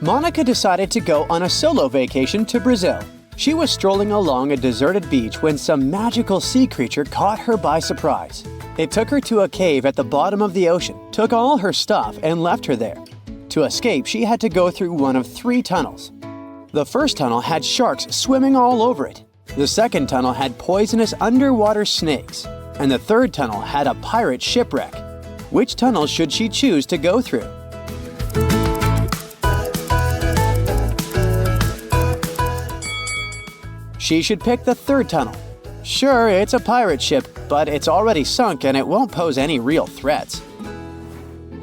Monica decided to go on a solo vacation to Brazil. She was strolling along a deserted beach when some magical sea creature caught her by surprise. It took her to a cave at the bottom of the ocean, took all her stuff, and left her there. To escape, she had to go through one of 3 tunnels. The first tunnel had sharks swimming all over it. The second tunnel had poisonous underwater snakes. And the third tunnel had a pirate shipwreck. Which tunnel should she choose to go through? She should pick the third tunnel. Sure, it's a pirate ship, but it's already sunk and it won't pose any real threats.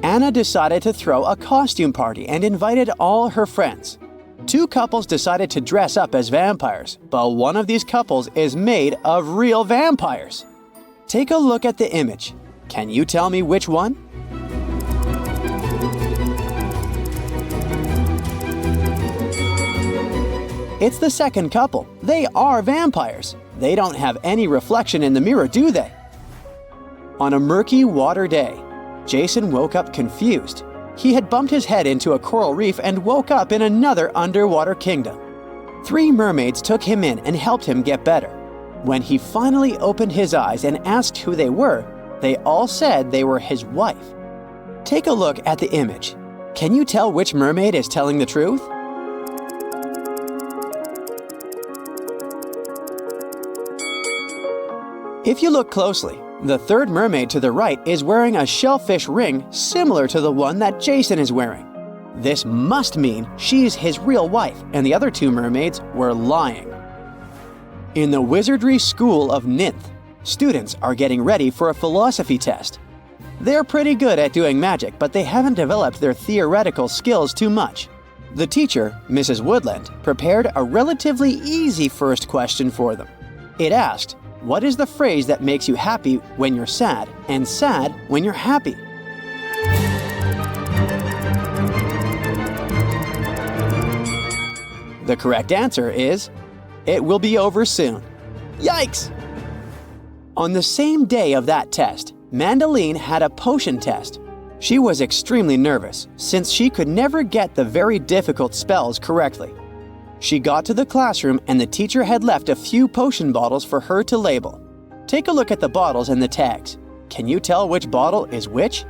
Anna decided to throw a costume party and invited all her friends. 2 couples decided to dress up as vampires, but one of these couples is made of real vampires. Take a look at the image. Can you tell me which one? It's the second couple. They are vampires. They don't have any reflection in the mirror, do they? On a murky water day, Jason woke up confused. He had bumped his head into a coral reef and woke up in another underwater kingdom. 3 mermaids took him in and helped him get better. When he finally opened his eyes and asked who they were, they all said they were his wife. Take a look at the image. Can you tell which mermaid is telling the truth? If you look closely, the third mermaid to the right is wearing a shellfish ring similar to the one that Jason is wearing. This must mean she's his real wife, and the other 2 mermaids were lying. In the Wizardry School of Ninth, students are getting ready for a philosophy test. They're pretty good at doing magic, but they haven't developed their theoretical skills too much. The teacher, Mrs. Woodland, prepared a relatively easy first question for them. It asked, what is the phrase that makes you happy when you're sad and sad when you're happy? The correct answer is, it will be over soon. Yikes! On the same day of that test, Mandeline had a potion test. She was extremely nervous since she could never get the very difficult spells correctly. She got to the classroom and the teacher had left a few potion bottles for her to label. Take a look at the bottles and the tags. Can you tell which bottle is which?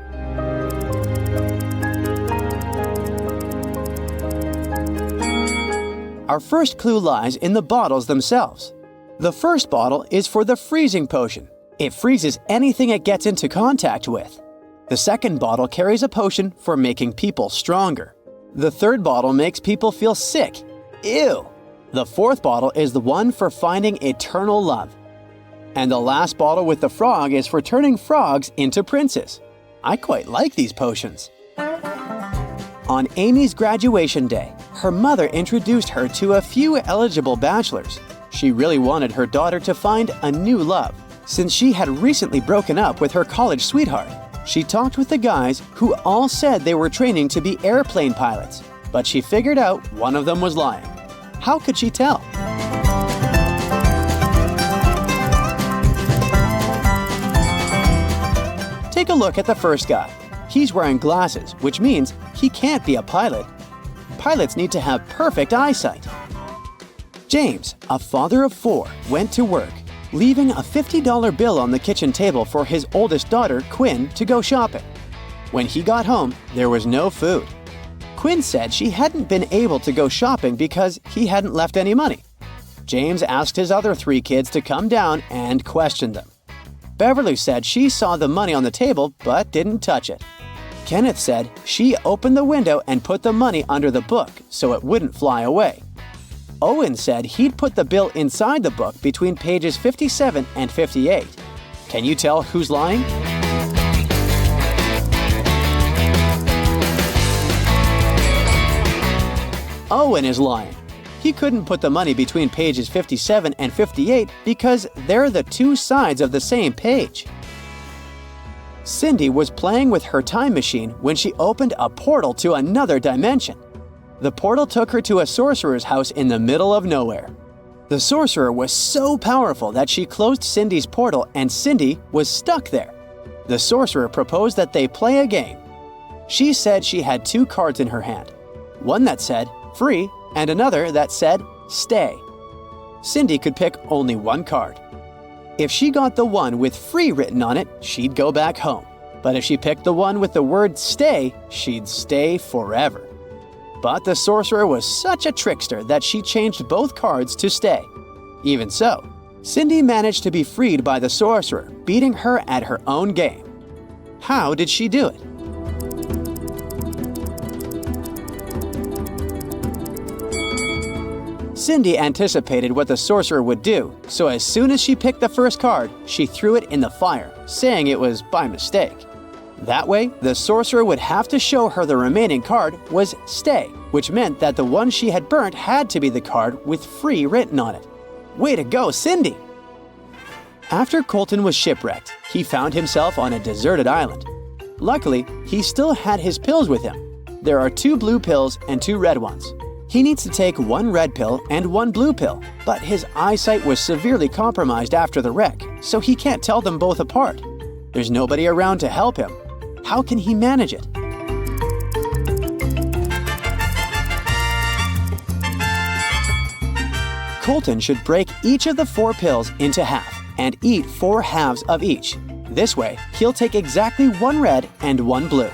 Our first clue lies in the bottles themselves. The first bottle is for the freezing potion. It freezes anything it gets into contact with. The second bottle carries a potion for making people stronger. The third bottle makes people feel sick. Ew! The fourth bottle is the one for finding eternal love. And the last bottle with the frog is for turning frogs into princes. I quite like these potions. On Amy's graduation day, her mother introduced her to a few eligible bachelors. She really wanted her daughter to find a new love, since she had recently broken up with her college sweetheart. She talked with the guys who all said they were training to be airplane pilots, but she figured out one of them was lying. How could she tell? Take a look at the first guy. He's wearing glasses, which means he can't be a pilot. Pilots need to have perfect eyesight. James, a father of 4, went to work, leaving a $50 bill on the kitchen table for his oldest daughter, Quinn, to go shopping. When he got home, there was no food. Quinn said she hadn't been able to go shopping because he hadn't left any money. James asked his other 3 kids to come down and question them. Beverly said she saw the money on the table but didn't touch it. Kenneth said she opened the window and put the money under the book so it wouldn't fly away. Owen said he'd put the bill inside the book between pages 57 and 58. Can you tell who's lying? Owen is lying. He couldn't put the money between pages 57 and 58 because they're the 2 sides of the same page. Cindy was playing with her time machine when she opened a portal to another dimension. The portal took her to a sorcerer's house in the middle of nowhere. The sorcerer was so powerful that she closed Cindy's portal and Cindy was stuck there. The sorcerer proposed that they play a game. She said she had 2 cards in her hand. one that said free and another that said stay. Cindy could pick only one card. If she got the one with free written on it, she'd go back home. But if she picked the one with the word stay, she'd stay forever. But the sorcerer was such a trickster that she changed both cards to stay. Even so, Cindy managed to be freed by the sorcerer, beating her at her own game. How did she do it? Cindy anticipated what the sorcerer would do, so as soon as she picked the first card, she threw it in the fire, saying it was by mistake. That way, the sorcerer would have to show her the remaining card was stay, which meant that the one she had burnt had to be the card with free written on it. Way to go, Cindy! After Colton was shipwrecked, he found himself on a deserted island. Luckily, he still had his pills with him. There are 2 blue pills and 2 red ones. He needs to take 1 red pill and 1 blue pill, but his eyesight was severely compromised after the wreck, so he can't tell them both apart. There's nobody around to help him. How can he manage it? Colton should break each of the 4 pills into half and eat 4 halves of each. This way, he'll take exactly 1 red and 1 blue.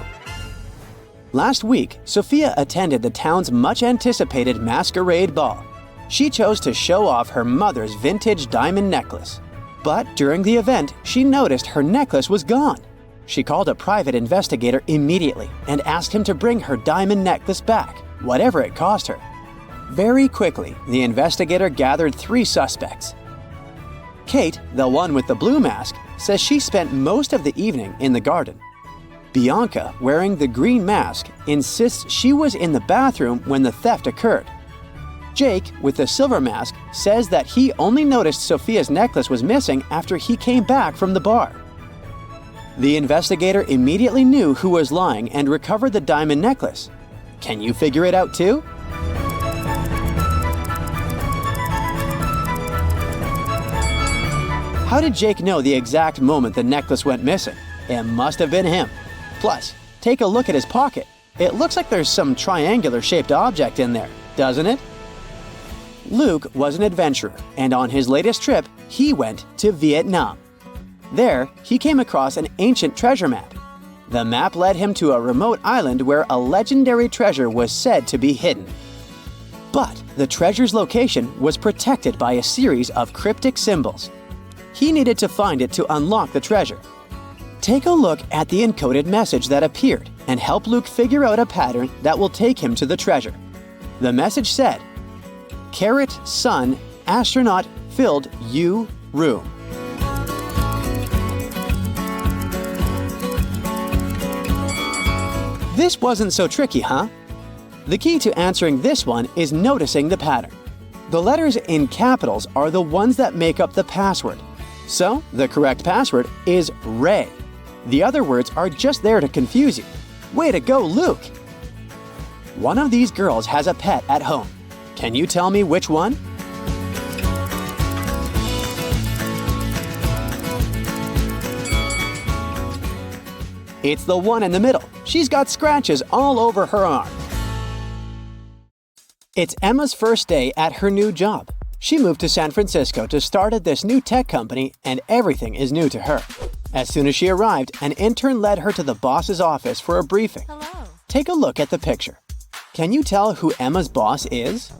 Last week, Sophia attended the town's much-anticipated masquerade ball. She chose to show off her mother's vintage diamond necklace. But during the event, she noticed her necklace was gone. She called a private investigator immediately and asked him to bring her diamond necklace back, whatever it cost her. Very quickly, the investigator gathered 3 suspects. Kate, the one with the blue mask, says she spent most of the evening in the garden. Bianca, wearing the green mask, insists she was in the bathroom when the theft occurred. Jake, with the silver mask, says that he only noticed Sophia's necklace was missing after he came back from the bar. The investigator immediately knew who was lying and recovered the diamond necklace. Can you figure it out too? How did Jake know the exact moment the necklace went missing? It must have been him. Plus, take a look at his pocket. It looks like there's some triangular-shaped object in there, doesn't it? Luke was an adventurer, and on his latest trip, he went to Vietnam. There, he came across an ancient treasure map. The map led him to a remote island where a legendary treasure was said to be hidden. But the treasure's location was protected by a series of cryptic symbols. He needed to find it to unlock the treasure. Take a look at the encoded message that appeared and help Luke figure out a pattern that will take him to the treasure. The message said, "Carrot, sun, astronaut, filled you room." This wasn't so tricky, huh? The key to answering this one is noticing the pattern. The letters in capitals are the ones that make up the password. So, the correct password is Ray. The other words are just there to confuse you. Way to go, Luke! One of these girls has a pet at home. Can you tell me which one? It's the one in the middle. She's got scratches all over her arm. It's Emma's first day at her new job. She moved to San Francisco to start at this new tech company, and everything is new to her. As soon as she arrived, an intern led her to the boss's office for a briefing. Hello. Take a look at the picture. Can you tell who Emma's boss is?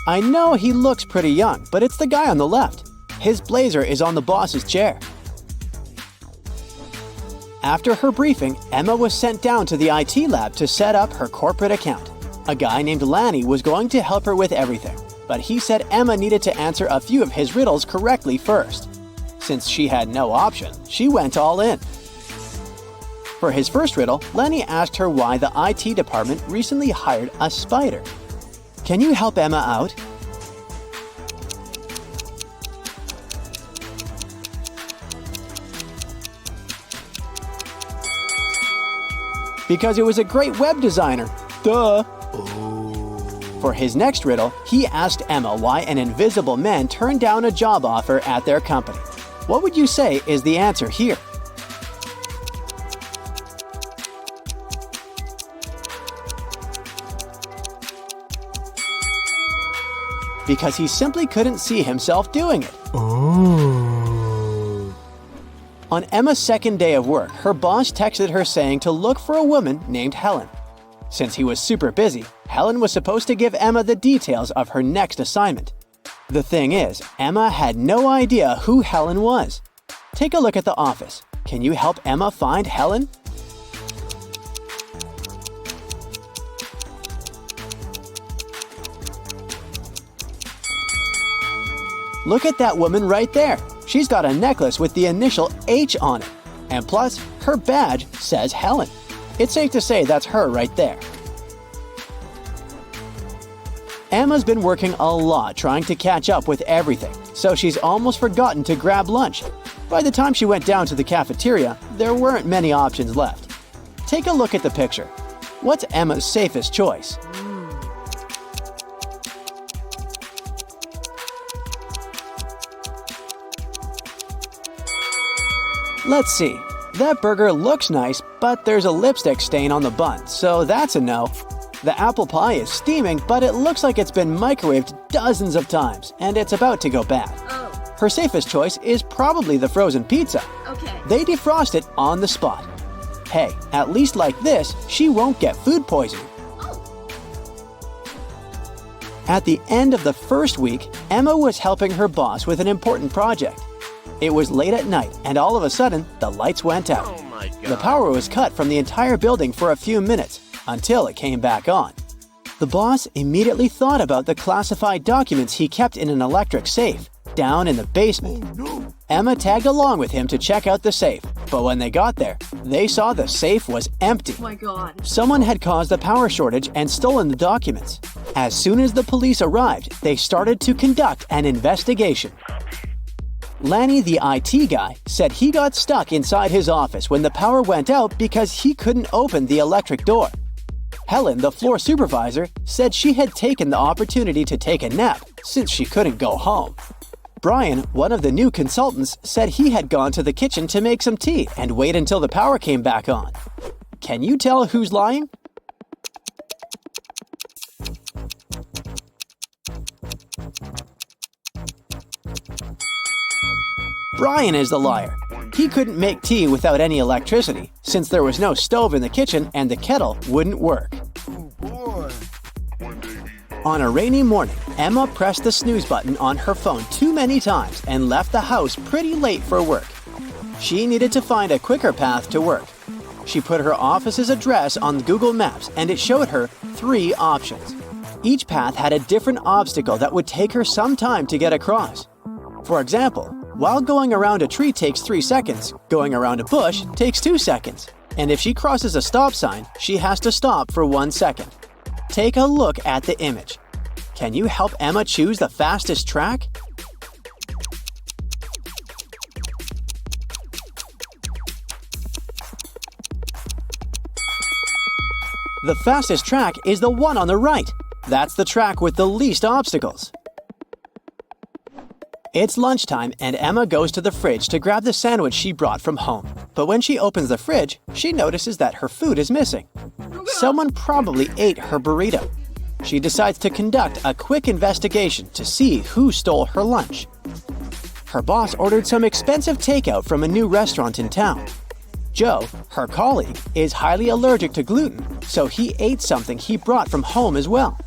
I know he looks pretty young, but it's the guy on the left. His blazer is on the boss's chair. After her briefing, Emma was sent down to the IT lab to set up her corporate account. A guy named Lanny was going to help her with everything, but he said Emma needed to answer a few of his riddles correctly first. Since she had no option, she went all in. For his first riddle, Lenny asked her why the IT department recently hired a spider. Can you help Emma out? Because it was a great web designer. Duh! For his next riddle, he asked Emma why an invisible man turned down a job offer at their company. What would you say is the answer here? Because he simply couldn't see himself doing it. Oh. On Emma's second day of work, her boss texted her saying to look for a woman named Helen. Since he was super busy, Helen was supposed to give Emma the details of her next assignment. The thing is, Emma had no idea who Helen was. Take a look at the office. Can you help Emma find Helen? Look at that woman right there. She's got a necklace with the initial H on it. And plus, her badge says Helen. It's safe to say that's her right there. Emma's been working a lot trying to catch up with everything, so she's almost forgotten to grab lunch. By the time she went down to the cafeteria, there weren't many options left. Take a look at the picture. What's Emma's safest choice? Let's see. That burger looks nice, but there's a lipstick stain on the bun, so that's a no. The apple pie is steaming, but it looks like it's been microwaved dozens of times, and it's about to go bad. Oh, Her safest choice is probably the frozen pizza. okay. They defrost it on the spot. Hey, at least like this, she won't get food poisoning. At the end of the first week, Emma was helping her boss with an important project. It was late at night, and all of a sudden, the lights went out. Oh my God. The power was cut from the entire building for a few minutes, until it came back on. The boss immediately thought about the classified documents he kept in an electric safe, down in the basement. Emma tagged along with him to check out the safe, but when they got there, they saw the safe was empty. Oh my God. Someone had caused a power shortage and stolen the documents. As soon as the police arrived, they started to conduct an investigation. Lanny, the IT guy, said he got stuck inside his office when the power went out because he couldn't open the electric door. Helen, the floor supervisor, said she had taken the opportunity to take a nap since she couldn't go home. Brian, one of the new consultants, said he had gone to the kitchen to make some tea and wait until the power came back on. Can you tell who's lying? Brian is the liar. He couldn't make tea without any electricity, since there was no stove in the kitchen and the kettle wouldn't work. On a rainy morning, Emma pressed the snooze button on her phone too many times and left the house pretty late for work. She needed to find a quicker path to work. She put her office's address on Google Maps and it showed her 3 options. Each path had a different obstacle that would take her some time to get across. For example, while going around a tree takes 3 seconds, going around a bush takes 2 seconds. And if she crosses a stop sign, she has to stop for 1 second. Take a look at the image. Can you help Emma choose the fastest track? The fastest track is the one on the right. That's the track with the least obstacles. It's lunchtime and Emma goes to the fridge to grab the sandwich she brought from home. But when she opens the fridge, she notices that her food is missing. Someone probably ate her burrito. She decides to conduct a quick investigation to see who stole her lunch. Her boss ordered some expensive takeout from a new restaurant in town. Joe, her colleague, is highly allergic to gluten, so he ate something he brought from home as well.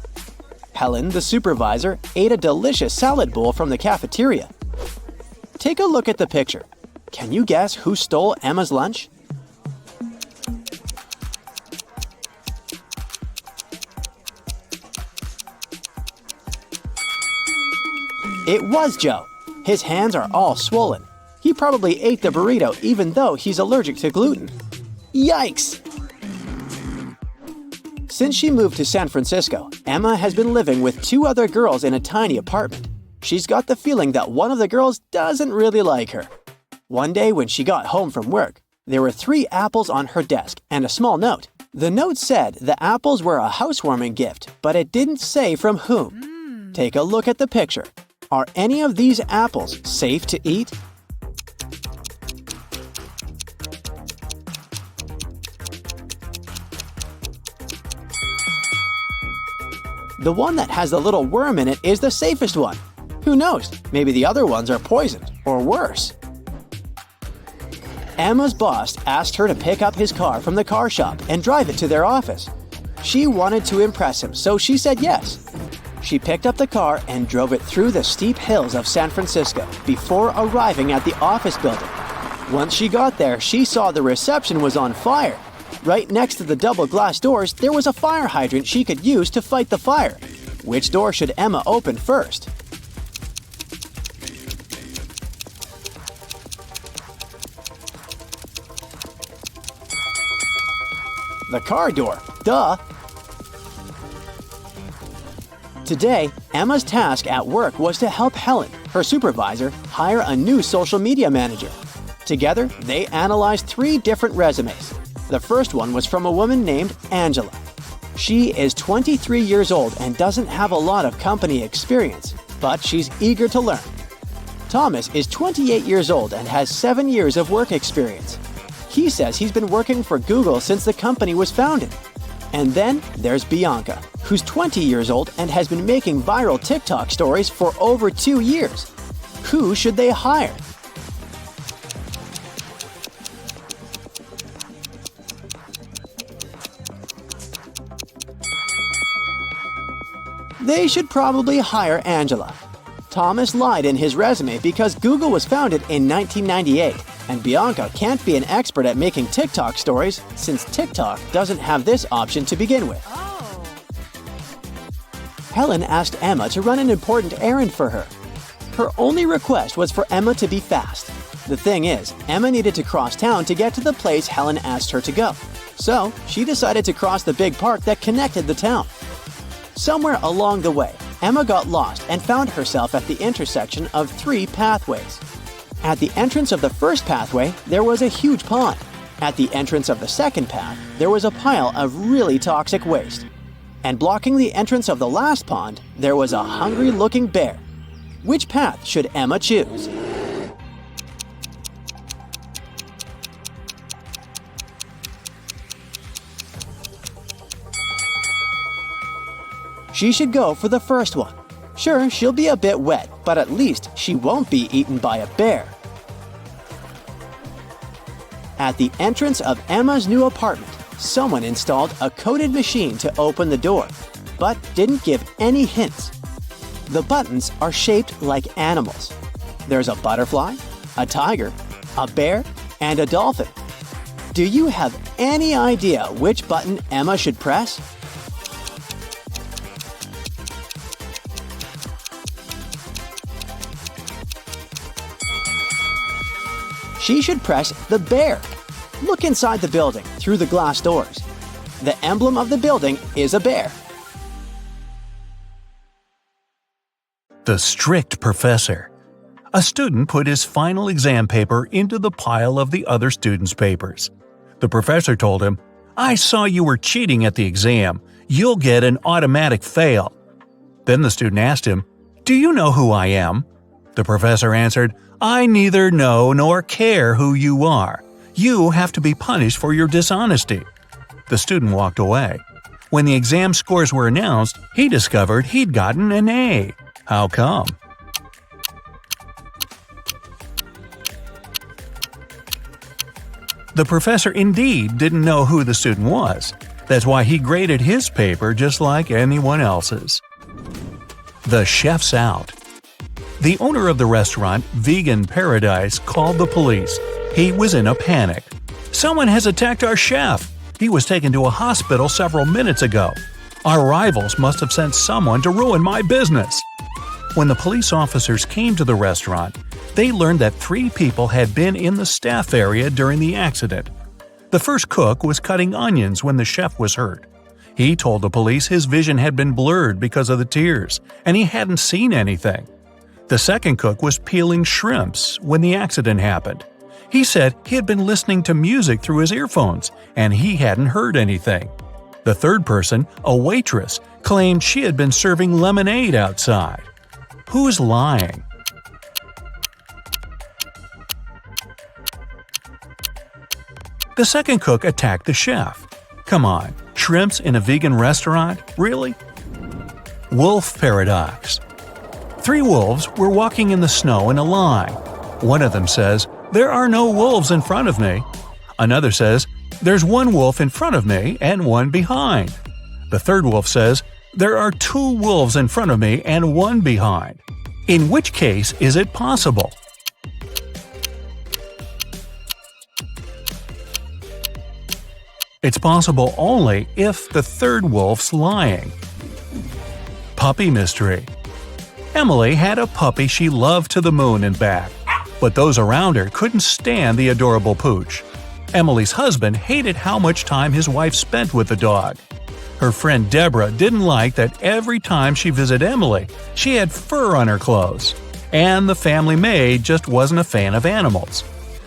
Helen, the supervisor, ate a delicious salad bowl from the cafeteria. Take a look at the picture. Can you guess who stole Emma's lunch? It was Joe. His hands are all swollen. He probably ate the burrito even though he's allergic to gluten. Yikes! Since she moved to San Francisco, Emma has been living with 2 other girls in a tiny apartment. She's got the feeling that one of the girls doesn't really like her. One day when she got home from work, there were 3 apples on her desk and a small note. The note said the apples were a housewarming gift, but it didn't say from whom. Take a look at the picture. Are any of these apples safe to eat? The one that has the little worm in it is the safest one. Who knows, maybe the other ones are poisoned, or worse. Emma's boss asked her to pick up his car from the car shop and drive it to their office. She wanted to impress him, so she said yes. She picked up the car and drove it through the steep hills of San Francisco before arriving at the office building. Once she got there, she saw the reception was on fire. Right next to the double glass doors, there was a fire hydrant she could use to fight the fire. Which door should Emma open first? The car door. Duh! Today, Emma's task at work was to help Helen, her supervisor, hire a new social media manager. Together, they analyzed 3 different resumes. The first one was from a woman named Angela. She is 23 years old and doesn't have a lot of company experience, but she's eager to learn. Thomas is 28 years old and has 7 years of work experience. He says he's been working for Google since the company was founded. And then there's Bianca, who's 20 years old and has been making viral TikTok stories for over 2 years. Who should they hire? They should probably hire Angela. Thomas lied in his resume because Google was founded in 1998, and Bianca can't be an expert at making TikTok stories since TikTok doesn't have this option to begin with. Helen asked Emma to run an important errand for her. Her only request was for Emma to be fast. The thing is, Emma needed to cross town to get to the place Helen asked her to go. So, she decided to cross the big park that connected the town. Somewhere along the way, Emma got lost and found herself at the intersection of 3 pathways. At the entrance of the first pathway, there was a huge pond. At the entrance of the second path, there was a pile of really toxic waste. And blocking the entrance of the last pond, there was a hungry-looking bear. Which path should Emma choose? She should go for the first one. Sure, she'll be a bit wet, but at least she won't be eaten by a bear. At the entrance of Emma's new apartment, someone installed a coded machine to open the door, but didn't give any hints. The buttons are shaped like animals. There's a butterfly, a tiger, a bear, and a dolphin. Do you have any idea which button Emma should press? She should press the bear. Look inside the building through the glass doors. The emblem of the building is a bear. The strict professor. A student put his final exam paper into the pile of the other students' papers. The professor told him, "I saw you were cheating at the exam. You'll get an automatic fail." Then the student asked him, "Do you know who I am?" The professor answered, "I neither know nor care who you are. You have to be punished for your dishonesty." The student walked away. When the exam scores were announced, he discovered he'd gotten an A. How come? The professor indeed didn't know who the student was. That's why he graded his paper just like anyone else's. The chef's out. The owner of the restaurant, Vegan Paradise, called the police. He was in a panic. "Someone has attacked our chef. He was taken to a hospital several minutes ago. Our rivals must have sent someone to ruin my business." When the police officers came to the restaurant, they learned that 3 people had been in the staff area during the accident. The first cook was cutting onions when the chef was hurt. He told the police his vision had been blurred because of the tears, and he hadn't seen anything. The second cook was peeling shrimps when the accident happened. He said he had been listening to music through his earphones, and he hadn't heard anything. The third person, a waitress, claimed she had been serving lemonade outside. Who's lying? The second cook attacked the chef. Come on, shrimps in a vegan restaurant? Really? Wolf Paradox. 3 wolves were walking in the snow in a line. One of them says, "There are no wolves in front of me." Another says, "There's 1 wolf in front of me and 1 behind." The third wolf says, "There are 2 wolves in front of me and 1 behind." In which case is it possible? It's possible only if the third wolf's lying. Puppy mystery. Emily had a puppy she loved to the moon and back, but those around her couldn't stand the adorable pooch. Emily's husband hated how much time his wife spent with the dog. Her friend Deborah didn't like that every time she visited Emily, she had fur on her clothes. And the family maid just wasn't a fan of animals.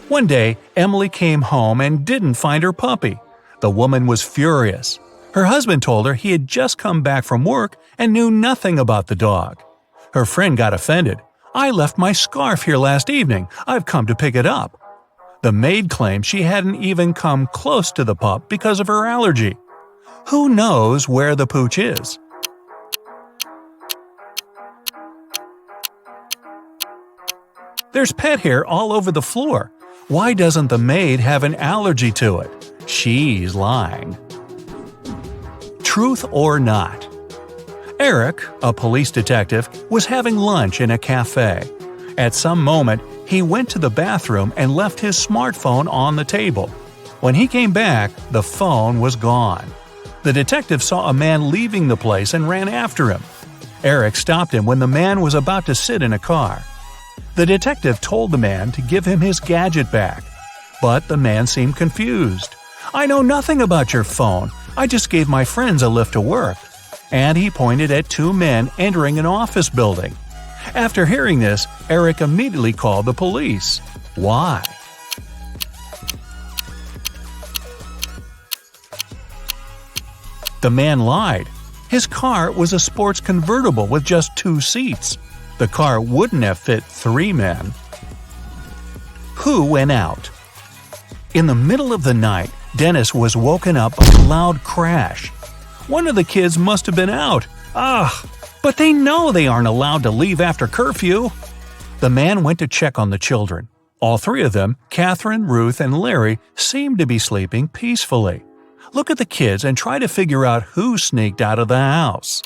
One day, Emily came home and didn't find her puppy. The woman was furious. Her husband told her he had just come back from work and knew nothing about the dog. Her friend got offended. "I left my scarf here last evening. I've come to pick it up." The maid claimed she hadn't even come close to the pup because of her allergy. Who knows where the pooch is? There's pet hair all over the floor. Why doesn't the maid have an allergy to it? She's lying. Truth or not? Eric, a police detective, was having lunch in a cafe. At some moment, he went to the bathroom and left his smartphone on the table. When he came back, the phone was gone. The detective saw a man leaving the place and ran after him. Eric stopped him when the man was about to sit in a car. The detective told the man to give him his gadget back, but the man seemed confused. "I know nothing about your phone. I just gave my friends a lift to work." And he pointed at 2 men entering an office building. After hearing this, Eric immediately called the police. Why? The man lied. His car was a sports convertible with just 2 seats. The car wouldn't have fit 3 men. Who went out? In the middle of the night, Dennis was woken up by a loud crash. One of the kids must have been out. But they know they aren't allowed to leave after curfew. The man went to check on the children. All 3 of them, Catherine, Ruth, and Larry, seemed to be sleeping peacefully. Look at the kids and try to figure out who sneaked out of the house.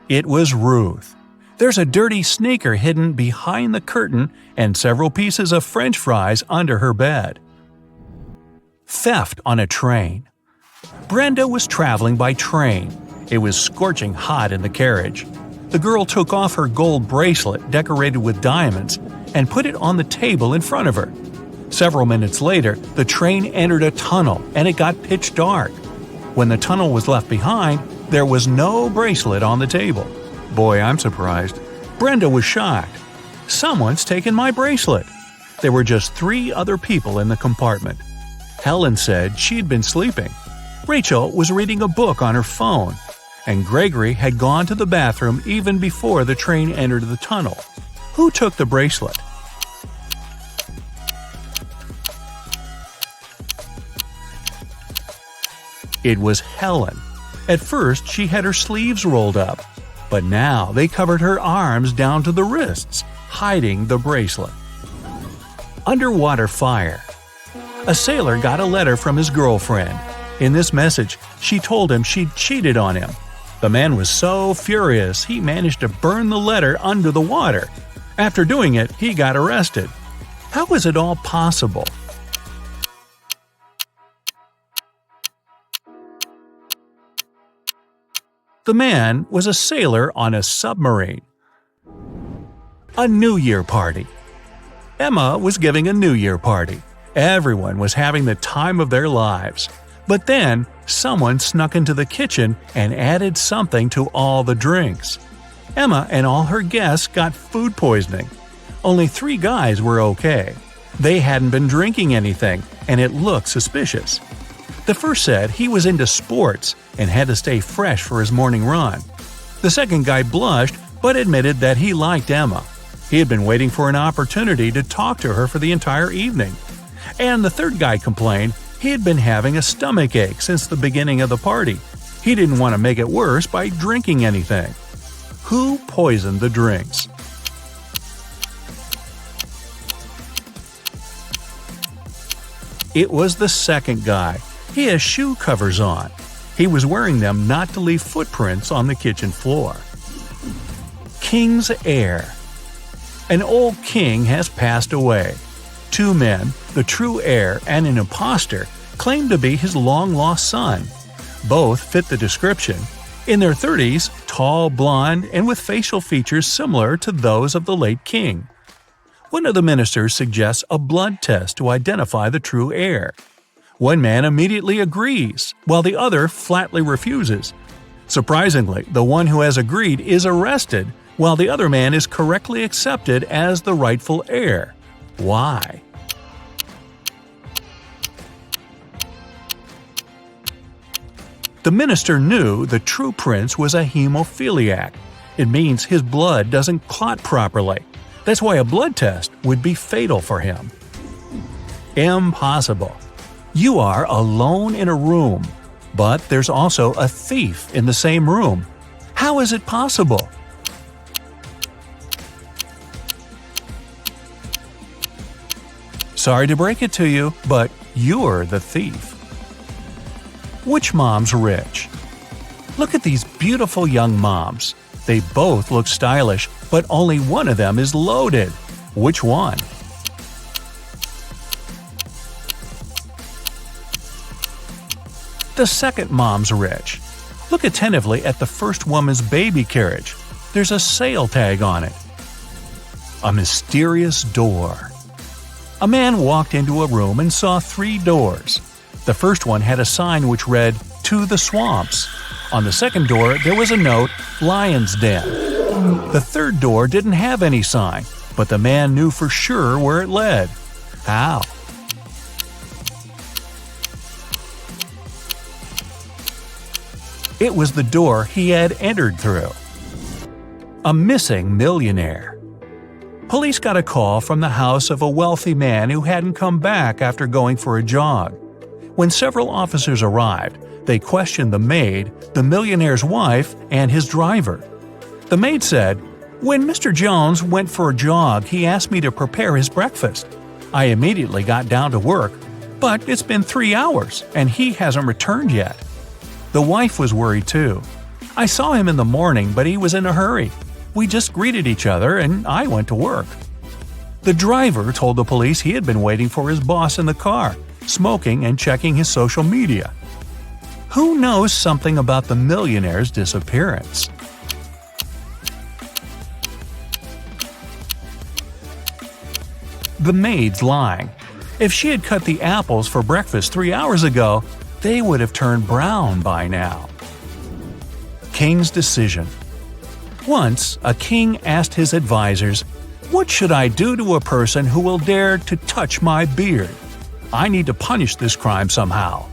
It was Ruth. There's a dirty sneaker hidden behind the curtain and several pieces of French fries under her bed. Theft on a train. Brenda was traveling by train. It was scorching hot in the carriage. The girl took off her gold bracelet decorated with diamonds and put it on the table in front of her. Several minutes later, the train entered a tunnel and it got pitch dark. When the tunnel was left behind, there was no bracelet on the table. Boy, I'm surprised. Brenda was shocked. Someone's taken my bracelet. There were just 3 other people in the compartment. Helen said she'd been sleeping. Rachel was reading a book on her phone. And Gregory had gone to the bathroom even before the train entered the tunnel. Who took the bracelet? It was Helen. At first, she had her sleeves rolled up, but now they covered her arms down to the wrists, hiding the bracelet. Underwater fire. A sailor got a letter from his girlfriend. In this message, she told him she'd cheated on him. The man was so furious he managed to burn the letter under the water. After doing it, he got arrested. How was it all possible? The man was a sailor on a submarine. A New Year party. Emma was giving a New Year party. Everyone was having the time of their lives. But then, someone snuck into the kitchen and added something to all the drinks. Emma and all her guests got food poisoning. Only 3 guys were okay. They hadn't been drinking anything, and it looked suspicious. The first said he was into sports and had to stay fresh for his morning run. The second guy blushed but admitted that he liked Emma. He had been waiting for an opportunity to talk to her for the entire evening. And the third guy complained He had been having a stomach ache since the beginning of the party. He didn't want to make it worse by drinking anything. Who poisoned the drinks? It was the second guy. He has shoe covers on. He was wearing them not to leave footprints on the kitchen floor. King's heir. An old king has passed away. Two men, the true heir and an impostor, claim to be his long-lost son. Both fit the description. In their 30s, tall, blonde, and with facial features similar to those of the late king. One of the ministers suggests a blood test to identify the true heir. One man immediately agrees, while the other flatly refuses. Surprisingly, the one who has agreed is arrested, while the other man is correctly accepted as the rightful heir. Why? The minister knew the true prince was a hemophiliac. It means his blood doesn't clot properly. That's why a blood test would be fatal for him. Impossible. You are alone in a room, but there's also a thief in the same room. How is it possible? Sorry to break it to you, but you're the thief. Which mom's rich? Look at these beautiful young moms. They both look stylish, but only one of them is loaded. Which one? The second mom's rich. Look attentively at the first woman's baby carriage. There's a sale tag on it. A mysterious door. A man walked into a room and saw 3 doors. The first one had a sign which read, "To the Swamps." On the second door, there was a note, "Lion's Den." The third door didn't have any sign, but the man knew for sure where it led. How? It was the door he had entered through. A missing millionaire. Police got a call from the house of a wealthy man who hadn't come back after going for a jog. When several officers arrived, they questioned the maid, the millionaire's wife, and his driver. The maid said, "When Mr. Jones went for a jog, he asked me to prepare his breakfast. I immediately got down to work, but it's been 3 hours, and he hasn't returned yet." The wife was worried too. "I saw him in the morning, but he was in a hurry. We just greeted each other, and I went to work." The driver told the police he had been waiting for his boss in the car, smoking and checking his social media. Who knows something about the millionaire's disappearance? The maid's lying. If she had cut the apples for breakfast 3 hours ago, they would have turned brown by now. King's decision. Once, a king asked his advisors, "What should I do to a person who will dare to touch my beard? I need to punish this crime somehow."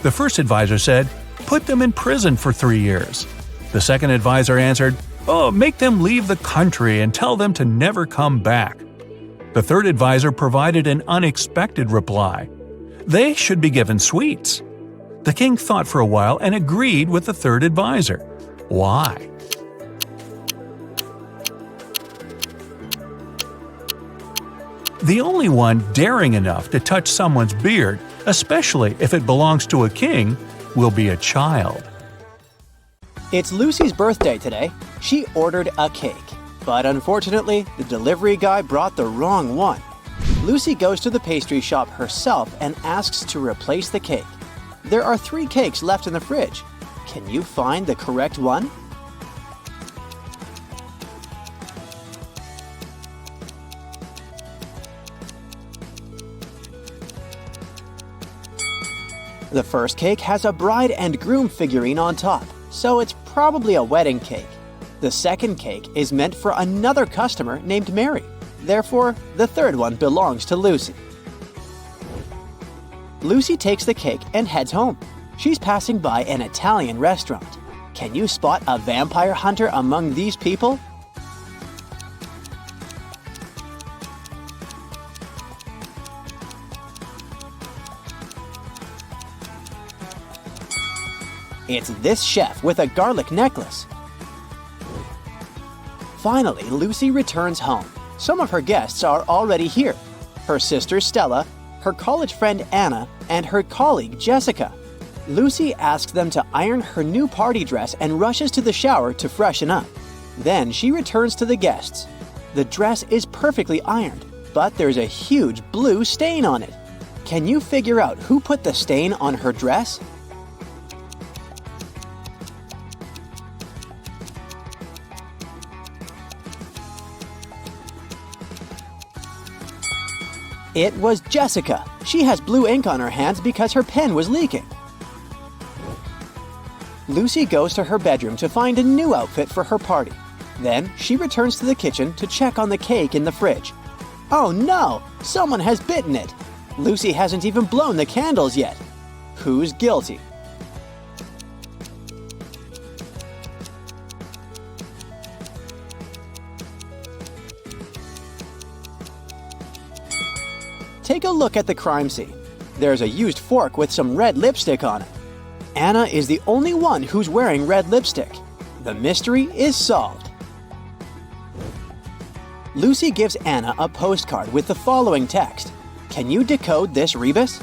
The first advisor said, "Put them in prison for 3 years." The second advisor answered, "Oh, make them leave the country and tell them to never come back." The third advisor provided an unexpected reply. They should be given sweets. The king thought for a while and agreed with the third advisor. Why? The only one daring enough to touch someone's beard, especially if it belongs to a king, will be a child. It's Lucy's birthday today. She ordered a cake, but unfortunately, the delivery guy brought the wrong one. Lucy goes to the pastry shop herself and asks to replace the cake. There are 3 cakes left in the fridge. Can you find the correct one? The first cake has a bride and groom figurine on top, so it's probably a wedding cake. The second cake is meant for another customer named Mary. Therefore, the third one belongs to Lucy. Lucy takes the cake and heads home. She's passing by an Italian restaurant. Can you spot a vampire hunter among these people? It's this chef with a garlic necklace. Finally, Lucy returns home. Some of her guests are already here. Her sister Stella, her college friend Anna, and her colleague Jessica. Lucy asks them to iron her new party dress and rushes to the shower to freshen up. Then she returns to the guests. The dress is perfectly ironed, but there's a huge blue stain on it. Can you figure out who put the stain on her dress? It was Jessica. She has blue ink on her hands because her pen was leaking. Lucy goes to her bedroom to find a new outfit for her party. Then she returns to the kitchen to check on the cake in the fridge. Oh no! Someone has bitten it! Lucy hasn't even blown the candles yet. Who's guilty? Take a look at the crime scene. There's a used fork with some red lipstick on it. Anna is the only one who's wearing red lipstick. The mystery is solved. Lucy gives Anna a postcard with the following text. Can you decode this rebus?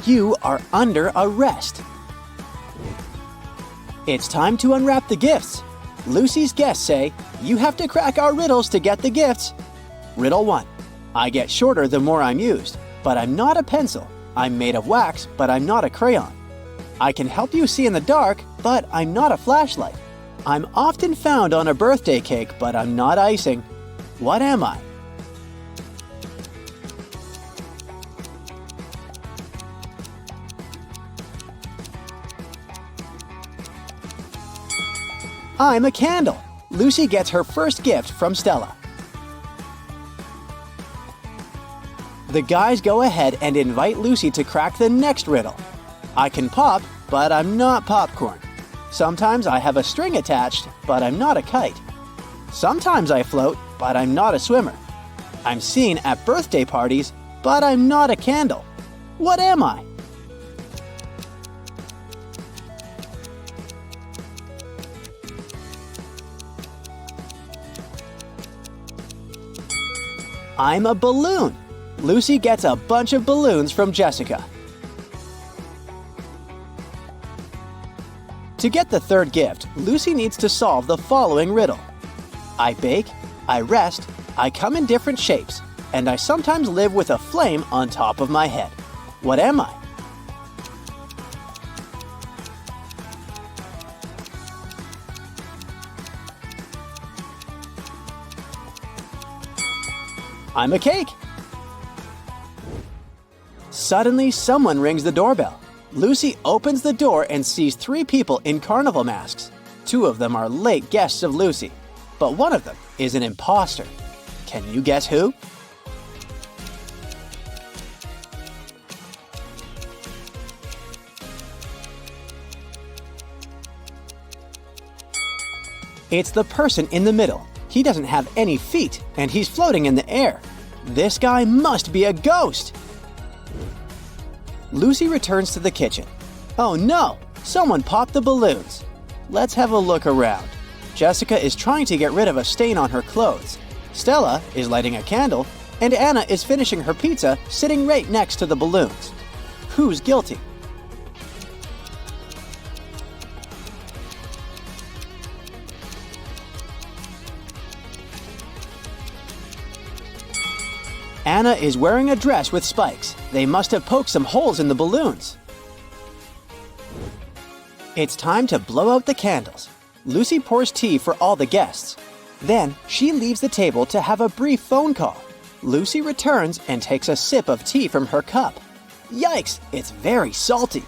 You are under arrest. It's time to unwrap the gifts. Lucy's guests say, you have to crack our riddles to get the gifts. Riddle 1. I get shorter the more I'm used, but I'm not a pencil. I'm made of wax, but I'm not a crayon. I can help you see in the dark, but I'm not a flashlight. I'm often found on a birthday cake, but I'm not icing. What am I? I'm a candle. Lucy gets her first gift from Stella. The guys go ahead and invite Lucy to crack the next riddle. I can pop, but I'm not popcorn. Sometimes I have a string attached, but I'm not a kite. Sometimes I float, but I'm not a swimmer. I'm seen at birthday parties, but I'm not a candle. What am I? I'm a balloon. Lucy gets a bunch of balloons from Jessica. To get the third gift, Lucy needs to solve the following riddle. I bake, I rest, I come in different shapes, and I sometimes live with a flame on top of my head. What am I? I'm a cake. Suddenly, someone rings the doorbell. Lucy opens the door and sees 3 people in carnival masks. 2 of them are late guests of Lucy, but one of them is an imposter. Can you guess who? It's the person in the middle. He doesn't have any feet, and he's floating in the air. This guy must be a ghost! Lucy returns to the kitchen. Oh no! Someone popped the balloons. Let's have a look around. Jessica is trying to get rid of a stain on her clothes. Stella is lighting a candle, and Anna is finishing her pizza sitting right next to the balloons. Who's guilty? Anna is wearing a dress with spikes. They must have poked some holes in the balloons. It's time to blow out the candles. Lucy pours tea for all the guests. Then she leaves the table to have a brief phone call. Lucy returns and takes a sip of tea from her cup. Yikes, it's very salty.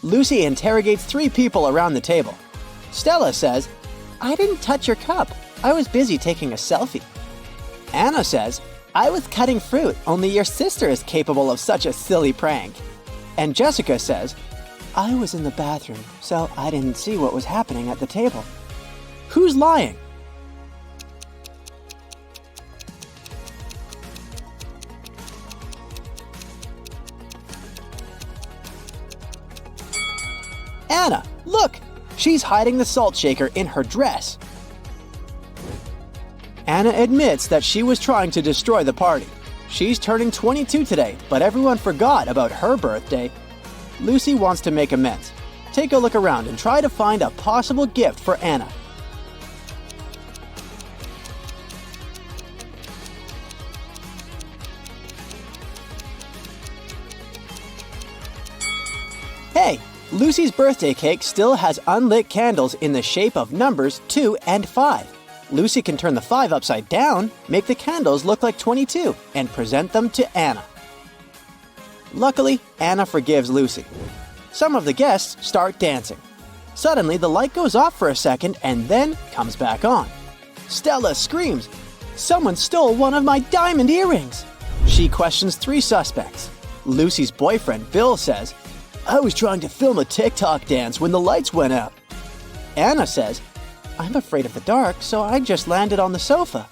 Lucy interrogates 3 people around the table. Stella says, I didn't touch your cup. I was busy taking a selfie. Anna says, I was cutting fruit, only your sister is capable of such a silly prank. And Jessica says, I was in the bathroom, so I didn't see what was happening at the table. Who's lying? Anna, look! She's hiding the salt shaker in her dress. Anna admits that she was trying to destroy the party. She's turning 22 today, but everyone forgot about her birthday. Lucy wants to make amends. Take a look around and try to find a possible gift for Anna. Hey, Lucy's birthday cake still has unlit candles in the shape of numbers 2 and 5. Lucy can turn the 5 upside down, make the candles look like 22, and present them to Anna. Luckily, Anna forgives Lucy. Some of the guests start dancing. Suddenly, the light goes off for a second and then comes back on. Stella screams, "Someone stole one of my diamond earrings!" She questions 3 suspects. Lucy's boyfriend, Bill, says, "I was trying to film a TikTok dance when the lights went out." Anna says, "I'm afraid of the dark, so I just landed on the sofa."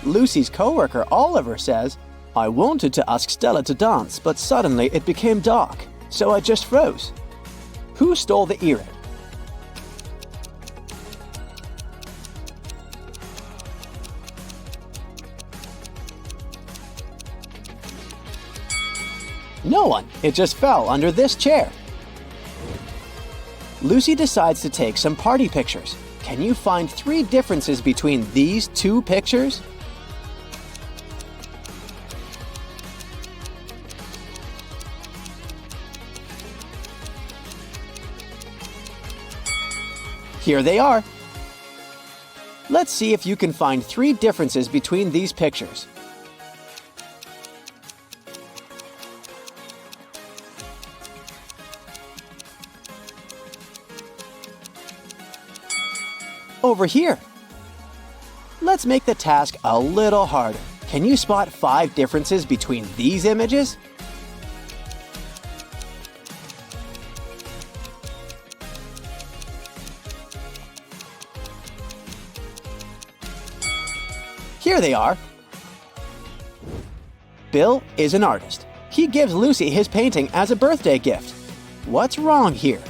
Lucy's coworker, Oliver, says, "I wanted to ask Stella to dance, but suddenly it became dark, so I just froze." Who stole the earring? No one. It just fell under this chair. Lucy decides to take some party pictures. Can you find 3 differences between these 2 pictures? Here they are. Let's see if you can find 3 differences between these pictures. Over here. Let's make the task a little harder. Can you spot 5 differences between these images? Here they are. Bill is an artist. He gives Lucy his painting as a birthday gift. What's wrong here?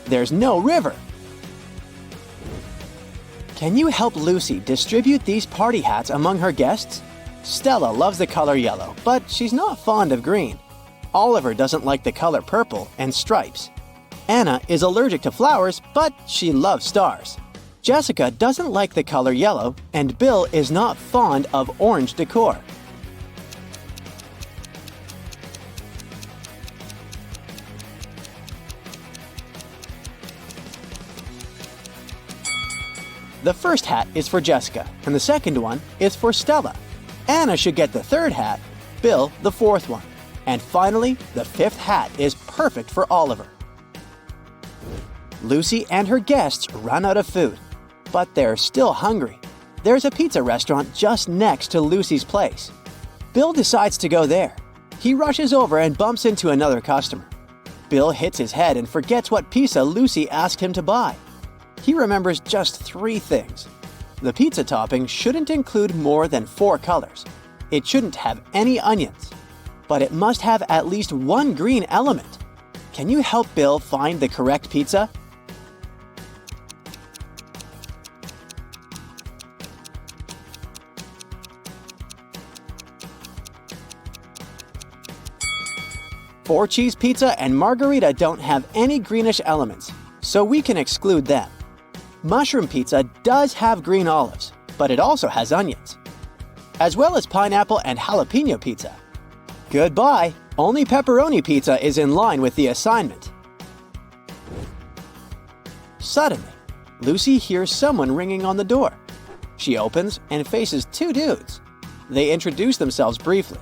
There's no river. Can you help Lucy distribute these party hats among her guests? Stella loves the color yellow, but she's not fond of green. Oliver doesn't like the color purple and stripes. Anna is allergic to flowers, but she loves stars. Jessica doesn't like the color yellow, and Bill is not fond of orange decor. The first hat is for Jessica, and the second one is for Stella. Anna should get the 3rd hat, Bill the 4th one. And finally, the 5th hat is perfect for Oliver. Lucy and her guests run out of food, but they're still hungry. There's a pizza restaurant just next to Lucy's place. Bill decides to go there. He rushes over and bumps into another customer. Bill hits his head and forgets what pizza Lucy asked him to buy. He remembers just 3 things. The pizza topping shouldn't include more than 4 colors. It shouldn't have any onions. But it must have at least 1 green element. Can you help Bill find the correct pizza? Four-cheese pizza and margarita don't have any greenish elements, so we can exclude them. Mushroom pizza does have green olives, but it also has onions, as well as pineapple and jalapeno pizza. Goodbye! Only pepperoni pizza is in line with the assignment. Suddenly, Lucy hears someone ringing on the door. She opens and faces 2 dudes. They introduce themselves briefly.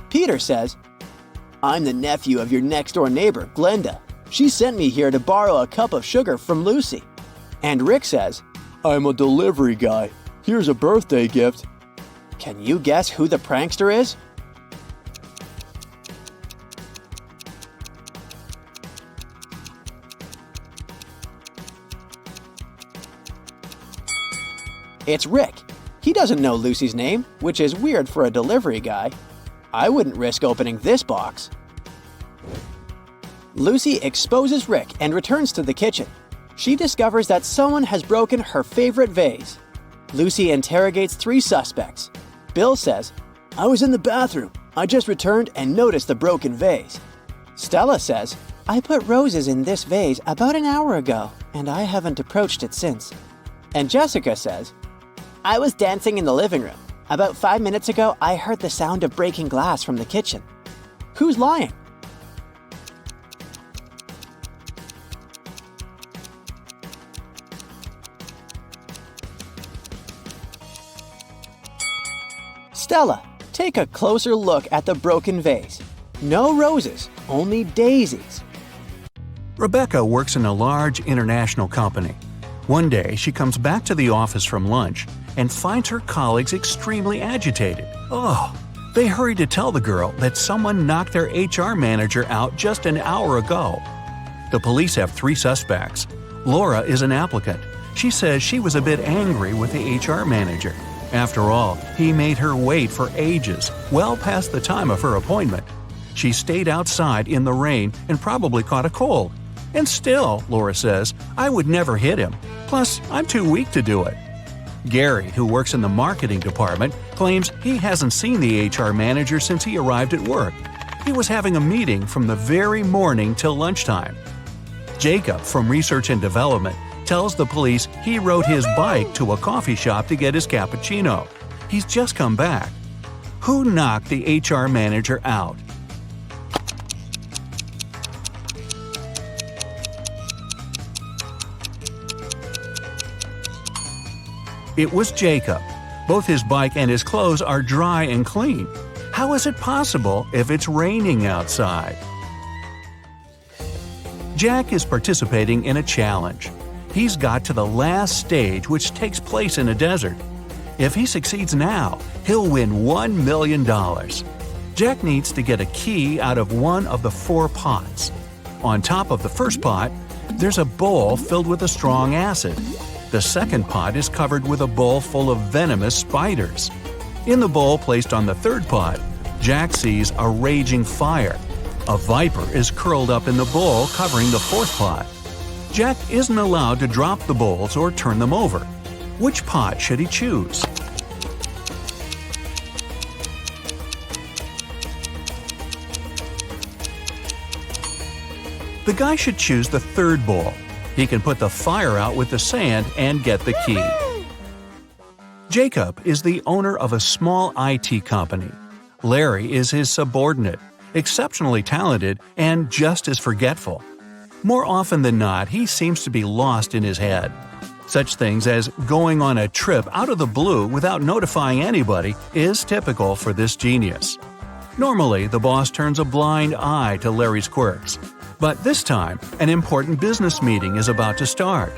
Peter says, "I'm the nephew of your next-door neighbor, Glenda. She sent me here to borrow a cup of sugar from Lucy." And Rick says, "I'm a delivery guy. Here's a birthday gift." Can you guess who the prankster is? It's Rick. He doesn't know Lucy's name, which is weird for a delivery guy. I wouldn't risk opening this box. Lucy exposes Rick and returns to the kitchen. She discovers that someone has broken her favorite vase. Lucy interrogates 3 suspects. Bill says, "I was in the bathroom. I just returned and noticed the broken vase." Stella says, "I put roses in this vase about an hour ago, and I haven't approached it since." And Jessica says, "I was dancing in the living room. About 5 minutes ago, I heard the sound of breaking glass from the kitchen." Who's lying? Stella, take a closer look at the broken vase. No roses, only daisies. Rebecca works in a large international company. One day, she comes back to the office from lunch and finds her colleagues extremely agitated. They hurry to tell the girl that someone knocked their HR manager out just an hour ago. The police have 3 suspects. Laura is an applicant. She says she was a bit angry with the HR manager. After all, he made her wait for ages, well past the time of her appointment. She stayed outside in the rain and probably caught a cold. And still, Laura says, I would never hit him. Plus, I'm too weak to do it. Gary, who works in the marketing department, claims he hasn't seen the HR manager since he arrived at work. He was having a meeting from the very morning till lunchtime. Jacob, from Research and Development, tells the police he rode his bike to a coffee shop to get his cappuccino. He's just come back. Who knocked the HR manager out? It was Jacob. Both his bike and his clothes are dry and clean. How is it possible if it's raining outside? Jack is participating in a challenge. He's got to the last stage, which takes place in a desert. If he succeeds now, he'll win $1 million. Jack needs to get a key out of one of the 4 pots. On top of the first pot, there's a bowl filled with a strong acid. The second pot is covered with a bowl full of venomous spiders. In the bowl placed on the third pot, Jack sees a raging fire. A viper is curled up in the bowl covering the fourth pot. Jack isn't allowed to drop the bowls or turn them over. Which pot should he choose? The guy should choose the third bowl. He can put the fire out with the sand and get the key. Jacob is the owner of a small IT company. Larry is his subordinate, exceptionally talented and just as forgetful. More often than not, he seems to be lost in his head. Such things as going on a trip out of the blue without notifying anybody is typical for this genius. Normally, the boss turns a blind eye to Larry's quirks. But this time, an important business meeting is about to start.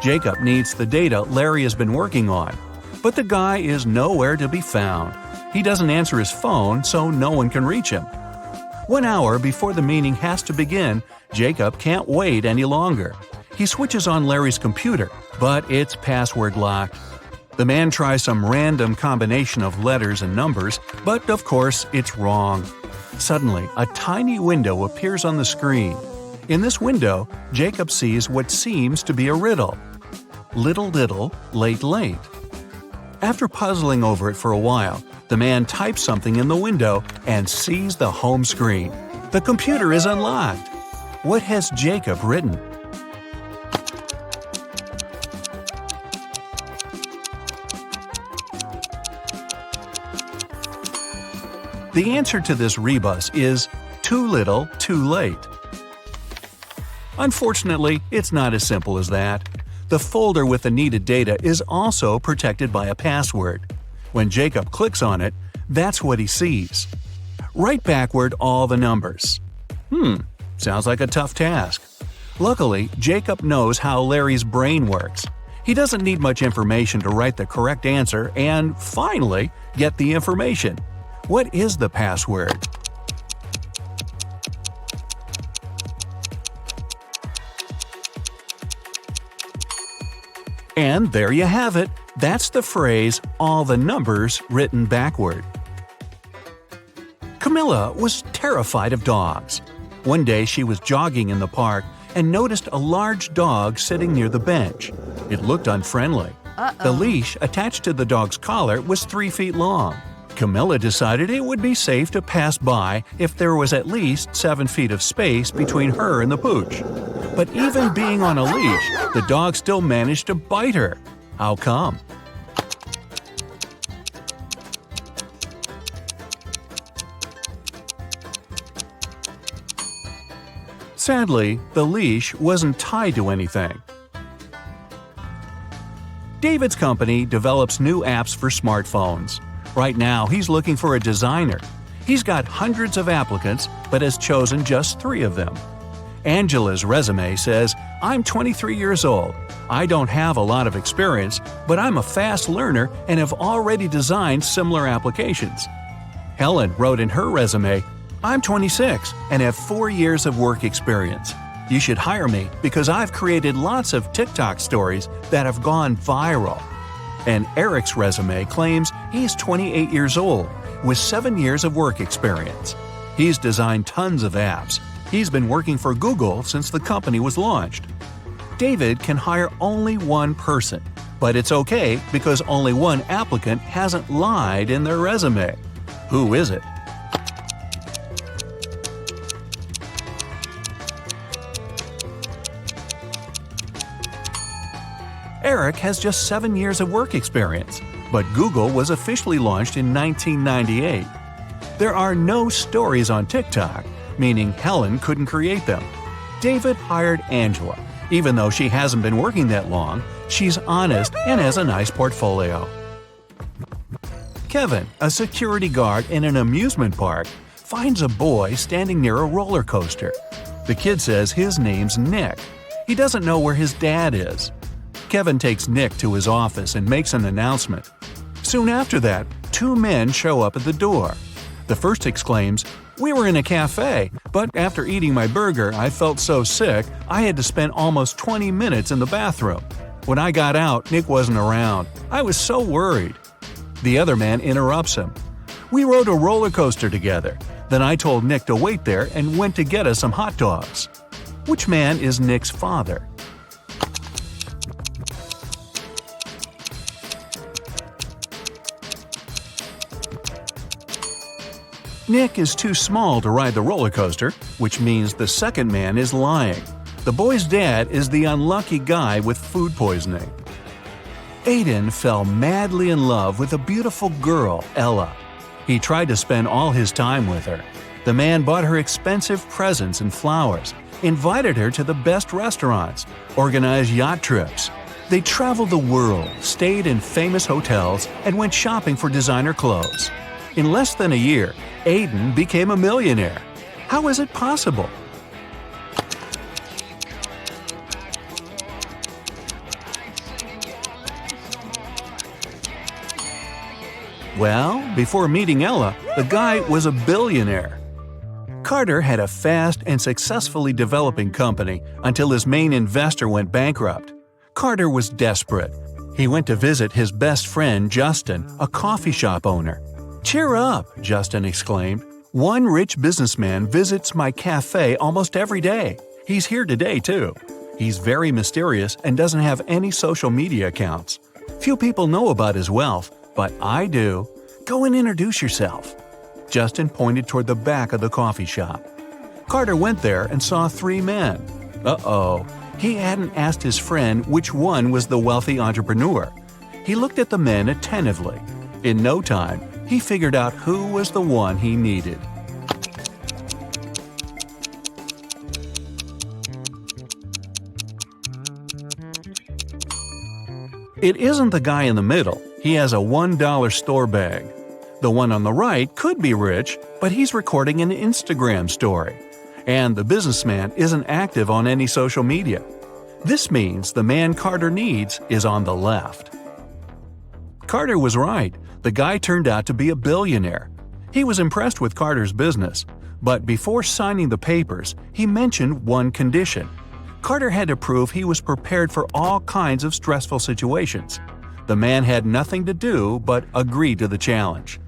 Jacob needs the data Larry has been working on, but the guy is nowhere to be found. He doesn't answer his phone, so no one can reach him. 1 hour before the meeting has to begin, Jacob can't wait any longer. He switches on Larry's computer, but it's password locked. The man tries some random combination of letters and numbers, but of course it's wrong. Suddenly, a tiny window appears on the screen. In this window, Jacob sees what seems to be a riddle. Little, little, late, late. After puzzling over it for a while, the man types something in the window and sees the home screen. The computer is unlocked. What has Jacob written? The answer to this rebus is too little, too late. Unfortunately, it's not as simple as that. The folder with the needed data is also protected by a password. When Jacob clicks on it, that's what he sees. Write backward all the numbers. Sounds like a tough task. Luckily, Jacob knows how Larry's brain works. He doesn't need much information to write the correct answer and, finally, get the information. What is the password? And there you have it. That's the phrase, all the numbers written backward. Camilla was terrified of dogs. One day she was jogging in the park and noticed a large dog sitting near the bench. It looked unfriendly. The leash attached to the dog's collar was 3 feet long. Camilla decided it would be safe to pass by if there was at least 7 feet of space between her and the pooch. But even being on a leash, the dog still managed to bite her. How come? Sadly, the leash wasn't tied to anything. David's company develops new apps for smartphones. Right now, he's looking for a designer. He's got hundreds of applicants, but has chosen just 3 of them. Angela's resume says, "I'm 23 years old. I don't have a lot of experience, but I'm a fast learner and have already designed similar applications." Helen wrote in her resume, "I'm 26 and have 4 years of work experience. You should hire me because I've created lots of TikTok stories that have gone viral." And Eric's resume claims he's 28 years old with 7 years of work experience. He's designed tons of apps. He's been working for Google since the company was launched. David can hire only one person, but it's okay because only one applicant hasn't lied in their resume. Who is it? Eric has just 7 years of work experience, but Google was officially launched in 1998. There are no stories on TikTok, meaning Helen couldn't create them. David hired Angela. Even though she hasn't been working that long, she's honest and has a nice portfolio. Kevin, a security guard in an amusement park, finds a boy standing near a roller coaster. The kid says his name's Nick. He doesn't know where his dad is. Kevin takes Nick to his office and makes an announcement. Soon after that, 2 men show up at the door. The first exclaims, "We were in a cafe, but after eating my burger, I felt so sick I had to spend almost 20 minutes in the bathroom. When I got out, Nick wasn't around. I was so worried." The other man interrupts him. "We rode a roller coaster together. Then I told Nick to wait there and went to get us some hot dogs." Which man is Nick's father? Nick is too small to ride the roller coaster, which means the second man is lying. The boy's dad is the unlucky guy with food poisoning. Aiden fell madly in love with a beautiful girl, Ella. He tried to spend all his time with her. The man bought her expensive presents and flowers, invited her to the best restaurants, organized yacht trips. They traveled the world, stayed in famous hotels, and went shopping for designer clothes. In less than a year, Aiden became a millionaire. How is it possible? Well, before meeting Ella, the guy was a billionaire. Carter had a fast and successfully developing company until his main investor went bankrupt. Carter was desperate. He went to visit his best friend Justin, a coffee shop owner. "Cheer up," Justin exclaimed. "One rich businessman visits my cafe almost every day. He's here today, too. He's very mysterious and doesn't have any social media accounts. Few people know about his wealth, but I do. Go and introduce yourself." Justin pointed toward the back of the coffee shop. Carter went there and saw 3 men. Uh-oh. He hadn't asked his friend which one was the wealthy entrepreneur. He looked at the men attentively. In no time, he figured out who was the one he needed. It isn't the guy in the middle. He has a $1 store bag. The one on the right could be rich, but he's recording an Instagram story. And the businessman isn't active on any social media. This means the man Carter needs is on the left. Carter was right. The guy turned out to be a billionaire. He was impressed with Carter's business, but before signing the papers, he mentioned one condition. Carter had to prove he was prepared for all kinds of stressful situations. The man had nothing to do but agree to the challenge.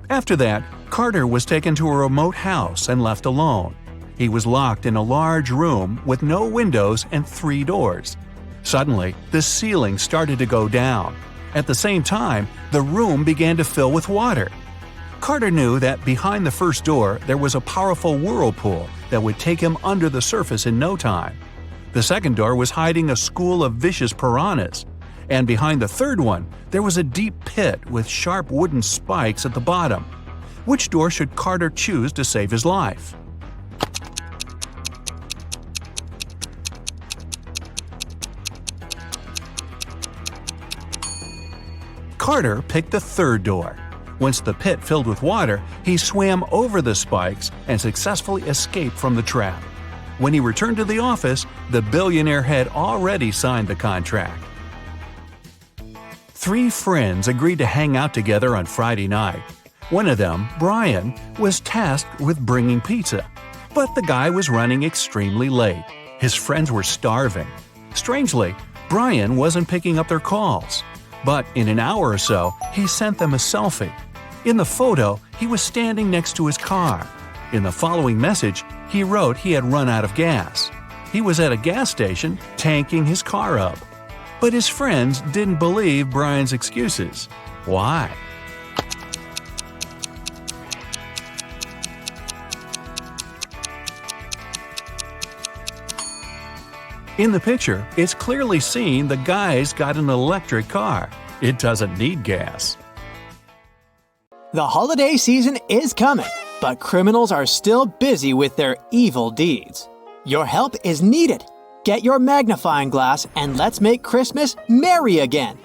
After that, Carter was taken to a remote house and left alone. He was locked in a large room with no windows and 3 doors. Suddenly, the ceiling started to go down. At the same time, the room began to fill with water. Carter knew that behind the first door there was a powerful whirlpool that would take him under the surface in no time. The second door was hiding a school of vicious piranhas. And behind the third one, there was a deep pit with sharp wooden spikes at the bottom. Which door should Carter choose to save his life? Carter picked the third door. Once the pit filled with water, he swam over the spikes and successfully escaped from the trap. When he returned to the office, the billionaire had already signed the contract. 3 friends agreed to hang out together on Friday night. One of them, Brian, was tasked with bringing pizza. But the guy was running extremely late. His friends were starving. Strangely, Brian wasn't picking up their calls. But in an hour or so, he sent them a selfie. In the photo, he was standing next to his car. In the following message, he wrote he had run out of gas. He was at a gas station tanking his car up. But his friends didn't believe Brian's excuses. Why? In the picture, it's clearly seen the guy's got an electric car. It doesn't need gas. The holiday season is coming, but criminals are still busy with their evil deeds. Your help is needed. Get your magnifying glass and let's make Christmas merry again.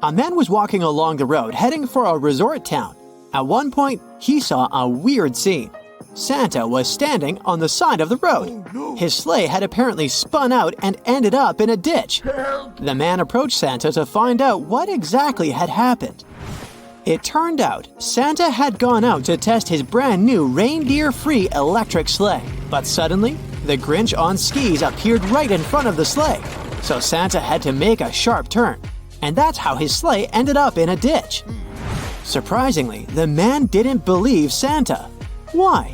A man was walking along the road heading for a resort town. At one point, he saw a weird scene. Santa was standing on the side of the road. His sleigh had apparently spun out and ended up in a ditch. The man approached Santa to find out what exactly had happened. It turned out Santa had gone out to test his brand new reindeer-free electric sleigh. But suddenly, the Grinch on skis appeared right in front of the sleigh. So Santa had to make a sharp turn. And that's how his sleigh ended up in a ditch. Surprisingly, the man didn't believe Santa. Why?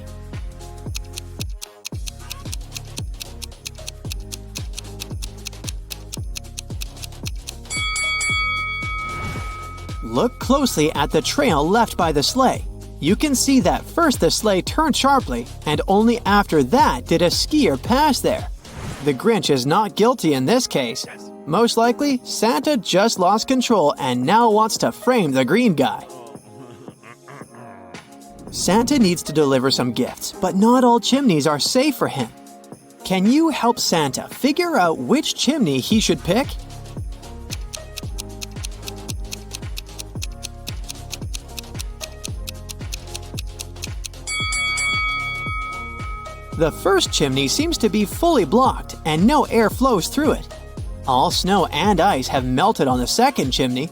Look closely at the trail left by the sleigh. You can see that first the sleigh turned sharply, and only after that did a skier pass there. The Grinch is not guilty in this case. Most likely, Santa just lost control and now wants to frame the green guy. Santa needs to deliver some gifts, but not all chimneys are safe for him. Can you help Santa figure out which chimney he should pick? The first chimney seems to be fully blocked and no air flows through it. All snow and ice have melted on the second chimney.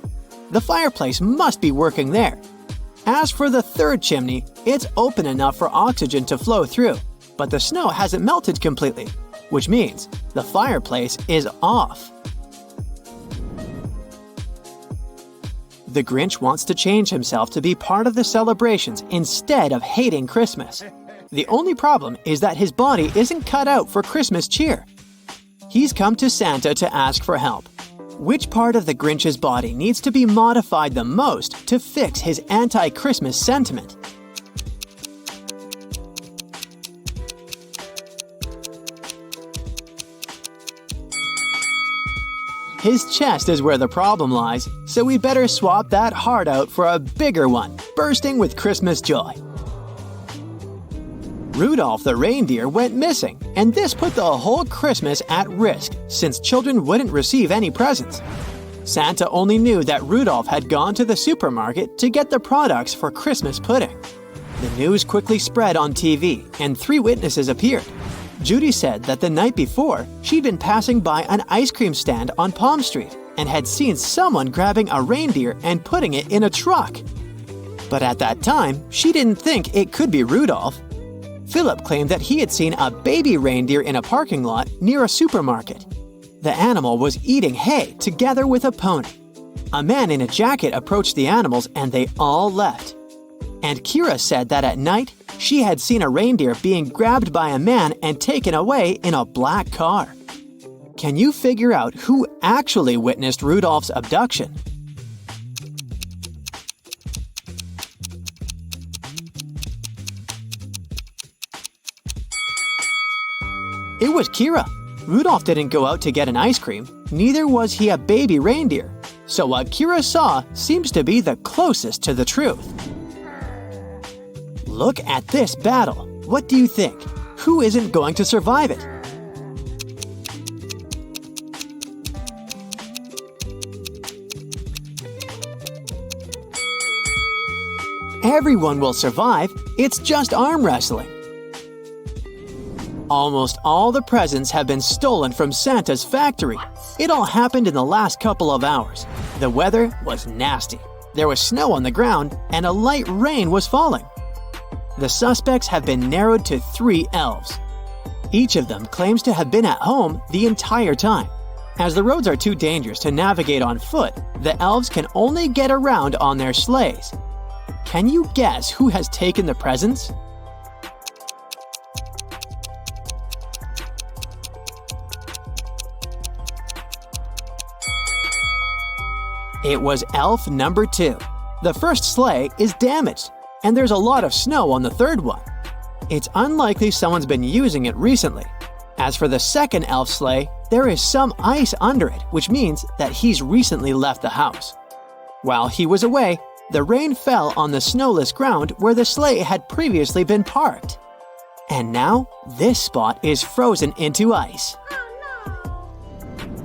The fireplace must be working there. As for the third chimney, it's open enough for oxygen to flow through, but the snow hasn't melted completely, which means the fireplace is off. The Grinch wants to change himself to be part of the celebrations instead of hating Christmas. The only problem is that his body isn't cut out for Christmas cheer. He's come to Santa to ask for help. Which part of the Grinch's body needs to be modified the most to fix his anti-Christmas sentiment? His chest is where the problem lies, so we better swap that heart out for a bigger one, bursting with Christmas joy. Rudolph the reindeer went missing, and this put the whole Christmas at risk since children wouldn't receive any presents. Santa only knew that Rudolph had gone to the supermarket to get the products for Christmas pudding. The news quickly spread on TV, and 3 witnesses appeared. Judy said that the night before, she'd been passing by an ice cream stand on Palm Street and had seen someone grabbing a reindeer and putting it in a truck. But at that time, she didn't think it could be Rudolph. Philip claimed that he had seen a baby reindeer in a parking lot near a supermarket. The animal was eating hay together with a pony. A man in a jacket approached the animals and they all left. And Kira said that at night, she had seen a reindeer being grabbed by a man and taken away in a black car. Can you figure out who actually witnessed Rudolph's abduction? It was Kira. Rudolph didn't go out to get an ice cream, neither was he a baby reindeer. So what Kira saw seems to be the closest to the truth. Look at this battle. What do you think? Who isn't going to survive it? Everyone will survive. It's just arm wrestling. Almost all the presents have been stolen from Santa's factory. It all happened in the last couple of hours. The weather was nasty. There was snow on the ground and a light rain was falling. The suspects have been narrowed to 3 elves. Each of them claims to have been at home the entire time. As the roads are too dangerous to navigate on foot, the elves can only get around on their sleighs. Can you guess who has taken the presents? It was elf number 2. The first sleigh is damaged, and there's a lot of snow on the third one. It's unlikely someone's been using it recently. As for the second elf sleigh, there is some ice under it, which means that he's recently left the house. While he was away, the rain fell on the snowless ground where the sleigh had previously been parked. And now, this spot is frozen into ice.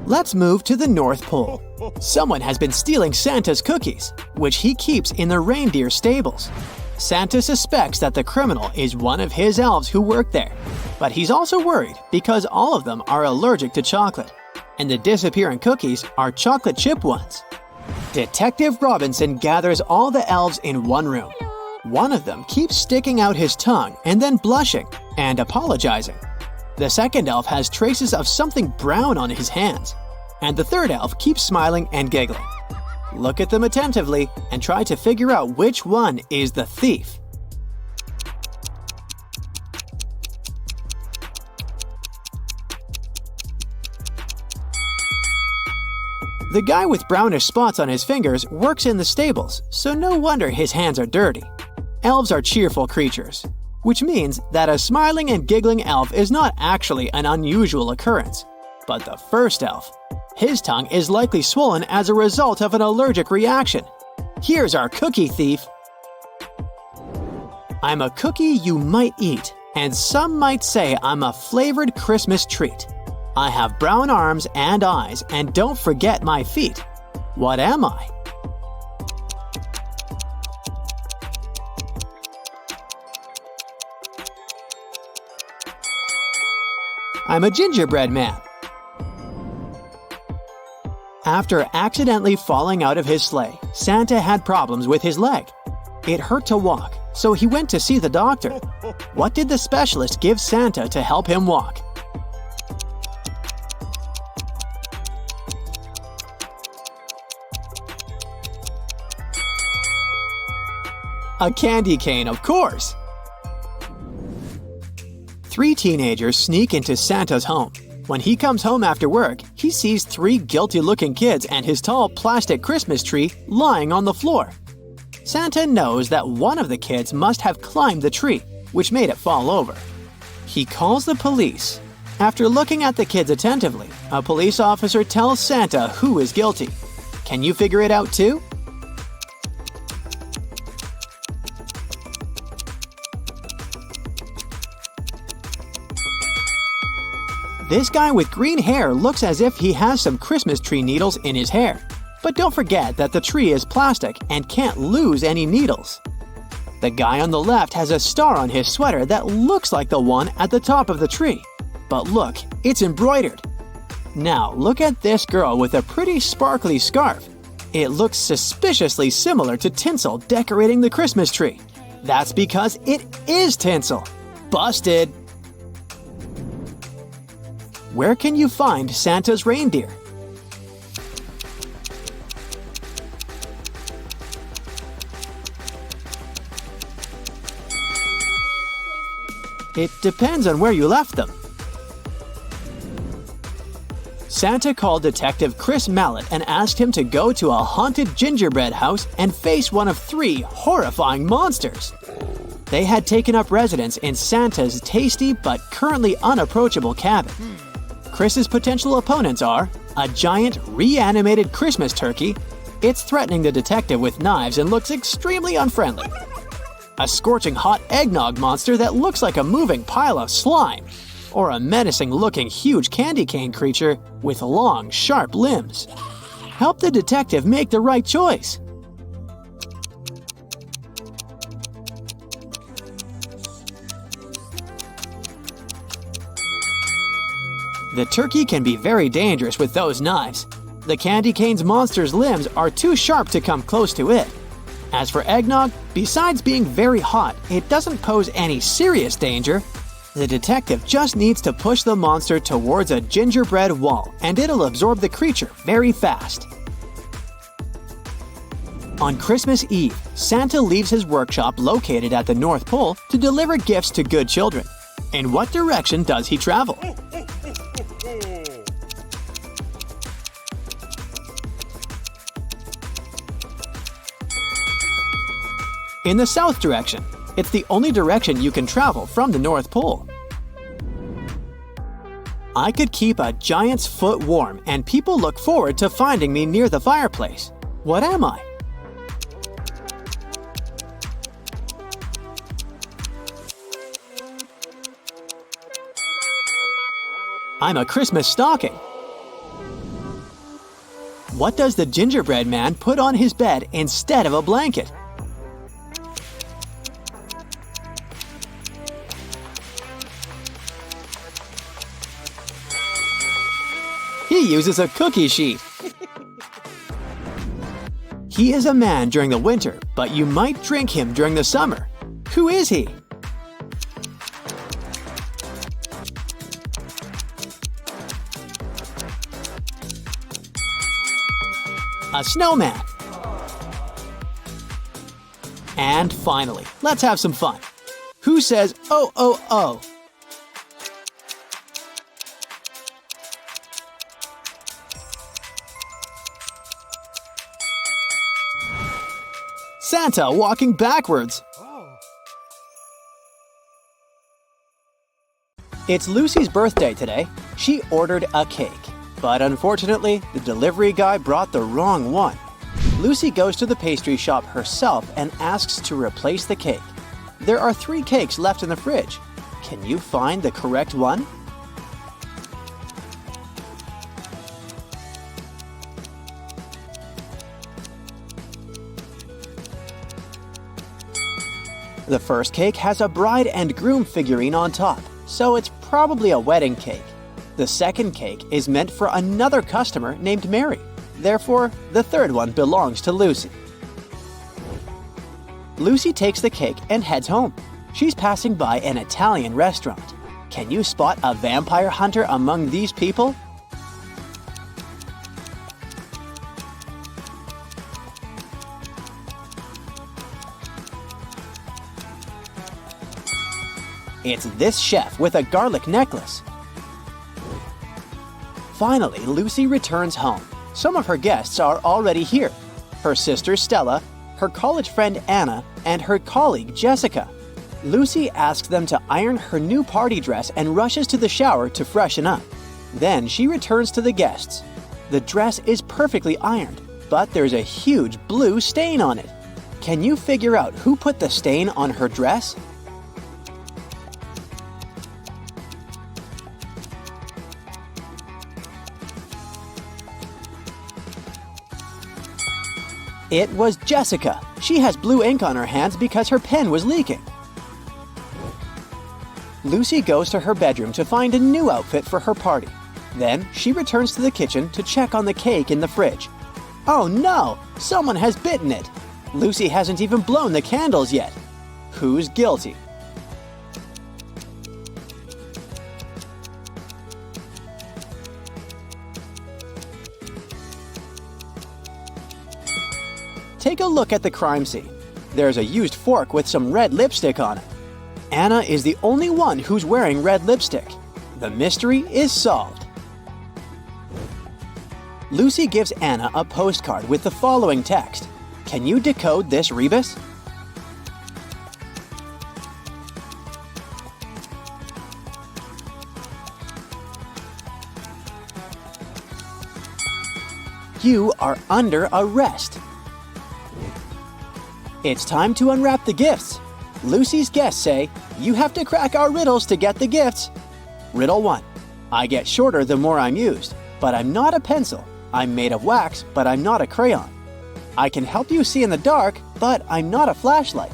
Let's move to the North Pole. Someone has been stealing Santa's cookies, which he keeps in the reindeer stables. Santa suspects that the criminal is one of his elves who work there, but he's also worried because all of them are allergic to chocolate, and the disappearing cookies are chocolate chip ones. Detective Robinson gathers all the elves in one room. One of them keeps sticking out his tongue and then blushing and apologizing. The second elf has traces of something brown on his hands, and the third elf keeps smiling and giggling. Look at them attentively and try to figure out which one is the thief. The guy with brownish spots on his fingers works in the stables, so no wonder his hands are dirty. Elves are cheerful creatures, which means that a smiling and giggling elf is not actually an unusual occurrence. But the first elf, his tongue is likely swollen as a result of an allergic reaction. Here's our cookie thief. I'm a cookie you might eat, and some might say I'm a flavored Christmas treat. I have brown arms and eyes, and don't forget my feet. What am I? I'm a gingerbread man. After accidentally falling out of his sleigh, Santa had problems with his leg. It hurt to walk, so he went to see the doctor. What did the specialist give Santa to help him walk? A candy cane, of course! 3 teenagers sneak into Santa's home. When he comes home after work, he sees 3 guilty-looking kids and his tall plastic Christmas tree lying on the floor. Santa knows that one of the kids must have climbed the tree, which made it fall over. He calls the police. After looking at the kids attentively, a police officer tells Santa who is guilty. Can you figure it out too? This guy with green hair looks as if he has some Christmas tree needles in his hair. But don't forget that the tree is plastic and can't lose any needles. The guy on the left has a star on his sweater that looks like the one at the top of the tree. But look, it's embroidered. Now look at this girl with a pretty sparkly scarf. It looks suspiciously similar to tinsel decorating the Christmas tree. That's because it is tinsel. Busted! Where can you find Santa's reindeer? It depends on where you left them. Santa called Detective Chris Mallet and asked him to go to a haunted gingerbread house and face one of 3 horrifying monsters. They had taken up residence in Santa's tasty but currently unapproachable cabin. Chris's potential opponents are a giant reanimated Christmas turkey. It's threatening the detective with knives and looks extremely unfriendly. A scorching hot eggnog monster that looks like a moving pile of slime, or a menacing-looking huge candy cane creature with long, sharp limbs. Help the detective make the right choice. The turkey can be very dangerous with those knives. The candy cane's monster's limbs are too sharp to come close to it. As for eggnog, besides being very hot, it doesn't pose any serious danger. The detective just needs to push the monster towards a gingerbread wall, and it'll absorb the creature very fast. On Christmas Eve, Santa leaves his workshop located at the North Pole to deliver gifts to good children. In what direction does he travel? In the south direction. It's the only direction you can travel from the North Pole. I could keep a giant's foot warm, and people look forward to finding me near the fireplace. What am I? I'm a Christmas stocking. What does the gingerbread man put on his bed instead of a blanket? He uses a cookie sheet. He is a man during the winter, but you might drink him during the summer. Who is he? A snowman. And finally, let's have some fun. Who says, "Oh, oh, oh"? Santa walking backwards. It's Lucy's birthday today. She ordered a cake, but unfortunately, the delivery guy brought the wrong one. Lucy goes to the pastry shop herself and asks to replace the cake. There are 3 cakes left in the fridge. Can you find the correct one? The first cake has a bride and groom figurine on top, so it's probably a wedding cake. The second cake is meant for another customer named Mary. Therefore, the third one belongs to Lucy. Lucy takes the cake and heads home. She's passing by an Italian restaurant. Can you spot a vampire hunter among these people? It's this chef with a garlic necklace. Finally, Lucy returns home. Some of her guests are already here. Her sister Stella, her college friend Anna, and her colleague Jessica. Lucy asks them to iron her new party dress and rushes to the shower to freshen up. Then she returns to the guests. The dress is perfectly ironed, but there's a huge blue stain on it. Can you figure out who put the stain on her dress? It was Jessica. She has blue ink on her hands because her pen was leaking. Lucy goes to her bedroom to find a new outfit for her party. Then she returns to the kitchen to check on the cake in the fridge. Oh no! Someone has bitten it! Lucy hasn't even blown the candles yet. Who's guilty? Take a look at the crime scene. There's a used fork with some red lipstick on it. Anna is the only one who's wearing red lipstick. The mystery is solved. Lucy gives Anna a postcard with the following text. Can you decode this rebus? You are under arrest. It's time to unwrap the gifts. Lucy's guests say, you have to crack our riddles to get the gifts. Riddle 1. I get shorter the more I'm used, but I'm not a pencil. I'm made of wax, but I'm not a crayon. I can help you see in the dark, but I'm not a flashlight.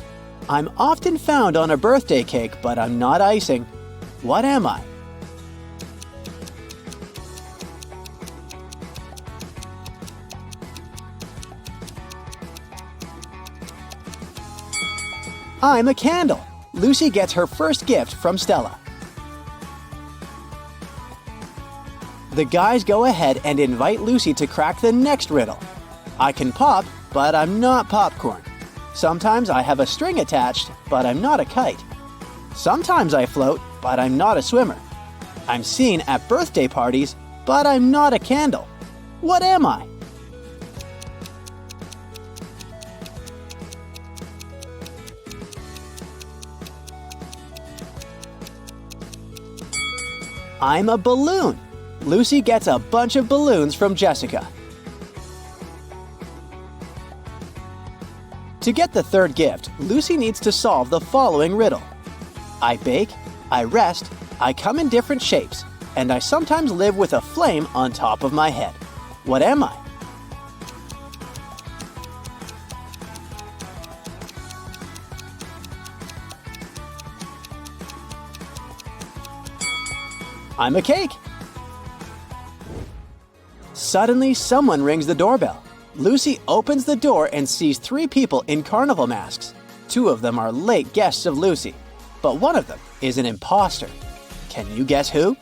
I'm often found on a birthday cake, but I'm not icing. What am I? I'm a candle. Lucy gets her first gift from Stella. The guys go ahead and invite Lucy to crack the next riddle. I can pop, but I'm not popcorn. Sometimes I have a string attached, but I'm not a kite. Sometimes I float, but I'm not a swimmer. I'm seen at birthday parties, but I'm not a candle. What am I? I'm a balloon. Lucy gets a bunch of balloons from Jessica. To get the third gift, Lucy needs to solve the following riddle. I bake, I rest, I come in different shapes, and I sometimes live with a flame on top of my head. What am I? I'm a cake. Suddenly, someone rings the doorbell. Lucy opens the door and sees 3 people in carnival masks. 2 of them are late guests of Lucy, but one of them is an imposter. Can you guess who?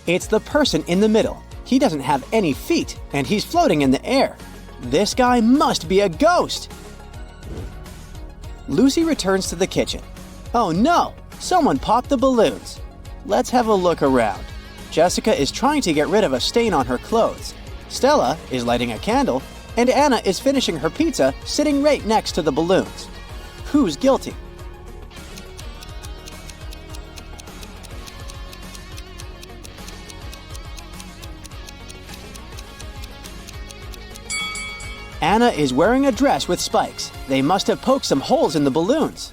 It's the person in the middle. He doesn't have any feet, and he's floating in the air. This guy must be a ghost! Lucy returns to the kitchen. Oh no! Someone popped the balloons. Let's have a look around. Jessica is trying to get rid of a stain on her clothes. Stella is lighting a candle, and Anna is finishing her pizza sitting right next to the balloons. Who's guilty? Anna is wearing a dress with spikes. They must have poked some holes in the balloons.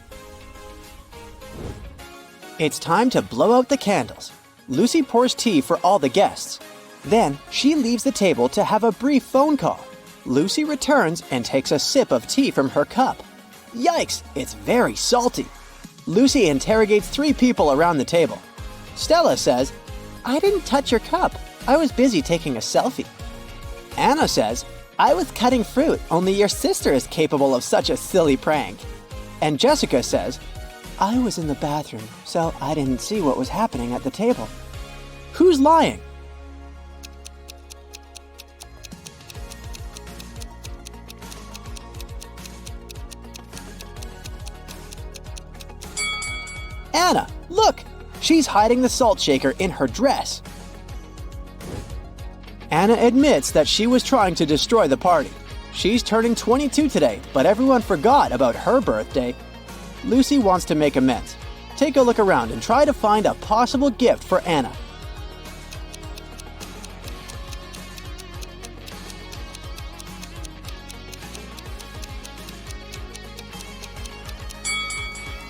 It's time to blow out the candles. Lucy pours tea for all the guests. Then she leaves the table to have a brief phone call. Lucy returns and takes a sip of tea from her cup. Yikes, it's very salty. Lucy interrogates 3 people around the table. Stella says, I didn't touch your cup. I was busy taking a selfie. Anna says, I was cutting fruit, only your sister is capable of such a silly prank. And Jessica says, I was in the bathroom, so I didn't see what was happening at the table. Who's lying? Anna, look! She's hiding the salt shaker in her dress. Anna admits that she was trying to destroy the party. She's turning 22 today, but everyone forgot about her birthday. Lucy wants to make amends. Take a look around and try to find a possible gift for Anna.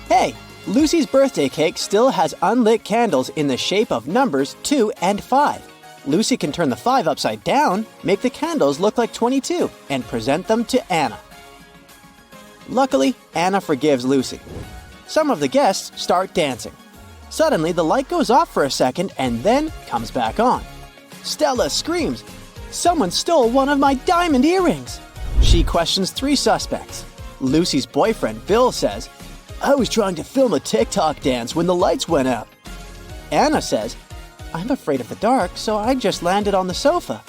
Hey, Lucy's birthday cake still has unlit candles in the shape of numbers 2 and 5. Lucy can turn the 5 upside down, make the candles look like 22, and present them to Anna. Luckily, Anna forgives Lucy. Some of the guests start dancing. Suddenly, the light goes off for a second and then comes back on. Stella screams, "Someone stole one of my diamond earrings!" She questions 3 suspects. Lucy's boyfriend, Bill, says, I was trying to film a TikTok dance when the lights went out. Anna says, I'm afraid of the dark, so I just landed on the sofa.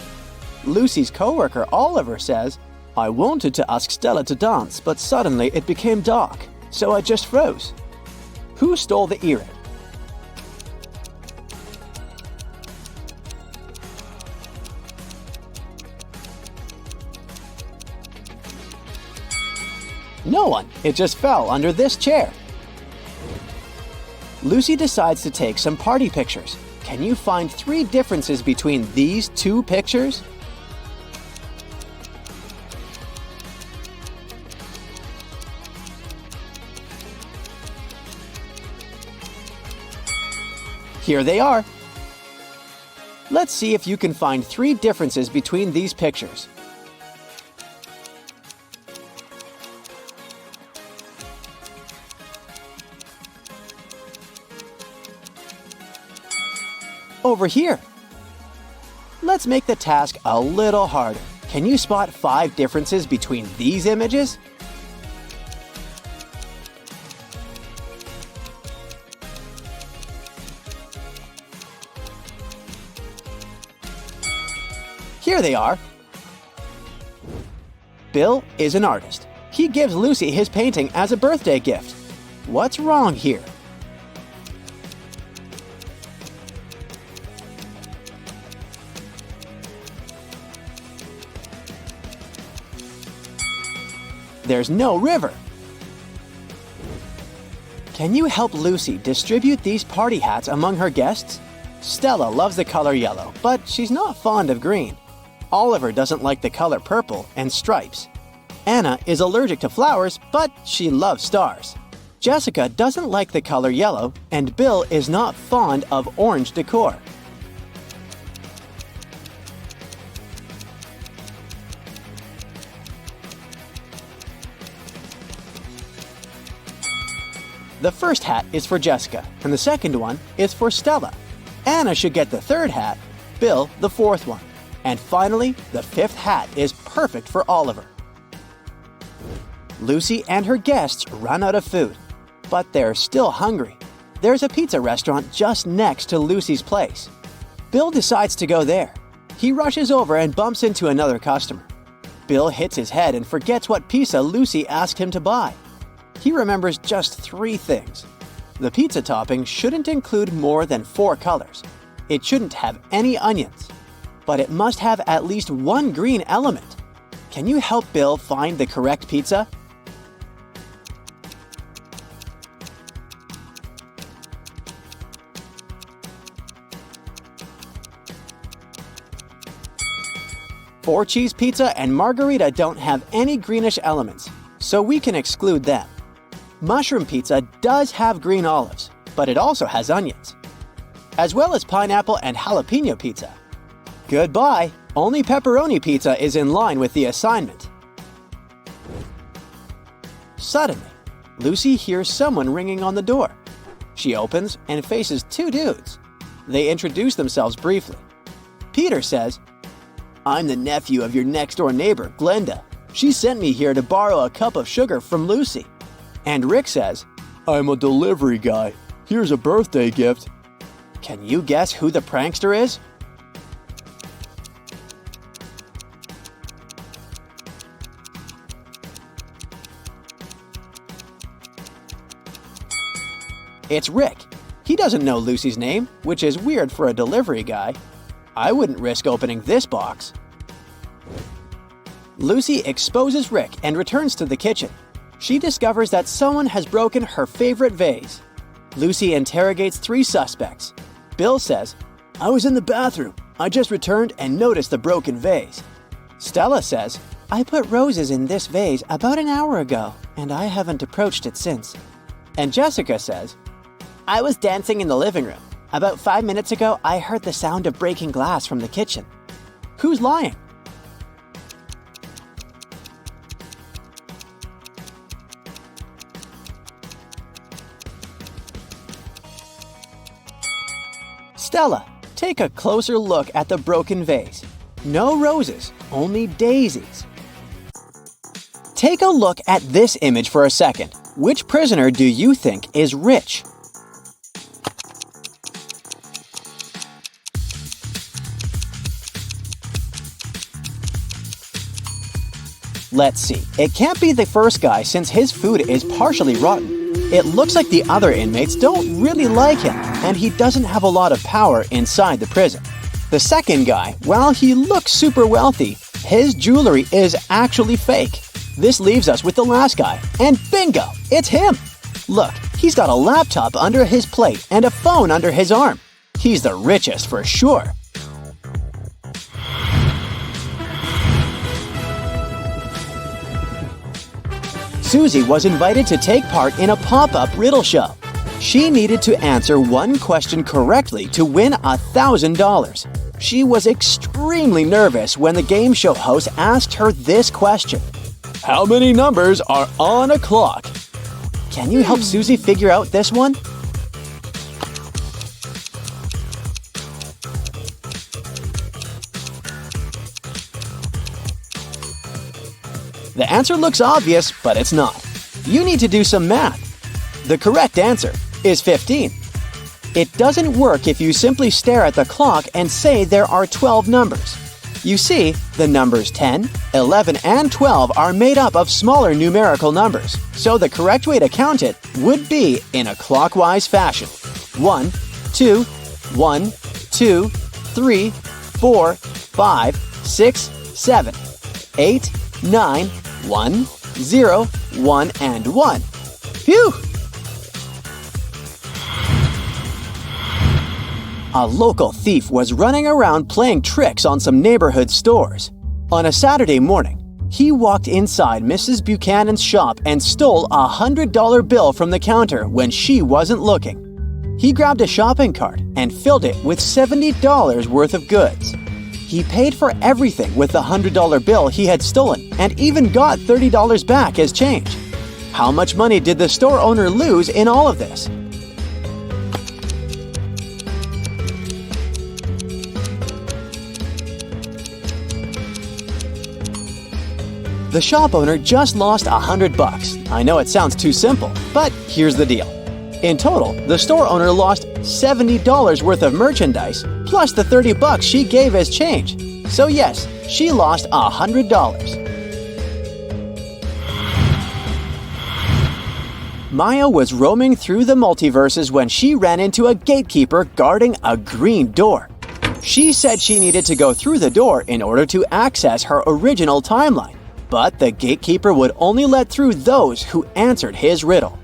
Lucy's coworker Oliver says, I wanted to ask Stella to dance, but suddenly it became dark, so I just froze. Who stole the earring? No one. It just fell under this chair. Lucy decides to take some party pictures. Can you find 3 differences between these 2 pictures? Here they are. Let's see if you can find 3 differences between these pictures. Over here. Let's make the task a little harder. Can you spot 5 differences between these images? Here they are. Bill is an artist. He gives Lucy his painting as a birthday gift. What's wrong here? There's no river. Can you help Lucy distribute these party hats among her guests? Stella loves the color yellow, but she's not fond of green. Oliver doesn't like the color purple and stripes. Anna is allergic to flowers, but she loves stars. Jessica doesn't like the color yellow, and Bill is not fond of orange decor. The first hat is for Jessica, and the second one is for Stella. Anna should get the third hat, Bill the fourth one. And finally, the 5th hat is perfect for Oliver. Lucy and her guests run out of food, but they're still hungry. There's a pizza restaurant just next to Lucy's place. Bill decides to go there. He rushes over and bumps into another customer. Bill hits his head and forgets what pizza Lucy asked him to buy. He remembers just 3 things. The pizza topping shouldn't include more than 4 colors. It shouldn't have any onions. But it must have at least 1 green element. Can you help Bill find the correct pizza? Four-cheese pizza and margarita don't have any greenish elements, so we can exclude them. Mushroom pizza does have green olives, but it also has onions, as well as pineapple and jalapeno pizza. Goodbye! Only pepperoni pizza is in line with the assignment. Suddenly, Lucy hears someone ringing on the door. She opens and faces 2 dudes. They introduce themselves briefly. Peter says, I'm the nephew of your next-door neighbor, Glenda. She sent me here to borrow a cup of sugar from Lucy. And Rick says, I'm a delivery guy. Here's a birthday gift. Can you guess who the prankster is? It's Rick. He doesn't know Lucy's name, which is weird for a delivery guy. I wouldn't risk opening this box. Lucy exposes Rick and returns to the kitchen. She discovers that someone has broken her favorite vase. Lucy interrogates 3 suspects. Bill says, I was in the bathroom. I just returned and noticed the broken vase. Stella says, I put roses in this vase about an hour ago, and I haven't approached it since. And Jessica says, I was dancing in the living room. About 5 minutes ago, I heard the sound of breaking glass from the kitchen. Who's lying? Stella, take a closer look at the broken vase. No roses, only daisies. Take a look at this image for a second. which prisoner do you think is rich? Let's see. It can't be the first guy since his food is partially rotten. It looks like the other inmates don't really like him, and he doesn't have a lot of power inside the prison. The second guy, while he looks super wealthy, his jewelry is actually fake. This leaves us with the last guy, and bingo, it's him! Look, he's got a laptop under his plate and a phone under his arm. He's the richest for sure. Susie was invited to take part in a pop-up riddle show. She needed to answer one question correctly to win $1,000. She was extremely nervous when the game show host asked her this question. How many numbers are on a clock? Can you help Susie figure out this one? The answer looks obvious, but it's not. You need to do some math. The correct answer is 15. It doesn't work if you simply stare at the clock and say there are 12 numbers. You see, the numbers 10, 11, and 12 are made up of smaller numerical numbers, so the correct way to count it would be in a clockwise fashion. 1, 2, 1, 2, 3, 4, 5, 6, 7, 8, 9, 1, 0, 1, and 1. Phew! A local thief was running around playing tricks on some neighborhood stores. On a Saturday morning, he walked inside Mrs. Buchanan's shop and stole a $100 bill from the counter when she wasn't looking. He grabbed a shopping cart and filled it with $70 worth of goods. He paid for everything with the $100 bill he had stolen and even got $30 back as change. How much money did the store owner lose in all of this? The shop owner just lost $100. I know it sounds too simple, but here's the deal. In total, the store owner lost $70 worth of merchandise, plus the $30 she gave as change. So yes, she lost $100. Maya was roaming through the multiverses when she ran into a gatekeeper guarding a green door. She said she needed to go through the door in order to access her original timeline, but the gatekeeper would only let through those who answered his riddle.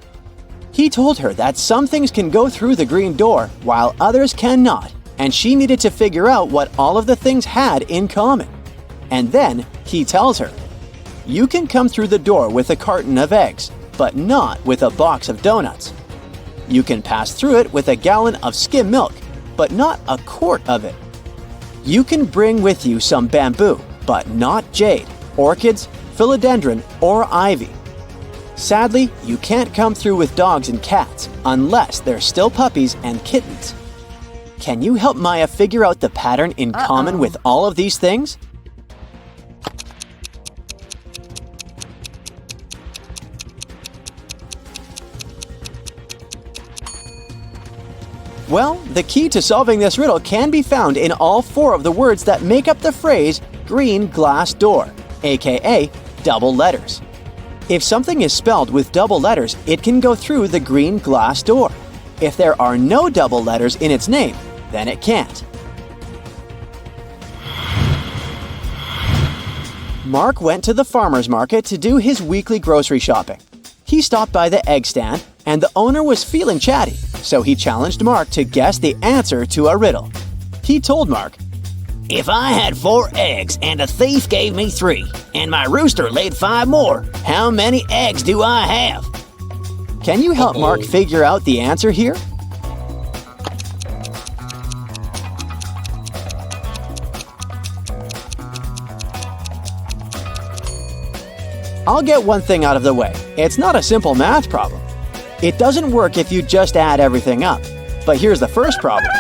He told her that some things can go through the green door while others cannot, and she needed to figure out what all of the things had in common. And then he tells her, "You can come through the door with a carton of eggs, but not with a box of donuts. You can pass through it with a gallon of skim milk, but not a quart of it. You can bring with you some bamboo, but not jade, orchids, philodendron, or ivy. Sadly, you can't come through with dogs and cats unless they're still puppies and kittens." Can you help Maya figure out the pattern in common with all of these things? Well, the key to solving this riddle can be found in all 4 of the words that make up the phrase green glass door, aka double letters. If something is spelled with double letters, it can go through the green glass door. If there are no double letters in its name, then it can't. Mark went to the farmer's market to do his weekly grocery shopping. He stopped by the egg stand, and the owner was feeling chatty, so he challenged Mark to guess the answer to a riddle. He told Mark, "If I had 4 eggs and a thief gave me 3, and my rooster laid 5 more, how many eggs do I have?" Can you help Mark figure out the answer here? I'll get one thing out of the way. It's not a simple math problem. It doesn't work if you just add everything up. But here's the first problem.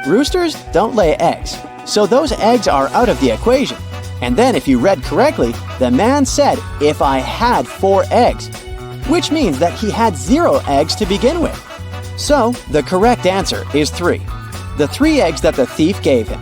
Roosters don't lay eggs, so those eggs are out of the equation. And then if you read correctly, the man said, "If I had 4 eggs." which means that he had 0 eggs to begin with. So, the correct answer is 3. The 3 eggs that the thief gave him.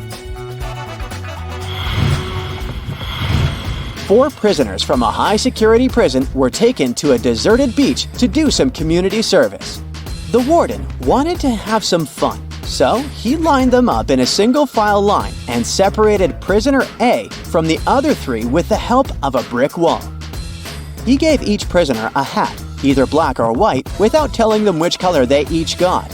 4 prisoners from a high-security prison were taken to a deserted beach to do some community service. The warden wanted to have some fun, so he lined them up in a single-file line and separated prisoner A from the other 3 with the help of a brick wall. He gave each prisoner a hat, either black or white, without telling them which color they each got.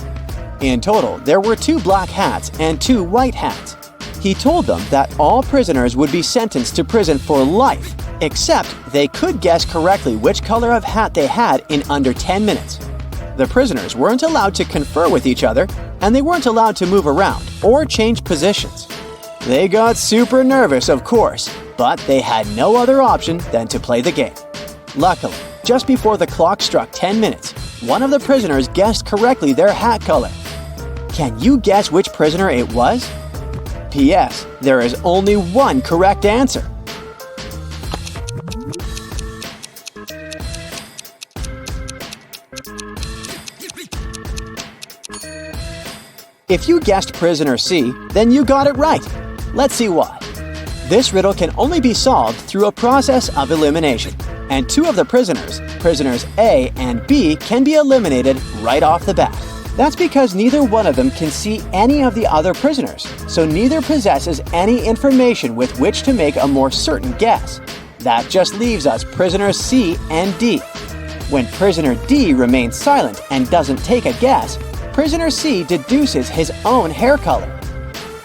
In total, there were 2 black hats and 2 white hats. He told them that all prisoners would be sentenced to prison for life, except they could guess correctly which color of hat they had in under 10 minutes. The prisoners weren't allowed to confer with each other, and they weren't allowed to move around or change positions. They got super nervous, of course, but they had no other option than to play the game. Luckily, just before the clock struck 10 minutes, one of the prisoners guessed correctly their hat color. Can you guess which prisoner it was? P.S. There is only one correct answer. If you guessed prisoner C, then you got it right. Let's see why. This riddle can only be solved through a process of elimination, and 2 of the prisoners, prisoners A and B, can be eliminated right off the bat. That's because neither one of them can see any of the other prisoners, so neither possesses any information with which to make a more certain guess. That just leaves us prisoners C and D. When prisoner D remains silent and doesn't take a guess, prisoner C deduces his own hair color.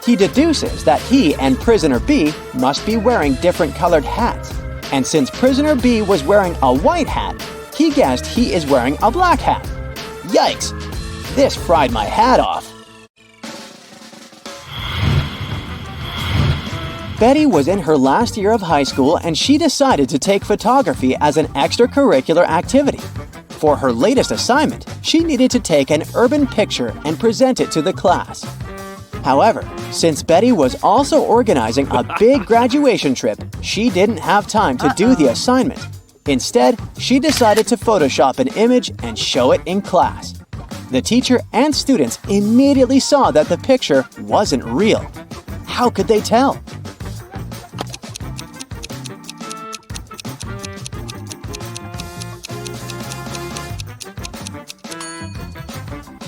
He deduces that he and prisoner B must be wearing different colored hats, and since prisoner B was wearing a white hat, he guessed he is wearing a black hat. Yikes! This fried my hat off. Betty was in her last year of high school and she decided to take photography as an extracurricular activity. For her latest assignment, she needed to take an urban picture and present it to the class. However, since Betty was also organizing a big graduation trip, she didn't have time to do the assignment. Instead, she decided to Photoshop an image and show it in class. The teacher and students immediately saw that the picture wasn't real. How could they tell?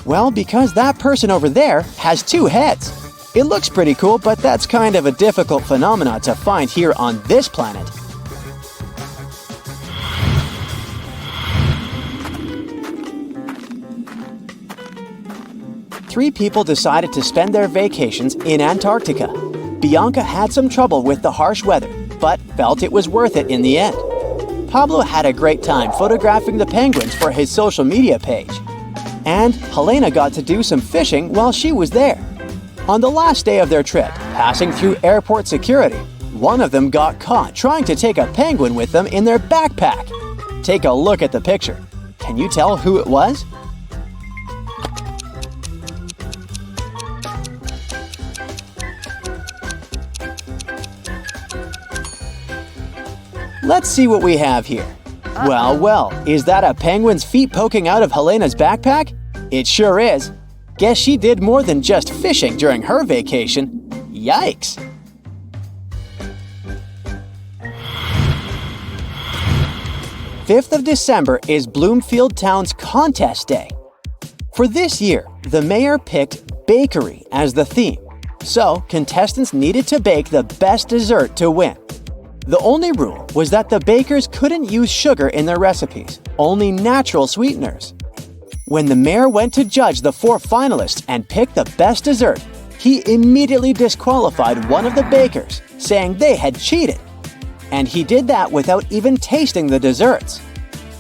Well, because that person over there has 2 heads. It looks pretty cool, but that's kind of a difficult phenomenon to find here on this planet. Three people decided to spend their vacations in Antarctica. Bianca had some trouble with the harsh weather, but felt it was worth it in the end. Pablo had a great time photographing the penguins for his social media page. And Helena got to do some fishing while she was there. On the last day of their trip, passing through airport security, one of them got caught trying to take a penguin with them in their backpack. Take a look at the picture. Can you tell who it was? Let's see what we have here. Well, is that a penguin's feet poking out of Helena's backpack? It sure is. Guess she did more than just fishing during her vacation. Yikes! December 5th is Bloomfield Town's Contest Day. For this year, the mayor picked bakery as the theme, so contestants needed to bake the best dessert to win. The only rule was that the bakers couldn't use sugar in their recipes, only natural sweeteners. When the mayor went to judge the 4 finalists and pick the best dessert, he immediately disqualified one of the bakers, saying they had cheated. And he did that without even tasting the desserts.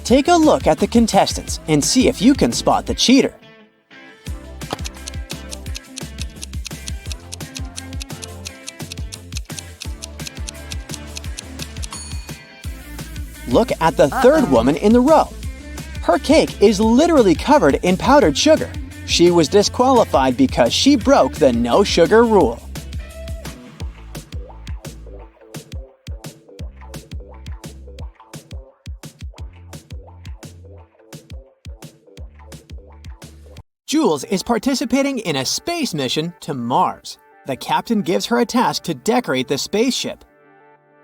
Take a look at the contestants and see if you can spot the cheater. Look at the third woman in the row. Her cake is literally covered in powdered sugar. She was disqualified because she broke the no sugar rule. Jules is participating in a space mission to Mars. The captain gives her a task to decorate the spaceship.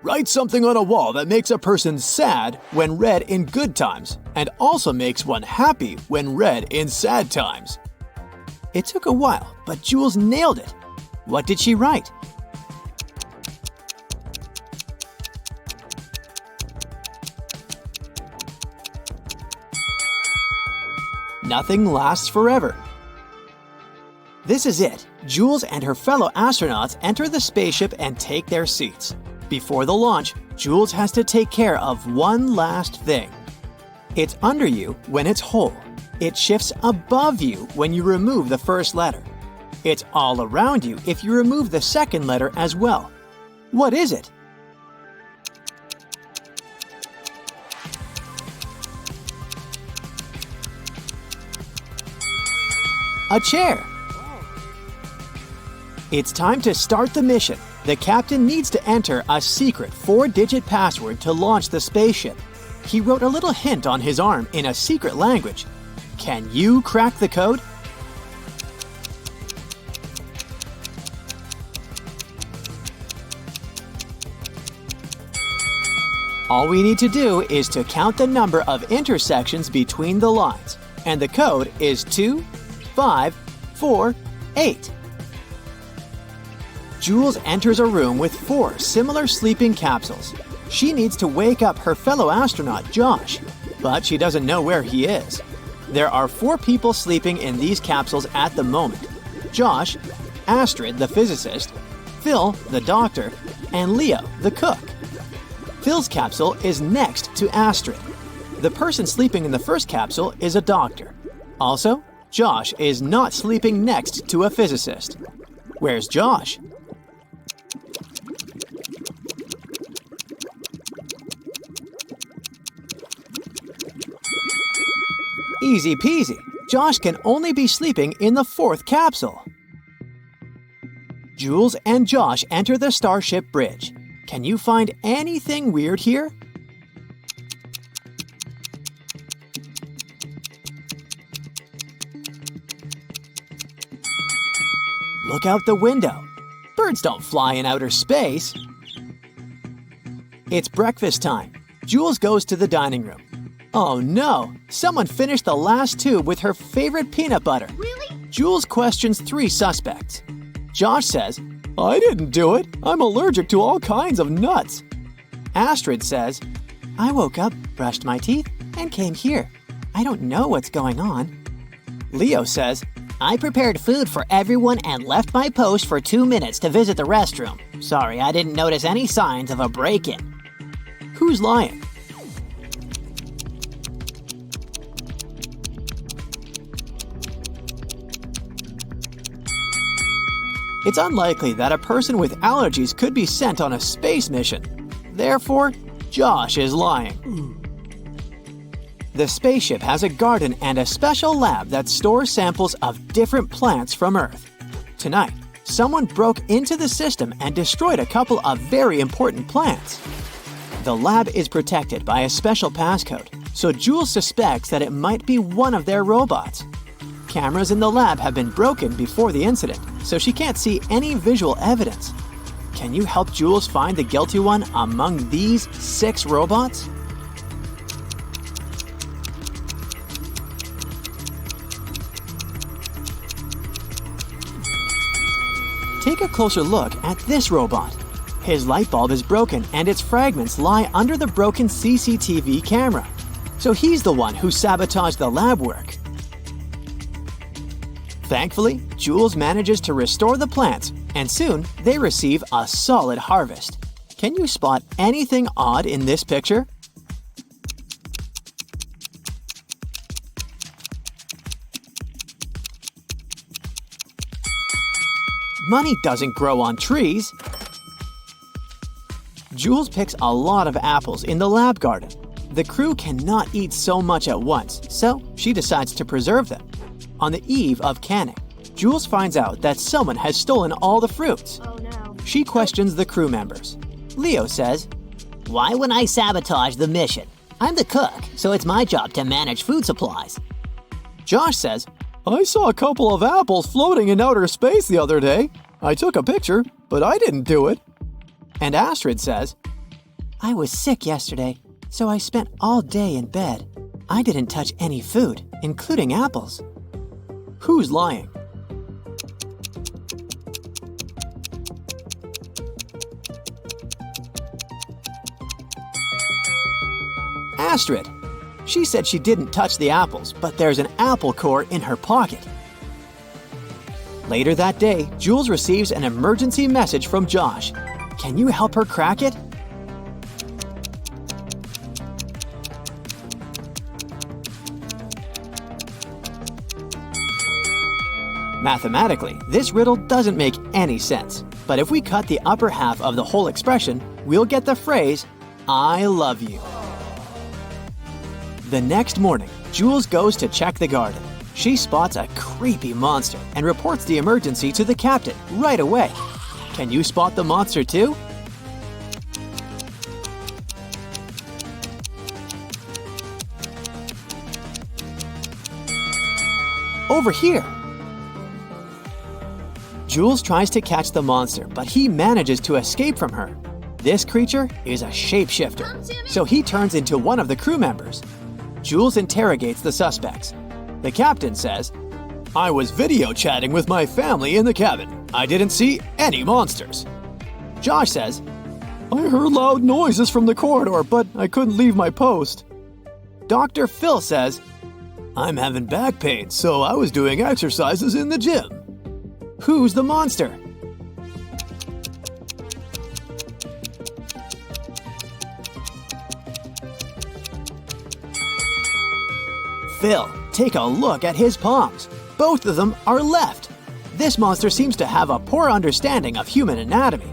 Write something on a wall that makes a person sad when read in good times and also makes one happy when read in sad times. It took a while, but Jules nailed it. What did she write? Nothing lasts forever. This is it. Jules and her fellow astronauts enter the spaceship and take their seats. Before the launch, Jules has to take care of one last thing. It's under you when it's whole. It shifts above you when you remove the first letter. It's all around you if you remove the second letter as well. What is it? A chair. It's time to start the mission. The captain needs to enter a secret 4-digit password to launch the spaceship. He wrote a little hint on his arm in a secret language. Can you crack the code? All we need to do is to count the number of intersections between the lines, and the code is 2, 5, 4, 8. Jules enters a room with 4 similar sleeping capsules. She needs to wake up her fellow astronaut, Josh, but she doesn't know where he is. There are 4 people sleeping in these capsules at the moment: Josh, Astrid, the physicist, Phil, the doctor, and Leo, the cook. Phil's capsule is next to Astrid. The person sleeping in the first capsule is a doctor. Also, Josh is not sleeping next to a physicist. Where's Josh? Easy peasy. Josh can only be sleeping in the 4th capsule. Jules and Josh enter the Starship Bridge. Can you find anything weird here? Look out the window. Birds don't fly in outer space. It's breakfast time. Jules goes to the dining room. Oh no! Someone finished the last tube with her favorite peanut butter. Really? Jules questions 3 suspects. Josh says, "I didn't do it. I'm allergic to all kinds of nuts." Astrid says, "I woke up, brushed my teeth, and came here. I don't know what's going on." Leo says, I prepared food for everyone and left my post for 2 minutes to visit the restroom. Sorry, I didn't notice any signs of a break-in. Who's lying? It's unlikely that a person with allergies could be sent on a space mission. Therefore, Josh is lying. The spaceship has a garden and a special lab that stores samples of different plants from Earth. Tonight, someone broke into the system and destroyed a couple of very important plants. The lab is protected by a special passcode, so Jules suspects that it might be one of their robots. Cameras in the lab have been broken before the incident, so she can't see any visual evidence. Can you help Jules find the guilty one among these 6 robots? Take a closer look at this robot. His light bulb is broken and its fragments lie under the broken CCTV camera. So he's the one who sabotaged the lab work. Thankfully, Jules manages to restore the plants, and soon they receive a solid harvest. Can you spot anything odd in this picture? Money doesn't grow on trees. Jules picks a lot of apples in the lab garden. The crew cannot eat so much at once, so she decides to preserve them. On the eve of canning, Jules finds out that someone has stolen all the fruits. Oh no. She questions the crew members. Leo says, Why would I sabotage the mission? I'm the cook, so it's my job to manage food supplies. Josh says, I saw a couple of apples floating in outer space the other day. I took a picture, but I didn't do it. And Astrid says, I was sick yesterday, so I spent all day in bed. I didn't touch any food, including apples. Who's lying? Astrid. She said she didn't touch the apples, but there's an apple core in her pocket. Later that day, Jules receives an emergency message from Josh. Can you help her crack it? Mathematically, this riddle doesn't make any sense. But if we cut the upper half of the whole expression, we'll get the phrase, I love you. The next morning, Jules goes to check the garden. She spots a creepy monster and reports the emergency to the captain right away. Can you spot the monster too? Over here! Jules tries to catch the monster, but he manages to escape from her. This creature is a shapeshifter, so he turns into one of the crew members. Jules interrogates the suspects. The captain says, I was video chatting with my family in the cabin. I didn't see any monsters. Josh says, I heard loud noises from the corridor, but I couldn't leave my post. Dr. Phil says, I'm having back pain, so I was doing exercises in the gym. Who's the monster? Phil, take a look at his palms. Both of them are left. This monster seems to have a poor understanding of human anatomy.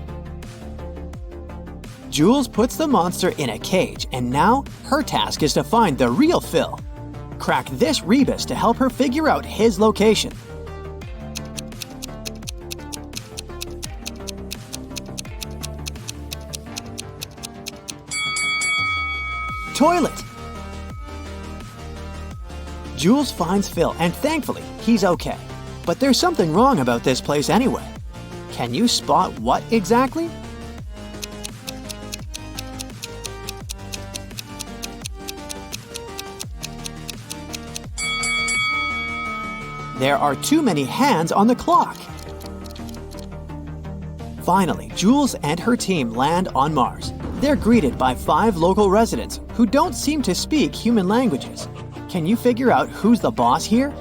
Jules puts the monster in a cage, and now her task is to find the real Phil. Crack this rebus to help her figure out his location. Toilet! Jules finds Phil, and thankfully, he's okay. But there's something wrong about this place anyway. Can you spot what exactly? There are too many hands on the clock. Finally, Jules and her team land on Mars. They're greeted by 5 local residents who don't seem to speak human languages. Can you figure out who's the boss here?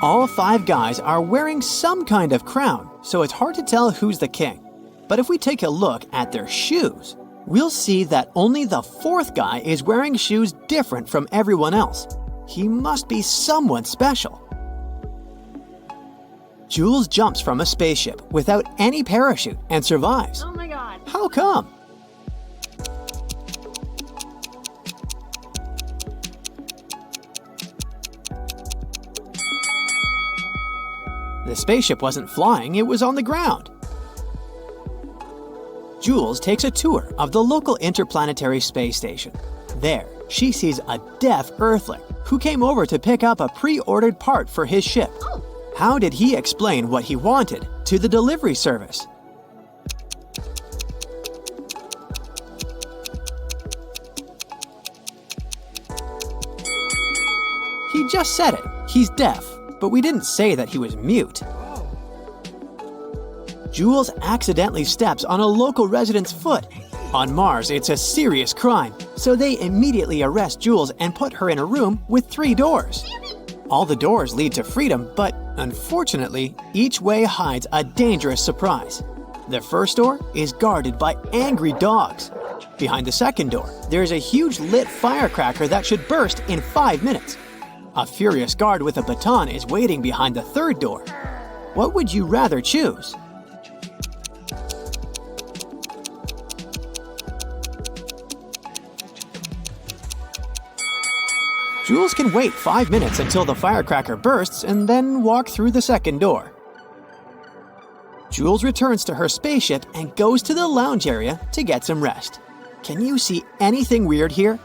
All 5 guys are wearing some kind of crown, so it's hard to tell who's the king. But if we take a look at their shoes, we'll see that only the 4th guy is wearing shoes different from everyone else. He must be someone special. Jules jumps from a spaceship without any parachute and survives. Oh my god. How come? The spaceship wasn't flying, it was on the ground. Jules takes a tour of the local interplanetary space station. There, she sees a deaf Earthling who came over to pick up a pre-ordered part for his ship. How did he explain what he wanted to the delivery service? He just said it. He's deaf, but we didn't say that he was mute. Jules accidentally steps on a local resident's foot. On Mars, it's a serious crime, so they immediately arrest Jules and put her in a room with 3 doors. All the doors lead to freedom, but unfortunately, each way hides a dangerous surprise. The first door is guarded by angry dogs. Behind the second door, there's a huge lit firecracker that should burst in 5 minutes. A furious guard with a baton is waiting behind the third door. What would you rather choose? Jules can wait 5 minutes until the firecracker bursts and then walk through the second door. Jules returns to her spaceship and goes to the lounge area to get some rest. Can you see anything weird here?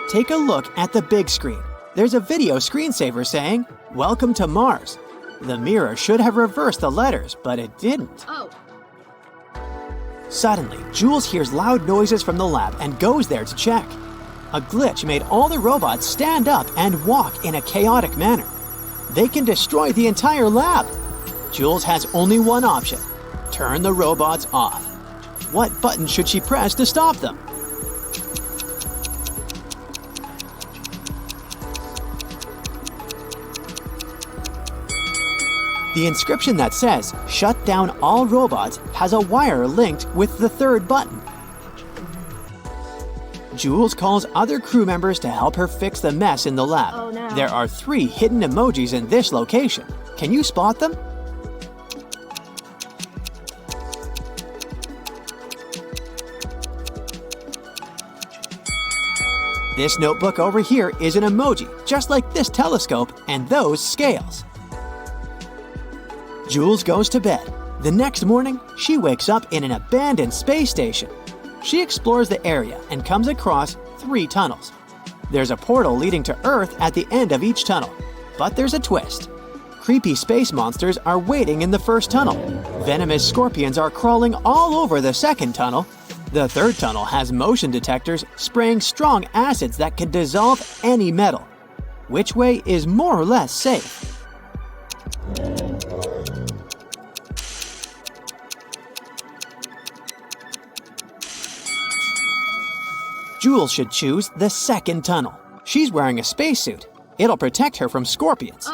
Take a look at the big screen. There's a video screensaver saying, "Welcome to Mars." The mirror should have reversed the letters, but it didn't. Suddenly, Jules hears loud noises from the lab and goes there to check. A glitch made all the robots stand up and walk in a chaotic manner. They can destroy the entire lab. Jules has only one option: turn the robots off. What button should she press to stop them? The inscription that says, "Shut down all robots," has a wire linked with the third button. Jules calls other crew members to help her fix the mess in the lab. Oh, no. There are 3 hidden emojis in this location. Can you spot them? This notebook over here is an emoji, just like this telescope and those scales. Jules goes to bed. The next morning, she wakes up in an abandoned space station. She explores the area and comes across 3 tunnels. There's a portal leading to Earth at the end of each tunnel. But there's a twist. Creepy space monsters are waiting in the first tunnel. Venomous scorpions are crawling all over the second tunnel. The third tunnel has motion detectors spraying strong acids that can dissolve any metal. Which way is more or less safe? Jules should choose the second tunnel. She's wearing a spacesuit. It'll protect her from scorpions.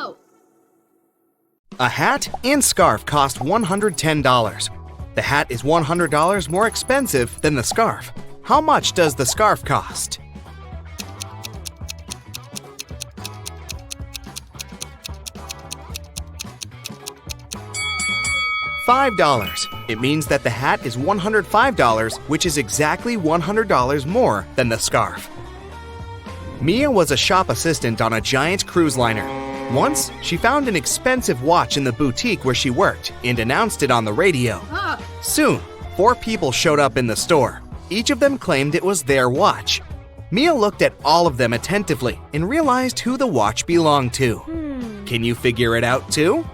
A hat and scarf cost $110. The hat is $100 more expensive than the scarf. How much does the scarf cost? $5. It means that the hat is $105, which is exactly $100 more than the scarf. Mia was a shop assistant on a giant cruise liner. Once, she found an expensive watch in the boutique where she worked and announced it on the radio. Soon, 4 people showed up in the store. Each of them claimed it was their watch. Mia looked at all of them attentively and realized who the watch belonged to. Can you figure it out too?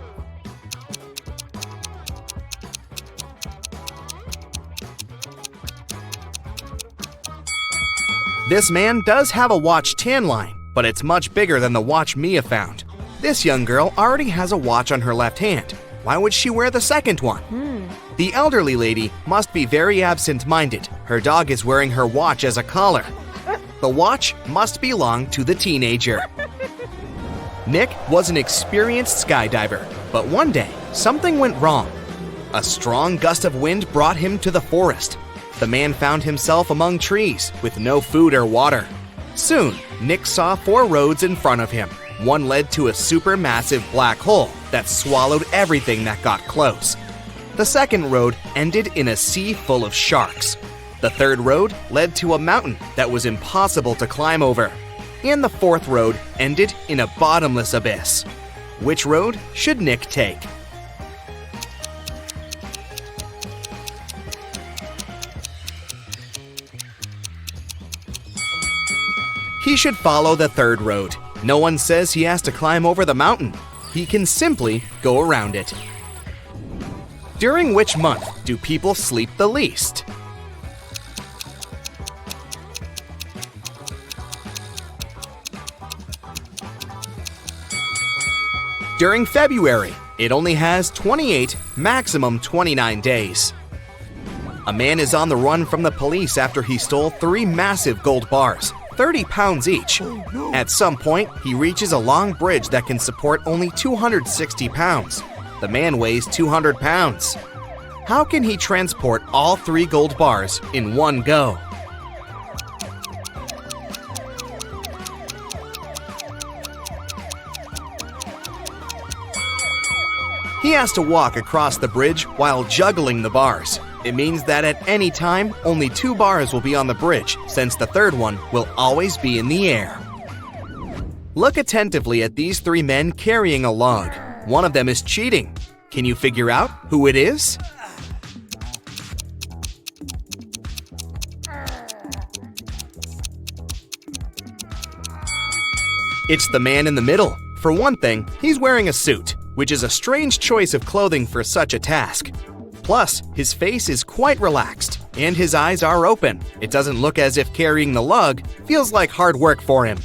This man does have a watch tan line, but it's much bigger than the watch Mia found. This young girl already has a watch on her left hand. Why would she wear the second one? The elderly lady must be very absent-minded. Her dog is wearing her watch as a collar. The watch must belong to the teenager. Nick was an experienced skydiver, but one day, something went wrong. A strong gust of wind brought him to the forest. The man found himself among trees with no food or water. Soon, Nick saw 4 roads in front of him. One led to a supermassive black hole that swallowed everything that got close. The second road ended in a sea full of sharks. The third road led to a mountain that was impossible to climb over. And the fourth road ended in a bottomless abyss. Which road should Nick take? He should follow the third road. No one says he has to climb over the mountain. He can simply go around it. During which month do people sleep the least? During February. It only has 28, maximum 29 days. A man is on the run from the police after he stole 3 massive gold bars, 30 pounds each. At some point, he reaches a long bridge that can support only 260 pounds. The man weighs 200 pounds. How can he transport all 3 gold bars in one go? He has to walk across the bridge while juggling the bars. It means that at any time, only 2 bars will be on the bridge, since the third one will always be in the air. Look attentively at these 3 men carrying a log. One of them is cheating. Can you figure out who it is? It's the man in the middle. For one thing, he's wearing a suit, which is a strange choice of clothing for such a task. Plus, his face is quite relaxed, and his eyes are open. It doesn't look as if carrying the lug feels like hard work for him.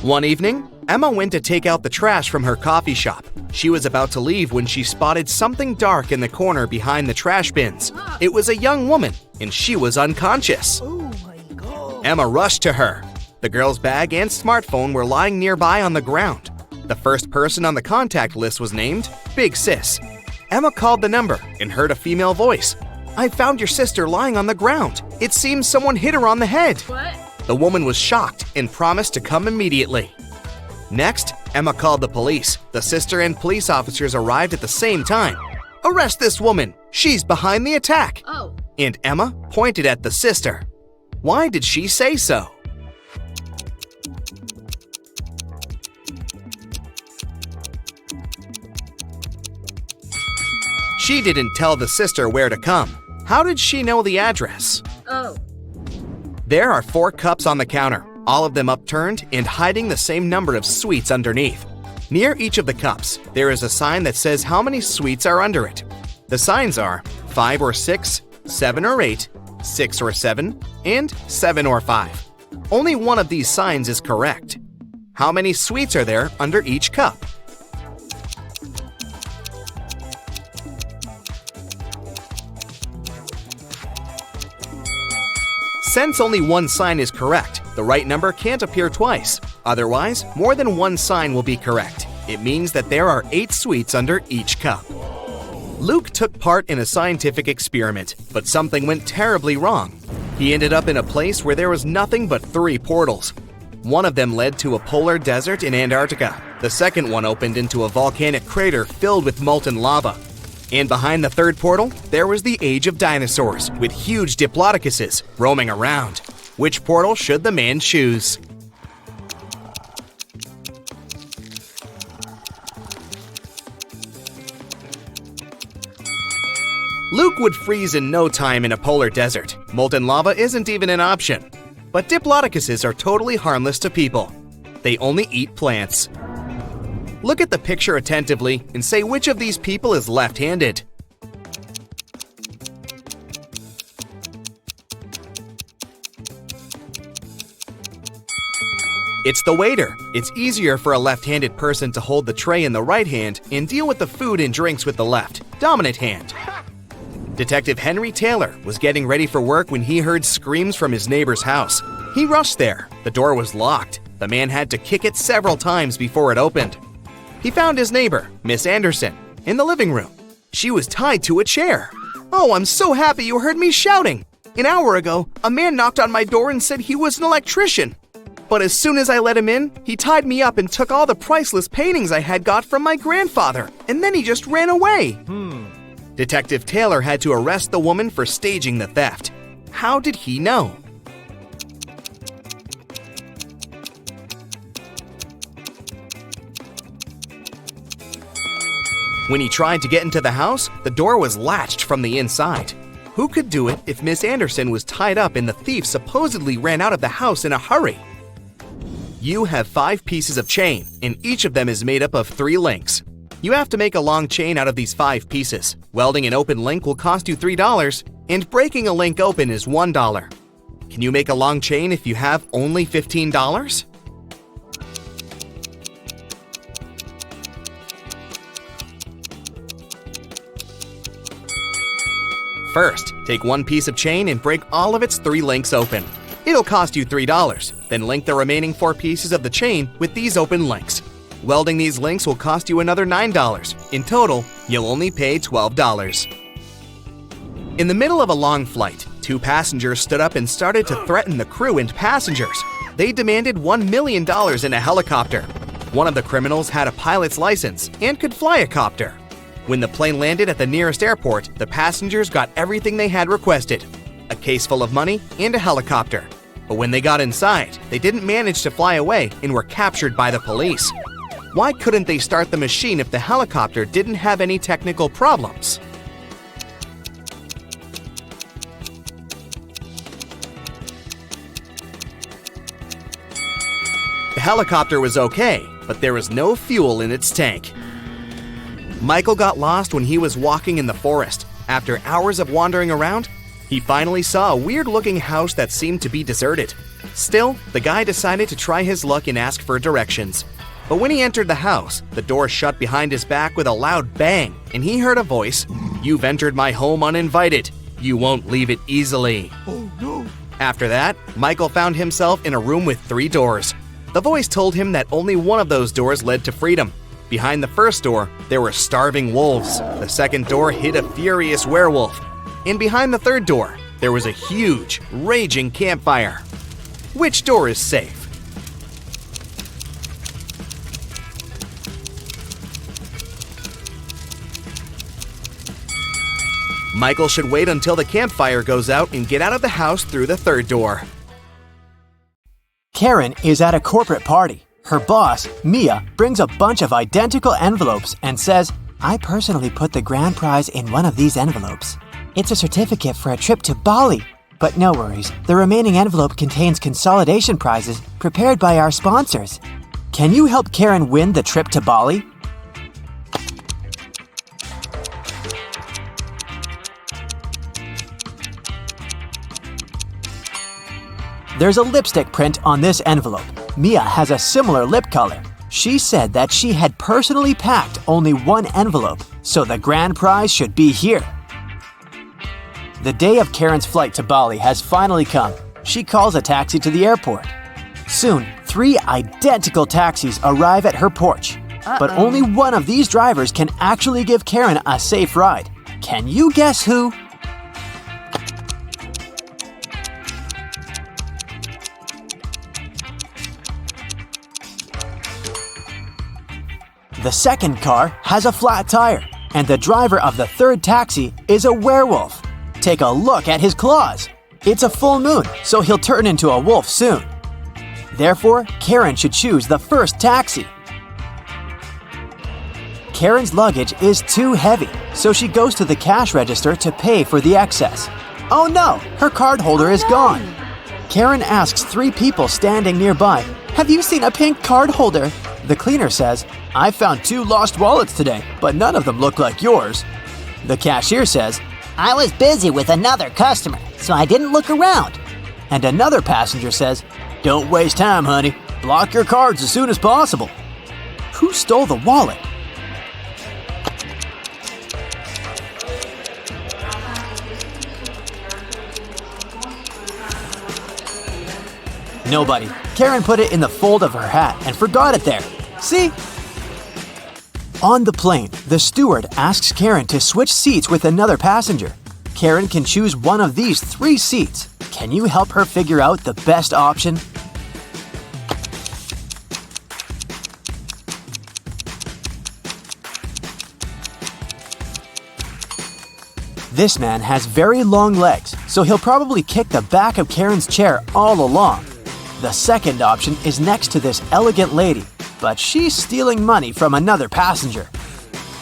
One evening, Emma went to take out the trash from her coffee shop. She was about to leave when she spotted something dark in the corner behind the trash bins. It was a young woman, and she was unconscious. Oh my God. Emma rushed to her. The girl's bag and smartphone were lying nearby on the ground. The first person on the contact list was named Big Sis. Emma called the number and heard a female voice. "I found your sister lying on the ground. It seems someone hit her on the head." What? The woman was shocked and promised to come immediately. Next, Emma called the police. The sister and police officers arrived at the same time. "Arrest this woman! She's behind the attack!" Oh. And Emma pointed at the sister. Why did she say so? She didn't tell the sister where to come. How did she know the address? Oh. There are 4 cups on the counter, all of them upturned and hiding the same number of sweets underneath. Near each of the cups, there is a sign that says how many sweets are under it. The signs are 5 or 6, 7 or 8, 6 or 7, and 7 or 5. Only one of these signs is correct. How many sweets are there under each cup? Since only one sign is correct, the right number can't appear twice. Otherwise, more than one sign will be correct. It means that there are 8 sweets under each cup. Luke took part in a scientific experiment, but something went terribly wrong. He ended up in a place where there was nothing but 3 portals. One of them led to a polar desert in Antarctica. The second one opened into a volcanic crater filled with molten lava. And behind the third portal, there was the age of dinosaurs, with huge diplodocuses roaming around. Which portal should the man choose? Luke would freeze in no time in a polar desert. Molten lava isn't even an option. But diplodocuses are totally harmless to people. They only eat plants. Look at the picture attentively and say which of these people is left-handed. It's the waiter. It's easier for a left-handed person to hold the tray in the right hand and deal with the food and drinks with the left, dominant hand. Detective Henry Taylor was getting ready for work when he heard screams from his neighbor's house. He rushed there. The door was locked. The man had to kick it several times before it opened. He found his neighbor, Miss Anderson, in the living room. She was tied to a chair. "Oh, I'm so happy you heard me shouting. An hour ago, a man knocked on my door and said he was an electrician. But as soon as I let him in, he tied me up and took all the priceless paintings I had got from my grandfather, and then he just ran away." Detective Taylor had to arrest the woman for staging the theft. How did he know? When he tried to get into the house, the door was latched from the inside. Who could do it if Miss Anderson was tied up and the thief supposedly ran out of the house in a hurry? You have 5 pieces of chain, and each of them is made up of 3 links. You have to make a long chain out of these 5 pieces. Welding an open link will cost you $3, and breaking a link open is $1. Can you make a long chain if you have only $15? First, take one piece of chain and break all of its 3 links open. It'll cost you $3. Then link the remaining 4 pieces of the chain with these open links. Welding these links will cost you another $9. In total, you'll only pay $12. In the middle of a long flight, 2 passengers stood up and started to threaten the crew and passengers. They demanded $1 million in a helicopter. One of the criminals had a pilot's license and could fly a copter. When the plane landed at the nearest airport, the passengers got everything they had requested: a case full of money and a helicopter. But when they got inside, they didn't manage to fly away and were captured by the police. Why couldn't they start the machine if the helicopter didn't have any technical problems? The helicopter was okay, but there was no fuel in its tank. Michael got lost when he was walking in the forest. After hours of wandering around, he finally saw a weird-looking house that seemed to be deserted. Still, the guy decided to try his luck and ask for directions. But when he entered the house, the door shut behind his back with a loud bang, and he heard a voice, "You've entered my home uninvited. You won't leave it easily." Oh no. After that, Michael found himself in a room with 3 doors. The voice told him that only one of those doors led to freedom. Behind the first door, there were starving wolves. The second door hid a furious werewolf. And behind the third door, there was a huge, raging campfire. Which door is safe? Michael should wait until the campfire goes out and get out of the house through the third door. Karen is at a corporate party. Her boss, Mia, brings a bunch of identical envelopes and says, "I personally put the grand prize in one of these envelopes. It's a certificate for a trip to Bali." But no worries, the remaining envelope contains consolidation prizes prepared by our sponsors. Can you help Karen win the trip to Bali? There's a lipstick print on this envelope. Mia has a similar lip color. She said that she had personally packed only one envelope, so the grand prize should be here. The day of Karen's flight to Bali has finally come. She calls a taxi to the airport. Soon, 3 identical taxis arrive at her porch. But only one of these drivers can actually give Karen a safe ride. Can you guess who? The second car has a flat tire, and the driver of the third taxi is a werewolf. Take a look at his claws. It's a full moon, so he'll turn into a wolf soon. Therefore, Karen should choose the first taxi. Karen's luggage is too heavy, so she goes to the cash register to pay for the excess. Oh no, her card holder is gone. Karen asks 3 people standing nearby, "Have you seen a pink card holder?" The cleaner says, "I found 2 lost wallets today, but none of them look like yours." The cashier says, I was busy with another customer, so I didn't look around. and another passenger says, "Don't waste time, honey. Block your cards as soon as possible." Who stole the wallet? Nobody. Karen put it in the fold of her hat and forgot it there. See? On the plane, the steward asks Karen to switch seats with another passenger. Karen can choose one of these 3 seats. Can you help her figure out the best option? This man has very long legs, so he'll probably kick the back of Karen's chair all along. The second option is next to this elegant lady, but she's stealing money from another passenger.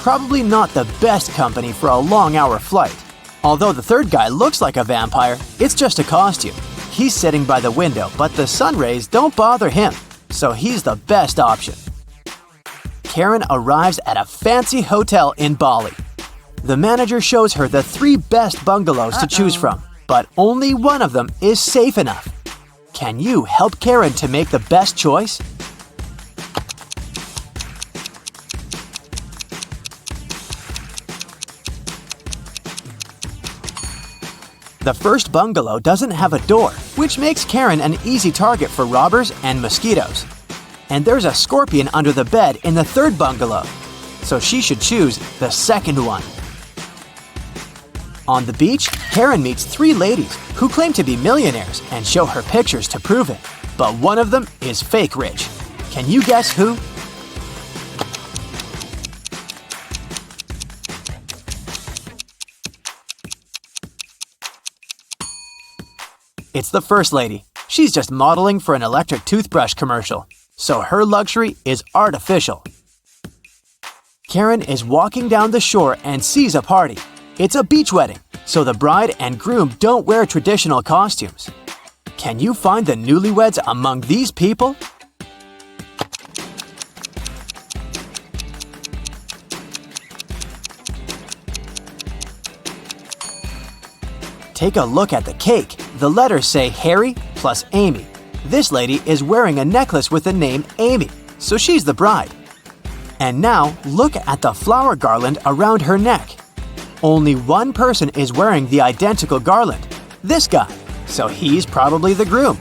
Probably not the best company for a long-hour flight. Although the third guy looks like a vampire, it's just a costume. He's sitting by the window, but the sun rays don't bother him, so he's the best option. Karen arrives at a fancy hotel in Bali. The manager shows her the 3 best bungalows to choose from, but only one of them is safe enough. Can you help Karen to make the best choice? The first bungalow doesn't have a door, which makes Karen an easy target for robbers and mosquitoes. And there's a scorpion under the bed in the third bungalow, so she should choose the second one. On the beach, Karen meets 3 ladies who claim to be millionaires and show her pictures to prove it. But one of them is fake rich. Can you guess who? It's the first lady. She's just modeling for an electric toothbrush commercial, so her luxury is artificial. Karen is walking down the shore and sees a party. It's a beach wedding, so the bride and groom don't wear traditional costumes. Can you find the newlyweds among these people? Take a look at the cake. The letters say Harry plus Amy. This lady is wearing a necklace with the name Amy, so she's the bride. And now, look at the flower garland around her neck. Only one person is wearing the identical garland, this guy, so he's probably the groom.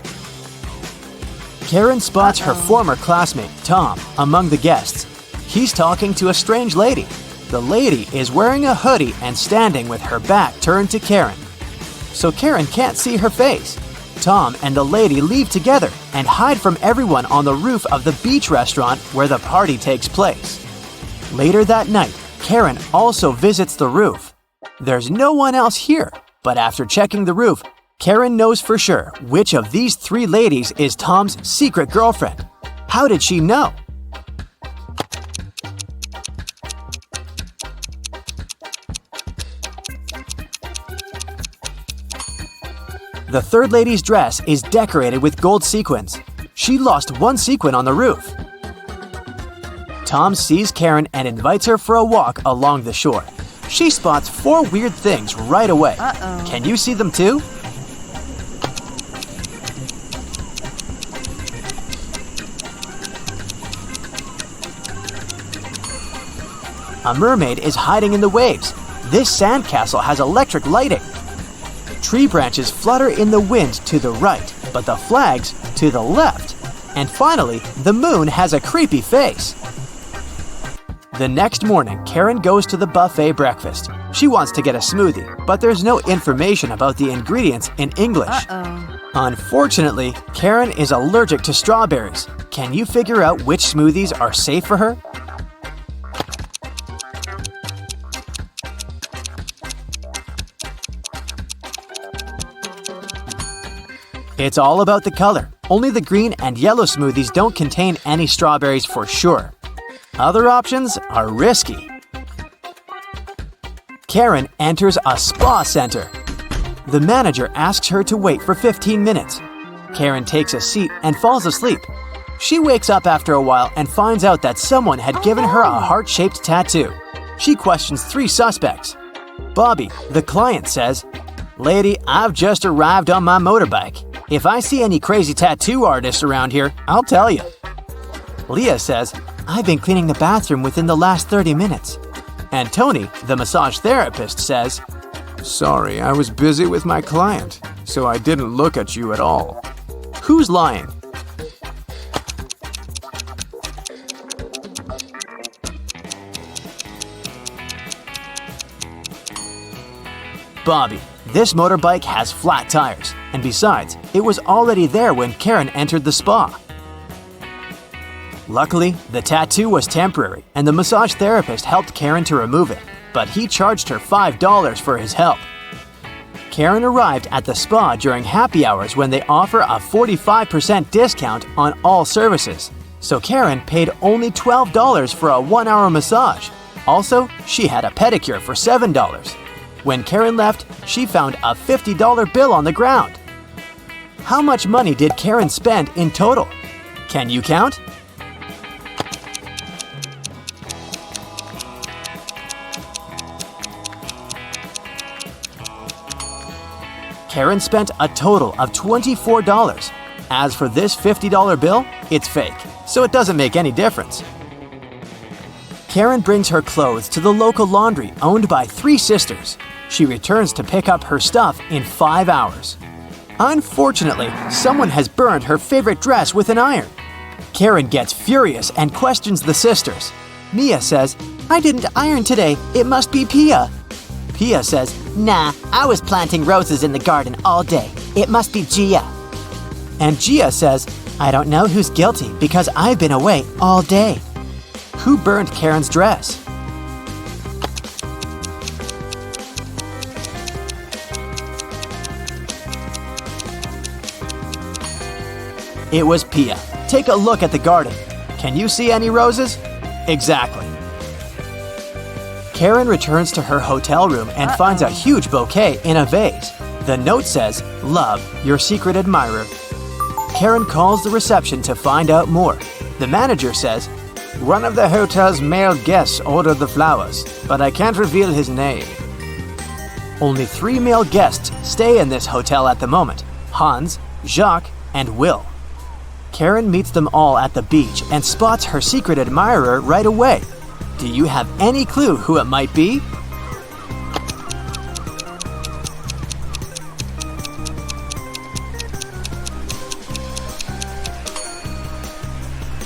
Karen spots her former classmate, Tom, among the guests. He's talking to a strange lady. The lady is wearing a hoodie and standing with her back turned to Karen, so Karen can't see her face. Tom and the lady leave together and hide from everyone on the roof of the beach restaurant where the party takes place. Later that night, Karen also visits the roof. There's no one else here, but after checking the roof, Karen knows for sure which of these three ladies is Tom's secret girlfriend. How did she know? The third lady's dress is decorated with gold sequins. She lost one sequin on the roof. Tom sees Karen and invites her for a walk along the shore. She spots 4 weird things right away. Can you see them too? A mermaid is hiding in the waves. This sandcastle has electric lighting. Tree branches flutter in the wind to the right, but the flags to the left. And finally, the moon has a creepy face. The next morning, Karen goes to the buffet breakfast. She wants to get a smoothie, but there's no information about the ingredients in English. Unfortunately, Karen is allergic to strawberries. Can you figure out which smoothies are safe for her? It's all about the color. Only the green and yellow smoothies don't contain any strawberries for sure. Other options are risky. Karen enters a spa center. The manager asks her to wait for 15 minutes. Karen takes a seat and falls asleep. She wakes up after a while and finds out that someone had given her a heart-shaped tattoo. She questions 3 suspects. Bobby, the client, says, "Lady, I've just arrived on my motorbike. If I see any crazy tattoo artists around here, I'll tell you." Leah says, "I've been cleaning the bathroom within the last 30 minutes. And Tony, the massage therapist, says, "Sorry, I was busy with my client, so I didn't look at you at all." Who's lying? Bobby. This motorbike has flat tires, and besides, it was already there when Karen entered the spa. Luckily, the tattoo was temporary, and the massage therapist helped Karen to remove it, but he charged her $5 for his help. Karen arrived at the spa during happy hours when they offer a 45% discount on all services, so Karen paid only $12 for a 1-hour massage. Also, she had a pedicure for $7. When Karen left, she found a $50 bill on the ground. How much money did Karen spend in total? Can you count? Karen spent a total of $24. As for this $50 bill, it's fake, so it doesn't make any difference. Karen brings her clothes to the local laundry owned by 3 sisters. She returns to pick up her stuff in 5 hours. Unfortunately, someone has burned her favorite dress with an iron. Karen gets furious and questions the sisters. Mia says, "I didn't iron today. It must be Pia." Pia says, "Nah, I was planting roses in the garden all day. It must be Gia." And Gia says, "I don't know who's guilty because I've been away all day." Who burned Karen's dress? It was Pia. Take a look at the garden. Can you see any roses? Exactly. Karen returns to her hotel room and finds a huge bouquet in a vase. The note says, "Love, your secret admirer." Karen calls the reception to find out more. The manager says, "One of the hotel's male guests ordered the flowers, but I can't reveal his name." Only 3 male guests stay in this hotel at the moment: Hans, Jacques, and Will. Karen meets them all at the beach and spots her secret admirer right away. Do you have any clue who it might be?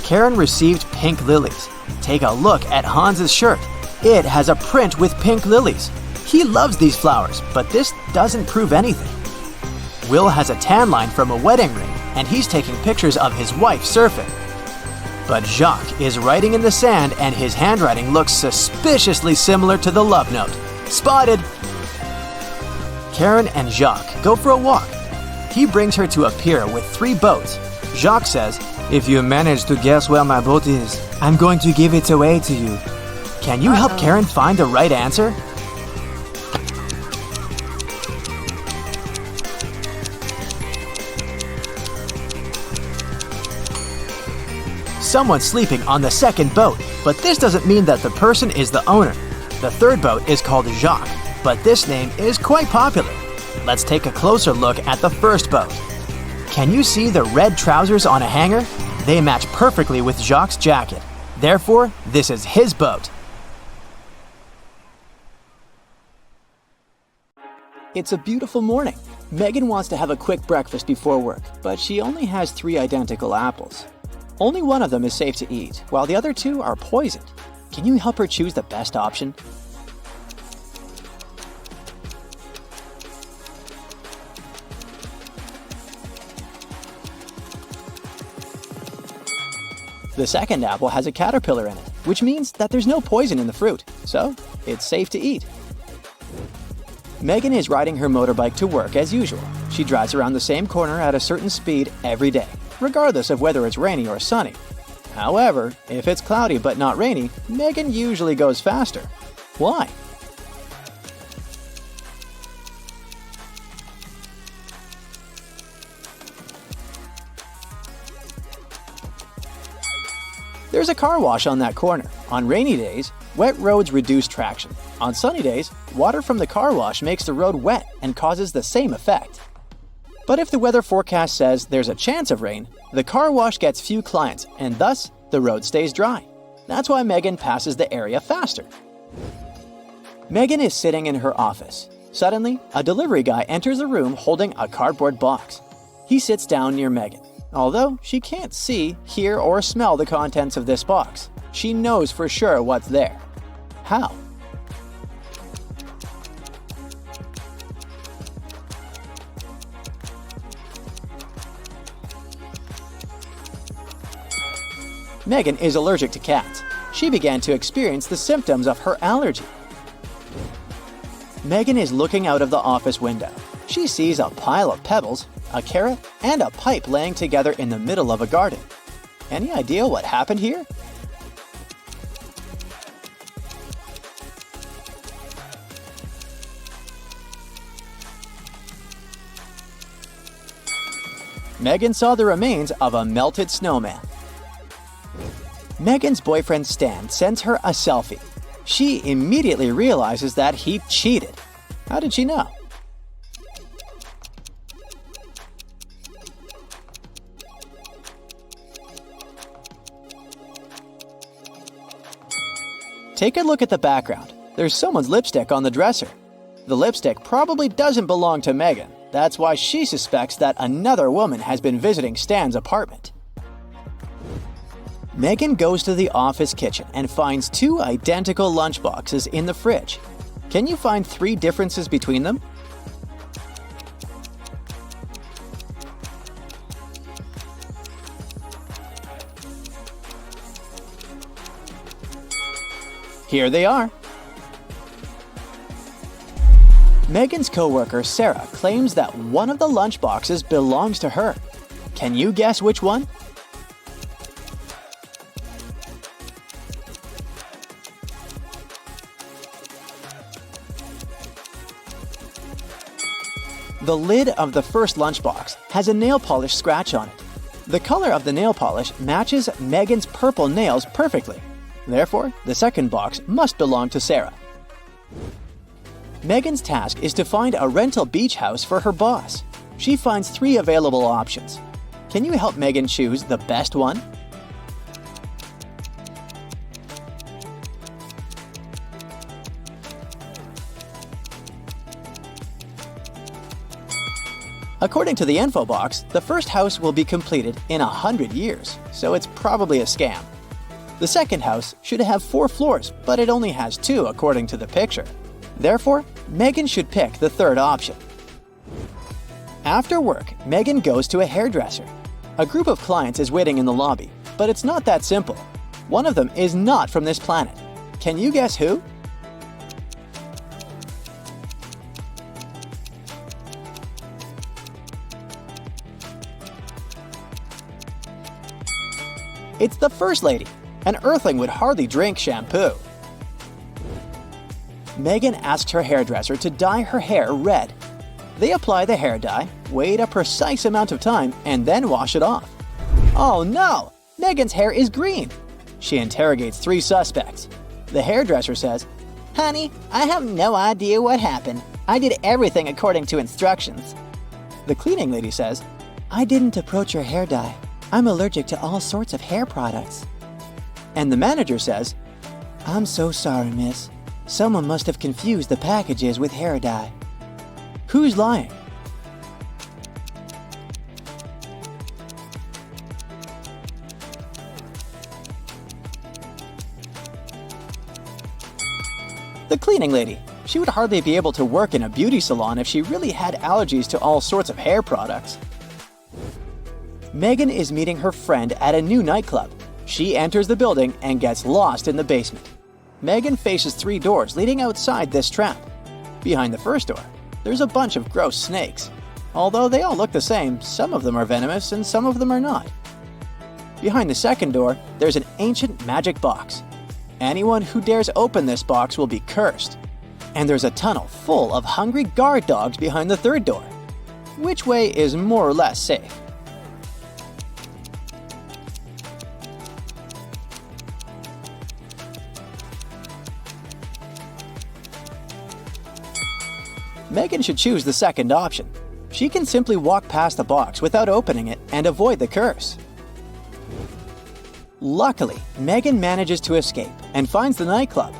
Karen received pink lilies. Take a look at Hans's shirt. It has a print with pink lilies. He loves these flowers, but this doesn't prove anything. Will has a tan line from a wedding ring, and he's taking pictures of his wife surfing. But Jacques is writing in the sand, and his handwriting looks suspiciously similar to the love note. Spotted! Karen and Jacques go for a walk. He brings her to a pier with 3 boats. Jacques says, "If you manage to guess where my boat is, I'm going to give it away to you." Can you help Karen find the right answer? Someone's sleeping on the second boat, but this doesn't mean that the person is the owner. The third boat is called Jacques, but this name is quite popular. Let's take a closer look at the first boat. Can you see the red trousers on a hanger? They match perfectly with Jacques' jacket. Therefore, this is his boat. It's a beautiful morning. Megan wants to have a quick breakfast before work, but she only has 3 identical apples. Only one of them is safe to eat, while the other 2 are poisoned. Can you help her choose the best option? The second apple has a caterpillar in it, which means that there's no poison in the fruit, so it's safe to eat. Megan is riding her motorbike to work as usual. She drives around the same corner at a certain speed every day, regardless of whether it's rainy or sunny. However, if it's cloudy but not rainy, Megan usually goes faster. Why? There's a car wash on that corner. On rainy days, wet roads reduce traction. On sunny days, water from the car wash makes the road wet and causes the same effect. But if the weather forecast says there's a chance of rain, the car wash gets few clients, and thus the road stays dry. That's why Megan passes the area faster. Megan is sitting in her office. Suddenly, a delivery guy enters the room holding a cardboard box. He sits down near Megan. Although she can't see, hear, or smell the contents of this box, she knows for sure what's there. How? Megan is allergic to cats. She began to experience the symptoms of her allergy. Megan is looking out of the office window. She sees a pile of pebbles, a carrot, and a pipe laying together in the middle of a garden. Any idea what happened here? Megan saw the remains of a melted snowman. Megan's boyfriend Stan sends her a selfie. She immediately realizes that he cheated. How did she know? Take a look at the background. There's someone's lipstick on the dresser. The lipstick probably doesn't belong to Megan. That's why she suspects that another woman has been visiting Stan's apartment. Megan goes to the office kitchen and finds 2 identical lunchboxes in the fridge. Can you find 3 differences between them? Here they are. Megan's coworker Sarah claims that one of the lunchboxes belongs to her. Can you guess which one? The lid of the first lunchbox has a nail polish scratch on it. The color of the nail polish matches Megan's purple nails perfectly. Therefore, the second box must belong to Sarah. Megan's task is to find a rental beach house for her boss. She finds 3 available options. Can you help Megan choose the best one? According to the info box, the first house will be completed in 100 years, so it's probably a scam. The second house should have 4 floors, but it only has 2 according to the picture. Therefore, Megan should pick the third option. After work, Megan goes to a hairdresser. A group of clients is waiting in the lobby, but it's not that simple. One of them is not from this planet. Can you guess who? It's the First Lady. An Earthling would hardly drink shampoo. Megan asks her hairdresser to dye her hair red. They apply the hair dye, wait a precise amount of time, and then wash it off. Oh no! Megan's hair is green! She interrogates 3 suspects. The hairdresser says, Honey, I have no idea what happened. I did everything according to instructions. The cleaning lady says, I didn't approach your hair dye. I'm allergic to all sorts of hair products. And the manager says, I'm so sorry, miss. Someone must have confused the packages with hair dye. Who's lying? The cleaning lady. She would hardly be able to work in a beauty salon if she really had allergies to all sorts of hair products. Megan is meeting her friend at a new nightclub. She enters the building and gets lost in the basement. Megan faces 3 doors leading outside this trap. Behind the first door, there's a bunch of gross snakes. Although they all look the same, some of them are venomous and some of them are not. Behind the second door, there's an ancient magic box. Anyone who dares open this box will be cursed. And there's a tunnel full of hungry guard dogs behind the third door. Which way is more or less safe? Megan should choose the second option. She can simply walk past the box without opening it and avoid the curse. Luckily, Megan manages to escape and finds the nightclub.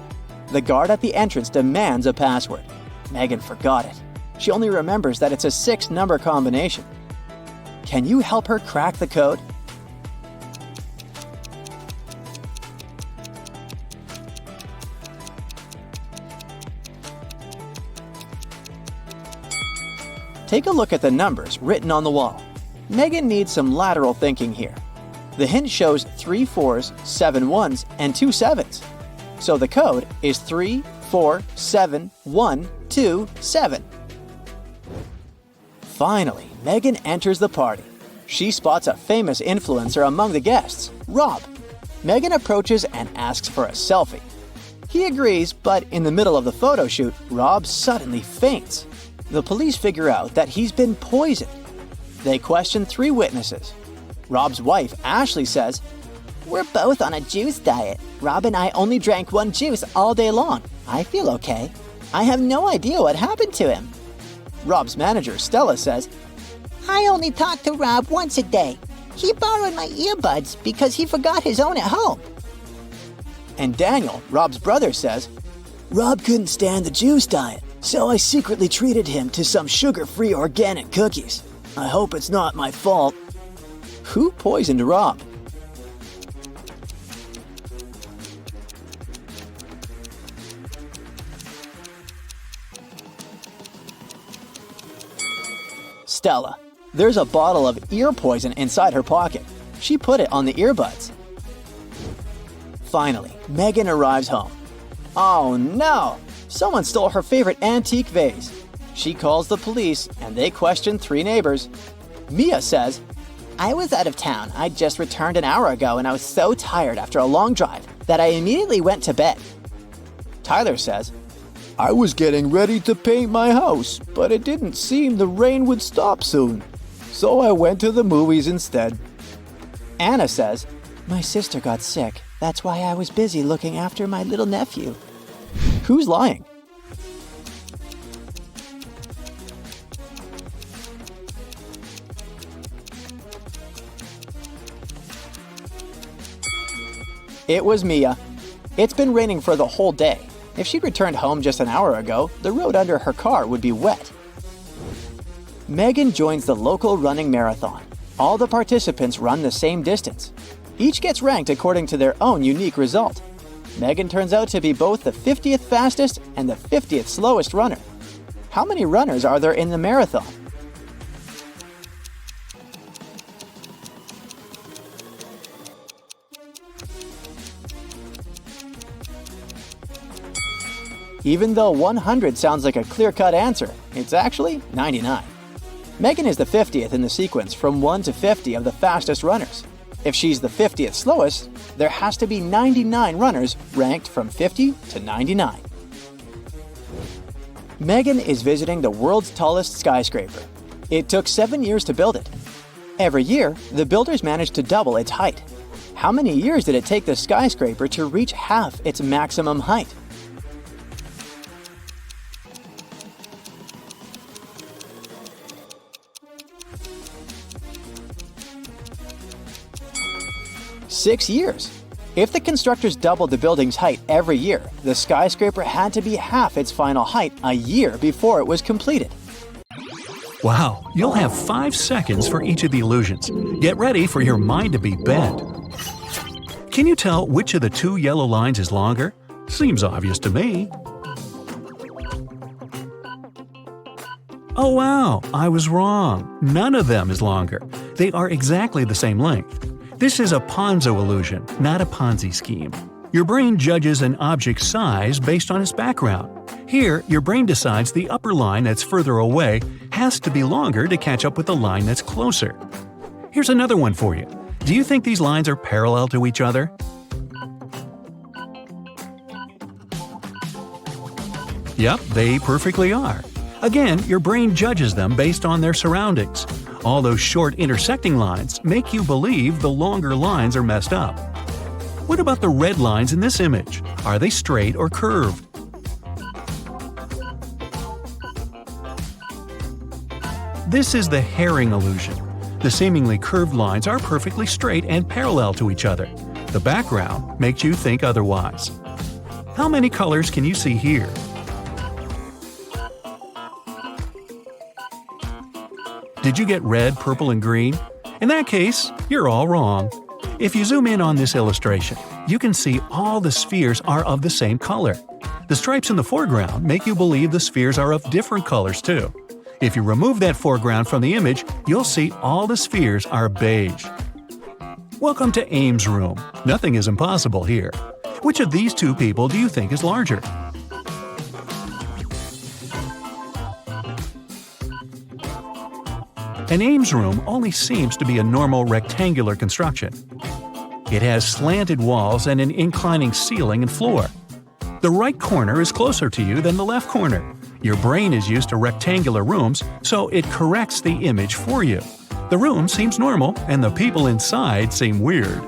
The guard at the entrance demands a password. Megan forgot it. She only remembers that it's a 6-number combination. Can you help her crack the code? Take a look at the numbers written on the wall. Megan needs some lateral thinking here. The hint shows 3 4s, 7 1s, and 2 7s. So the code is 3 4 7 1 2 7. Finally, Megan enters the party. She spots a famous influencer among the guests, Rob. Megan approaches and asks for a selfie. He agrees, but in the middle of the photo shoot, Rob suddenly faints. The police figure out that he's been poisoned. They question 3 witnesses. Rob's wife, Ashley, says, We're both on a juice diet. Rob and I only drank 1 juice all day long. I feel okay. I have no idea what happened to him. Rob's manager, Stella, says, I only talk to Rob once a day. He borrowed my earbuds because he forgot his own at home. And Daniel, Rob's brother, says, Rob couldn't stand the juice diet, so I secretly treated him to some sugar-free organic cookies. I hope it's not my fault. Who poisoned Rob? Stella. There's a bottle of ear poison inside her pocket. She put it on the earbuds. Finally, Megan arrives home. Oh no! Someone stole her favorite antique vase. She calls the police and they question 3 neighbors. Mia says, I was out of town. I just returned an hour ago and I was so tired after a long drive that I immediately went to bed. Tyler says, I was getting ready to paint my house, but it didn't seem the rain would stop soon. So I went to the movies instead. Anna says, My sister got sick. That's why I was busy looking after my little nephew. Who's lying? It was Mia. It's been raining for the whole day. If she'd returned home just an hour ago, the road under her car would be wet. Megan joins the local running marathon. All the participants run the same distance. Each gets ranked according to their own unique result. Megan turns out to be both the 50th fastest and the 50th slowest runner. How many runners are there in the marathon? Even though 100 sounds like a clear-cut answer, it's actually 99. Megan is the 50th in the sequence from 1 to 50 of the fastest runners. If she's the 50th slowest, there has to be 99 runners ranked from 50 to 99. Megan is visiting the world's tallest skyscraper. It took 7 years to build it. Every year, the builders managed to double its height. How many years did it take the skyscraper to reach half its maximum height? Six years. If the constructors doubled the building's height every year, the skyscraper had to be half its final height a year before it was completed. Wow, you'll have 5 seconds for each of the illusions. Get ready for your mind to be bent. Can you tell which of the 2 yellow lines is longer? Seems obvious to me. Oh wow, I was wrong. None of them is longer. They are exactly the same length. This is a Ponzo illusion, not a Ponzi scheme. Your brain judges an object's size based on its background. Here, your brain decides the upper line that's further away has to be longer to catch up with the line that's closer. Here's another one for you. Do you think these lines are parallel to each other? Yep, they perfectly are. Again, your brain judges them based on their surroundings. All those short intersecting lines make you believe the longer lines are messed up. What about the red lines in this image? Are they straight or curved? This is the herring illusion. The seemingly curved lines are perfectly straight and parallel to each other. The background makes you think otherwise. How many colors can you see here? Did you get red, purple, and green? In that case, you're all wrong. If you zoom in on this illustration, you can see all the spheres are of the same color. The stripes in the foreground make you believe the spheres are of different colors too. If you remove that foreground from the image, you'll see all the spheres are beige. Welcome to Ames' room. Nothing is impossible here. Which of these 2 people do you think is larger? An Ames room only seems to be a normal rectangular construction. It has slanted walls and an inclining ceiling and floor. The right corner is closer to you than the left corner. Your brain is used to rectangular rooms, so it corrects the image for you. The room seems normal, and the people inside seem weird.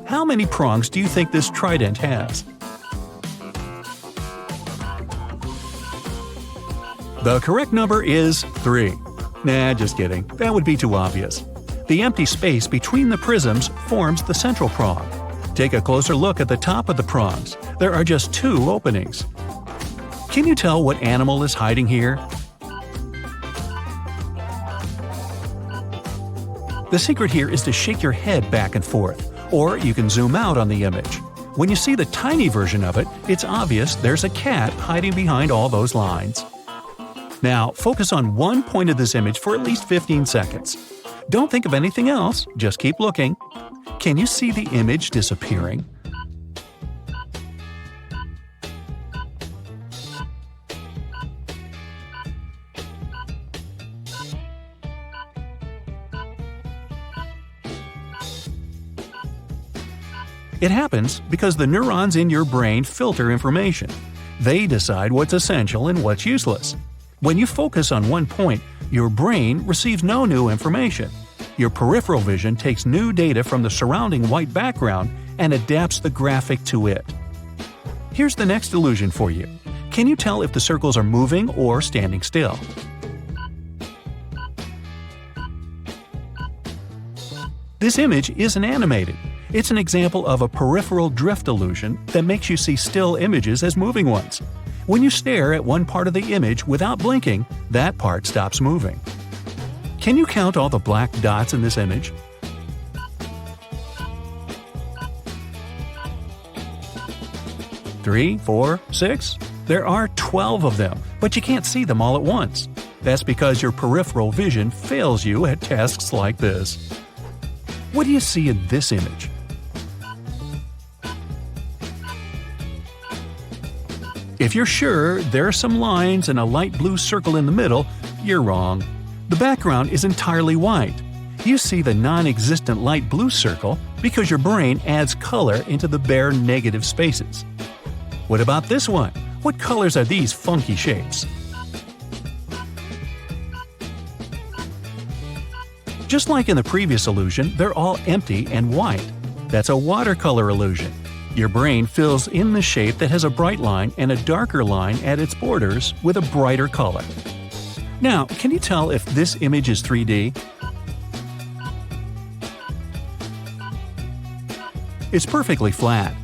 How many prongs do you think this trident has? The correct number is 3. Nah, just kidding. That would be too obvious. The empty space between the prisms forms the central prong. Take a closer look at the top of the prongs. There are just 2 openings. Can you tell what animal is hiding here? The secret here is to shake your head back and forth, or you can zoom out on the image. When you see the tiny version of it, it's obvious there's a cat hiding behind all those lines. Now, focus on one point of this image for at least 15 seconds. Don't think of anything else, just keep looking. Can you see the image disappearing? It happens because the neurons in your brain filter information. They decide what's essential and what's useless. When you focus on one point, your brain receives no new information. Your peripheral vision takes new data from the surrounding white background and adapts the graphic to it. Here's the next illusion for you. Can you tell if the circles are moving or standing still? This image isn't animated. It's an example of a peripheral drift illusion that makes you see still images as moving ones. When you stare at one part of the image without blinking, that part stops moving. Can you count all the black dots in this image? Three, 4, 6? There are 12 of them, but you can't see them all at once. That's because your peripheral vision fails you at tasks like this. What do you see in this image? If you're sure there are some lines and a light blue circle in the middle, you're wrong. The background is entirely white. You see the non-existent light blue circle because your brain adds color into the bare negative spaces. What about this one? What colors are these funky shapes? Just like in the previous illusion, they're all empty and white. That's a watercolor illusion. Your brain fills in the shape that has a bright line and a darker line at its borders with a brighter color. Now, can you tell if this image is 3D? It's perfectly flat.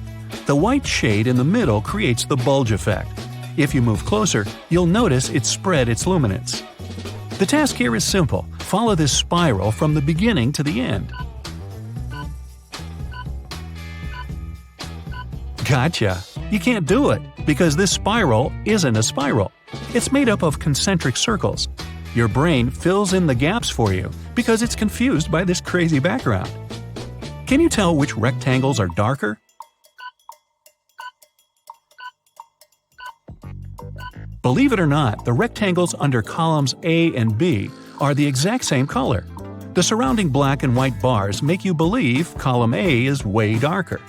The white shade in the middle creates the bulge effect. If you move closer, you'll notice it spread its luminance. The task here is simple. Follow this spiral from the beginning to the end. Gotcha! You can't do it, because this spiral isn't a spiral. It's made up of concentric circles. Your brain fills in the gaps for you because it's confused by this crazy background. Can you tell which rectangles are darker? Believe it or not, the rectangles under columns A and B are the exact same color. The surrounding black and white bars make you believe column A is way darker.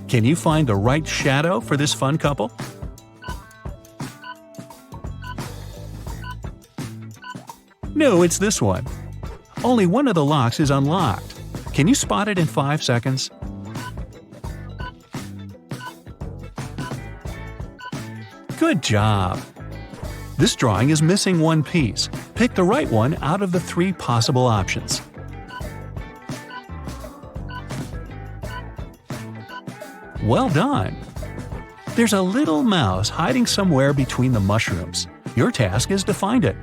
Can you find the right shadow for this fun couple? No, it's this one. Only one of the locks is unlocked. Can you spot it in 5 seconds? Good job! This drawing is missing one piece. Pick the right one out of the 3 possible options. Well done! There's a little mouse hiding somewhere between the mushrooms. Your task is to find it.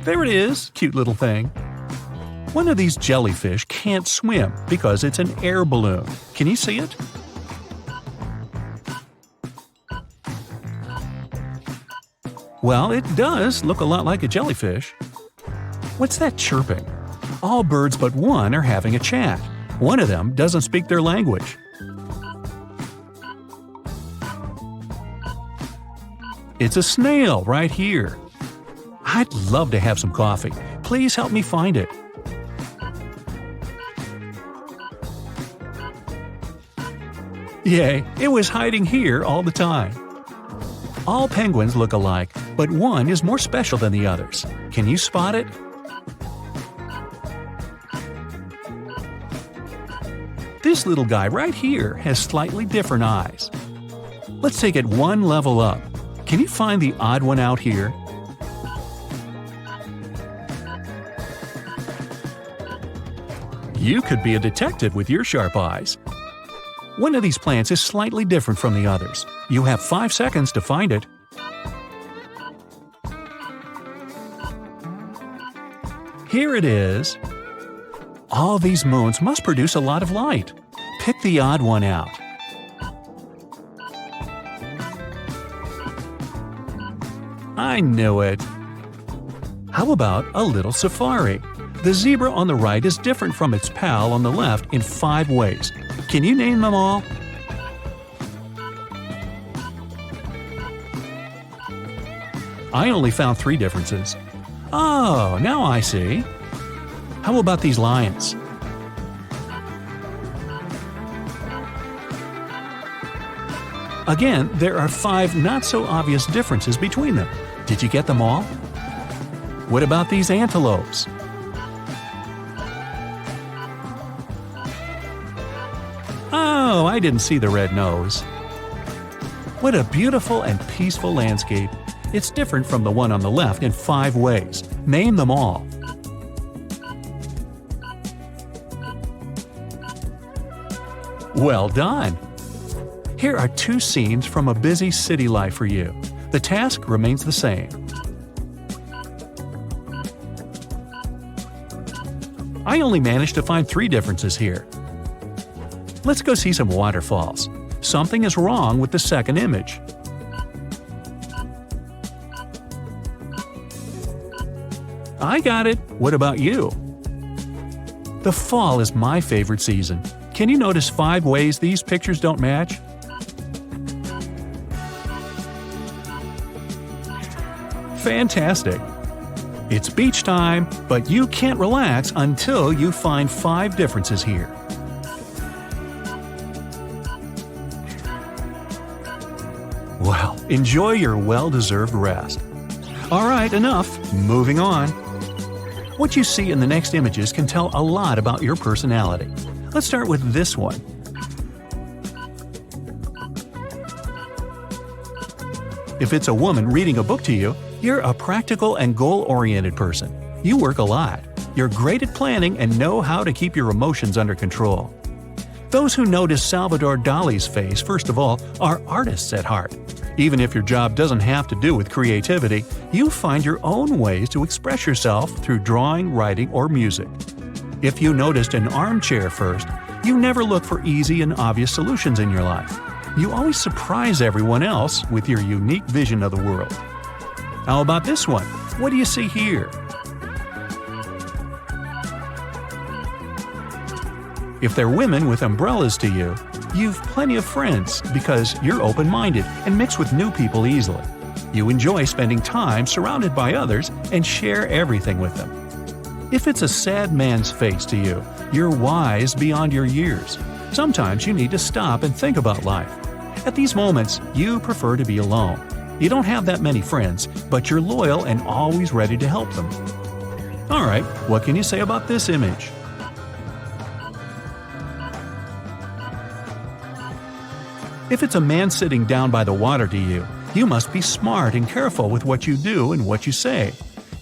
There it is, cute little thing. One of these jellyfish can't swim because it's an air balloon. Can you see it? Well, it does look a lot like a jellyfish. What's that chirping? All birds but one are having a chat. One of them doesn't speak their language. It's a snail right here. I'd love to have some coffee. Please help me find it. Yay, it was hiding here all the time. All penguins look alike, but one is more special than the others. Can you spot it? This little guy right here has slightly different eyes. Let's take it one level up. Can you find the odd one out here? You could be a detective with your sharp eyes. One of these plants is slightly different from the others. You have 5 seconds to find it. Here it is. All these moons must produce a lot of light. Pick the odd one out. I knew it. How about a little safari? The zebra on the right is different from its pal on the left in 5 ways. Can you name them all? I only found 3 differences. Oh, now I see. How about these lions? Again, there are 5 not-so-obvious differences between them. Did you get them all? What about these antelopes? Oh, I didn't see the red nose. What a beautiful and peaceful landscape. It's different from the one on the left in 5 ways. Name them all. Well done! Here are 2 scenes from a busy city life for you. The task remains the same. I only managed to find 3 differences here. Let's go see some waterfalls. Something is wrong with the second image. I got it. What about you? The fall is my favorite season. Can you notice 5 ways these pictures don't match? Fantastic! It's beach time, but you can't relax until you find 5 differences here. Well, enjoy your well-deserved rest. Alright, enough. Moving on. What you see in the next images can tell a lot about your personality. Let's start with this one. If it's a woman reading a book to you, you're a practical and goal-oriented person. You work a lot. You're great at planning and know how to keep your emotions under control. Those who notice Salvador Dali's face, first of all, are artists at heart. Even if your job doesn't have to do with creativity, you find your own ways to express yourself through drawing, writing, or music. If you noticed an armchair first, you never look for easy and obvious solutions in your life. You always surprise everyone else with your unique vision of the world. How about this one? What do you see here? If they're women with umbrellas to you, you've plenty of friends because you're open-minded and mix with new people easily. You enjoy spending time surrounded by others and share everything with them. If it's a sad man's face to you, you're wise beyond your years. Sometimes you need to stop and think about life. At these moments, you prefer to be alone. You don't have that many friends, but you're loyal and always ready to help them. Alright, what can you say about this image? If it's a man sitting down by the water to you, you must be smart and careful with what you do and what you say.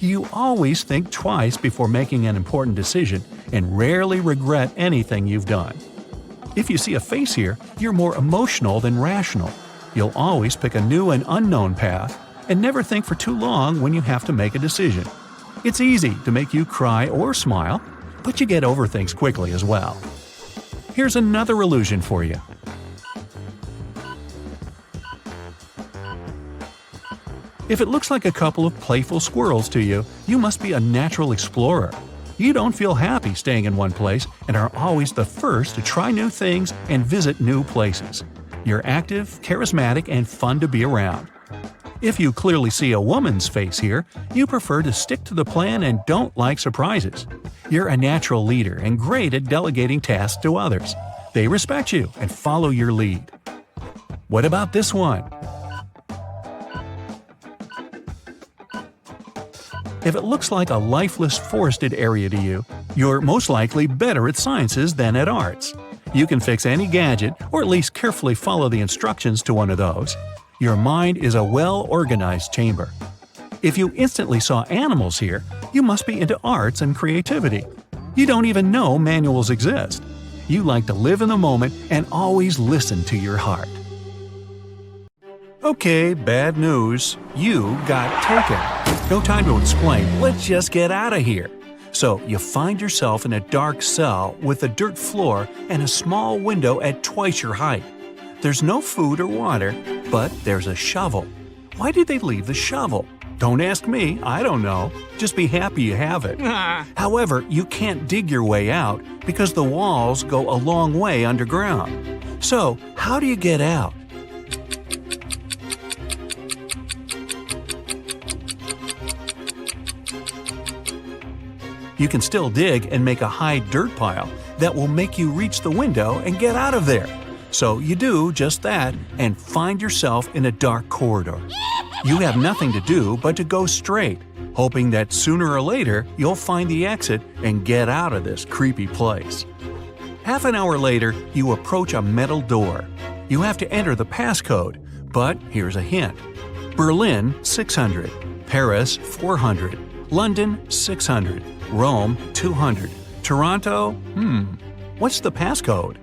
You always think twice before making an important decision and rarely regret anything you've done. If you see a face here, you're more emotional than rational. You'll always pick a new and unknown path and never think for too long when you have to make a decision. It's easy to make you cry or smile, but you get over things quickly as well. Here's another illusion for you. If it looks like a couple of playful squirrels to you, you must be a natural explorer. You don't feel happy staying in one place and are always the first to try new things and visit new places. You're active, charismatic, and fun to be around. If you clearly see a woman's face here, you prefer to stick to the plan and don't like surprises. You're a natural leader and great at delegating tasks to others. They respect you and follow your lead. What about this one? If it looks like a lifeless forested area to you, you're most likely better at sciences than at arts. You can fix any gadget, or at least carefully follow the instructions to one of those. Your mind is a well-organized chamber. If you instantly saw animals here, you must be into arts and creativity. You don't even know manuals exist. You like to live in the moment and always listen to your heart. Okay, bad news. You got taken. No time to explain. Let's just get out of here. So you find yourself in a dark cell with a dirt floor and a small window at twice your height. There's no food or water, but there's a shovel. Why did they leave the shovel? Don't ask me, I don't know. Just be happy you have it. However, you can't dig your way out because the walls go a long way underground. So, how do you get out? You can still dig and make a high dirt pile that will make you reach the window and get out of there. So you do just that and find yourself in a dark corridor. You have nothing to do but to go straight, hoping that sooner or later you'll find the exit and get out of this creepy place. Half an hour later, you approach a metal door. You have to enter the passcode, but here's a hint. Berlin, 600. Paris, 400. London, 600. Rome, 200. Toronto, what's the passcode?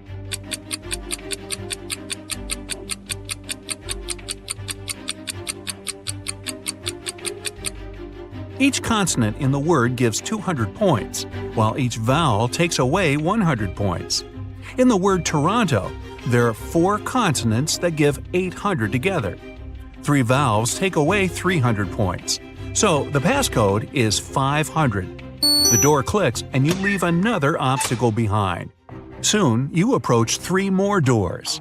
Each consonant in the word gives 200 points, while each vowel takes away 100 points. In the word Toronto, there are 4 consonants that give 800 together. 3 vowels take away 300 points. So the passcode is 500. The door clicks and you leave another obstacle behind. Soon, you approach 3 more doors.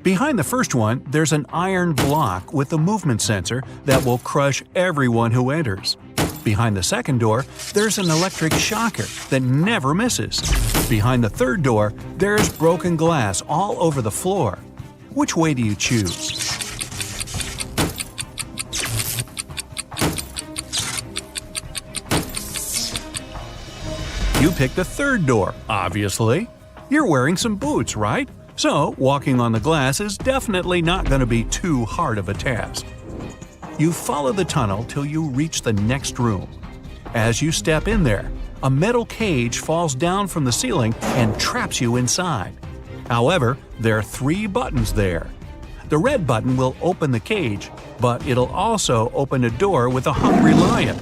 Behind the first one, there's an iron block with a movement sensor that will crush everyone who enters. Behind the second door, there's an electric shocker that never misses. Behind the third door, there's broken glass all over the floor. Which way do you choose? You pick the third door, obviously. You're wearing some boots, right? So, walking on the glass is definitely not going to be too hard of a task. You follow the tunnel till you reach the next room. As you step in there, a metal cage falls down from the ceiling and traps you inside. However, there are 3 buttons there. The red button will open the cage, but it'll also open a door with a hungry lion.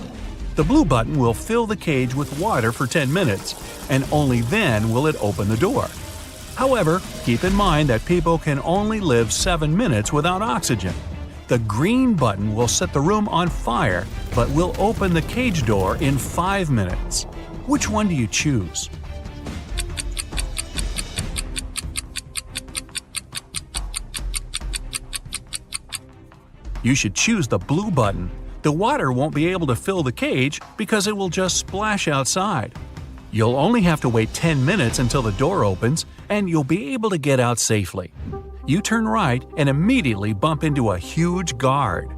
The blue button will fill the cage with water for 10 minutes, and only then will it open the door. However, keep in mind that people can only live 7 minutes without oxygen. The green button will set the room on fire, but will open the cage door in 5 minutes. Which one do you choose? You should choose the blue button. The water won't be able to fill the cage because it will just splash outside. You'll only have to wait 10 minutes until the door opens, and you'll be able to get out safely. You turn right and immediately bump into a huge guard.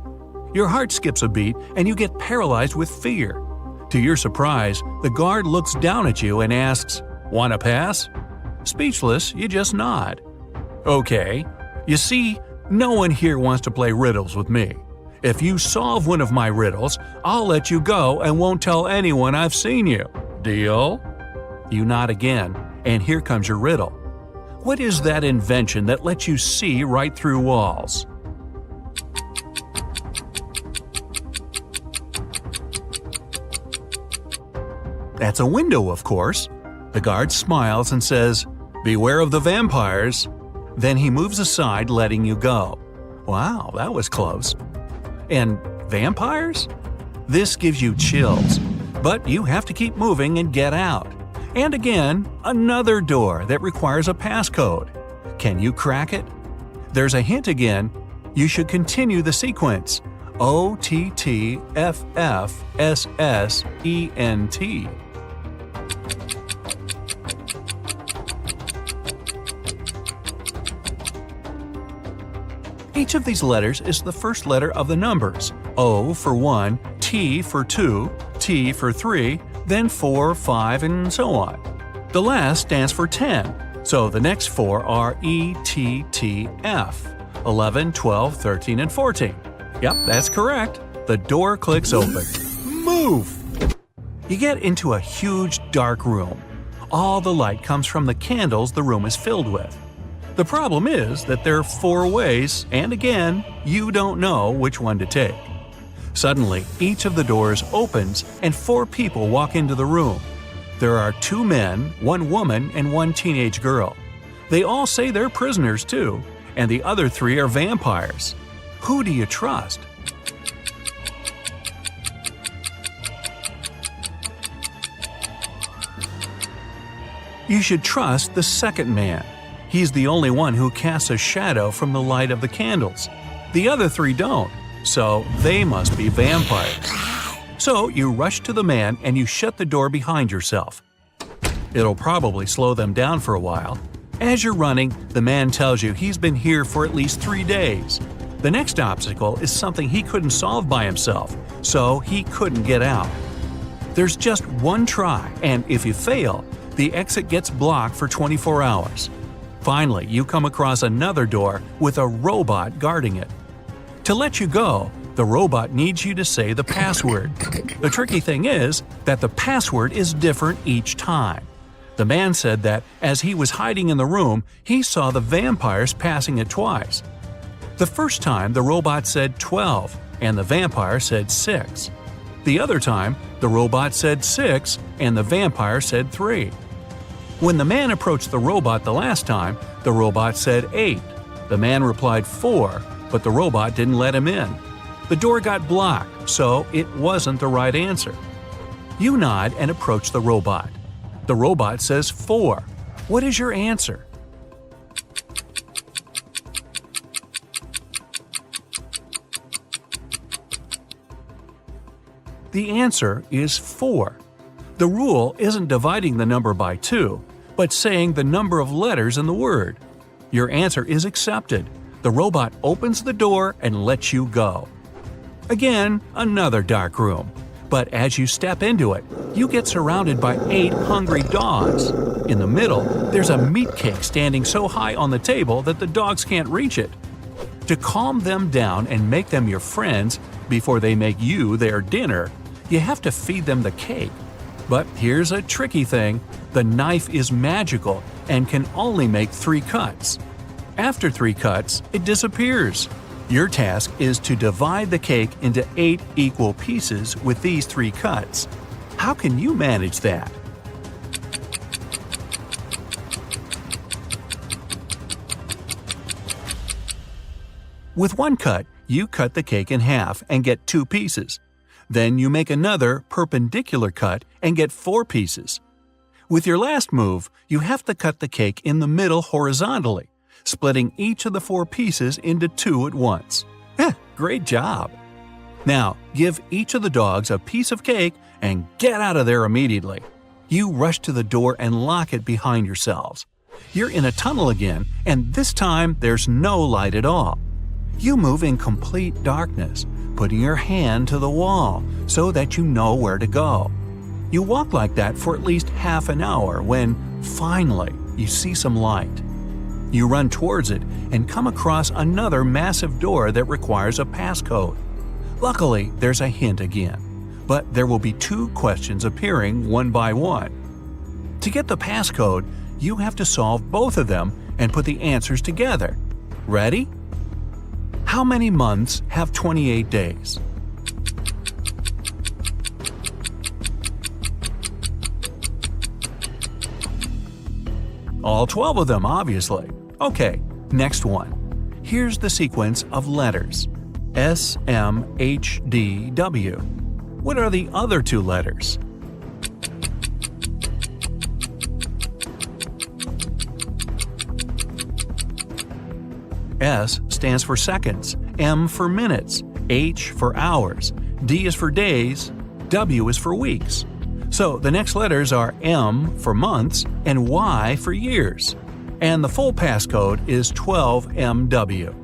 Your heart skips a beat and you get paralyzed with fear. To your surprise, the guard looks down at you and asks, "Want to pass?" Speechless, you just nod. Okay. You see, no one here wants to play riddles with me. If you solve one of my riddles, I'll let you go and won't tell anyone I've seen you. Deal? You nod again, and here comes your riddle. What is that invention that lets you see right through walls? That's a window, of course. The guard smiles and says, "Beware of the vampires." Then he moves aside, letting you go. Wow, that was close. And vampires? This gives you chills, but you have to keep moving and get out. And again, another door that requires a passcode. Can you crack it? There's a hint again. You should continue the sequence. OTTFFSSENT. Each of these letters is the first letter of the numbers. O for 1, T for 2, T for 3, then 4, 5, and so on. The last stands for 10, so the next 4 are ETTF, 11, 12, 13, and 14. Yep, that's correct. The door clicks open. Move! You get into a huge dark room. All the light comes from the candles the room is filled with. The problem is that there are 4 ways, and again, you don't know which one to take. Suddenly, each of the doors opens and 4 people walk into the room. There are 2 men, 1 woman, and 1 teenage girl. They all say they're prisoners too, and the other 3 are vampires. Who do you trust? You should trust the second man. He's the only one who casts a shadow from the light of the candles. The other 3 don't, so they must be vampires. So you rush to the man and you shut the door behind yourself. It'll probably slow them down for a while. As you're running, the man tells you he's been here for at least 3 days. The next obstacle is something he couldn't solve by himself, so he couldn't get out. There's just one try, and if you fail, the exit gets blocked for 24 hours. Finally, you come across another door with a robot guarding it. To let you go, the robot needs you to say the password. The tricky thing is that the password is different each time. The man said that as he was hiding in the room, he saw the vampires passing it twice. The first time, the robot said 12, and the vampire said 6. The other time, the robot said 6, and the vampire said 3. When the man approached the robot the last time, the robot said 8. The man replied 4, but the robot didn't let him in. The door got blocked, so it wasn't the right answer. You nod and approach the robot. The robot says 4. What is your answer? The answer is 4. The rule isn't dividing the number by 2, but saying the number of letters in the word. Your answer is accepted. The robot opens the door and lets you go. Again, another dark room. But as you step into it, you get surrounded by 8 hungry dogs. In the middle, there's a meat cake standing so high on the table that the dogs can't reach it. To calm them down and make them your friends before they make you their dinner, you have to feed them the cake. But here's a tricky thing. The knife is magical and can only make 3 cuts. After 3 cuts, it disappears. Your task is to divide the cake into 8 equal pieces with these 3 cuts. How can you manage that? With 1 cut, you cut the cake in half and get 2 pieces. Then you make another perpendicular cut and get 4 pieces. With your last move, you have to cut the cake in the middle horizontally, splitting each of the 4 pieces into 2 at once. Great job! Now, give each of the dogs a piece of cake and get out of there immediately. You rush to the door and lock it behind yourselves. You're in a tunnel again, and this time there's no light at all. You move in complete darkness, putting your hand to the wall so that you know where to go. You walk like that for at least half an hour when, finally, you see some light. You run towards it and come across another massive door that requires a passcode. Luckily, there's a hint again, but there will be 2 questions appearing one by one. To get the passcode, you have to solve both of them and put the answers together. Ready? How many months have 28 days? All 12 of them, obviously. Okay, next one. Here's the sequence of letters. S, M, H, D, W. What are the other 2 letters? S stands for seconds, M for minutes, H for hours, D is for days, W is for weeks. So the next letters are M for months and Y for years. And the full passcode is 12MW.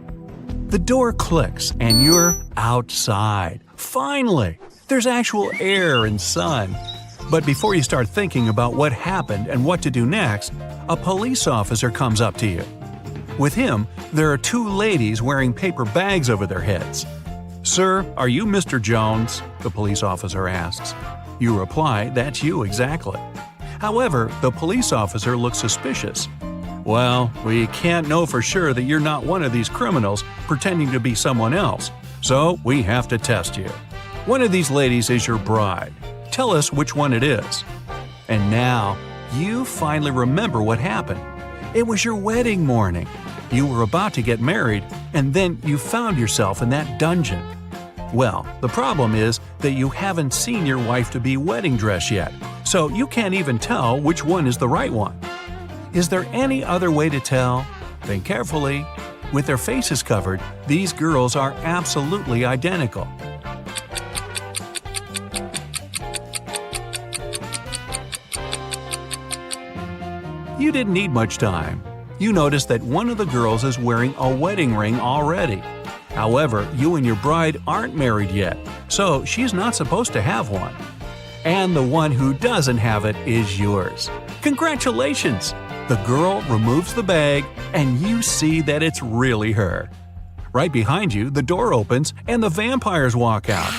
The door clicks and you're outside. Finally! There's actual air and sun. But before you start thinking about what happened and what to do next, a police officer comes up to you. With him, there are 2 ladies wearing paper bags over their heads. "Sir, are you Mr. Jones?" the police officer asks. You reply, "That's you exactly." However, the police officer looks suspicious. "Well, we can't know for sure that you're not one of these criminals pretending to be someone else, so we have to test you. One of these ladies is your bride. Tell us which one it is." And now, you finally remember what happened. It was your wedding morning. You were about to get married, and then you found yourself in that dungeon. Well, the problem is that you haven't seen your wife-to-be wedding dress yet, so you can't even tell which one is the right one. Is there any other way to tell? Think carefully. With their faces covered, these girls are absolutely identical. You didn't need much time. You notice that one of the girls is wearing a wedding ring already. However, you and your bride aren't married yet, so she's not supposed to have one. And the one who doesn't have it is yours. Congratulations! The girl removes the bag, and you see that it's really her. Right behind you, the door opens and the vampires walk out.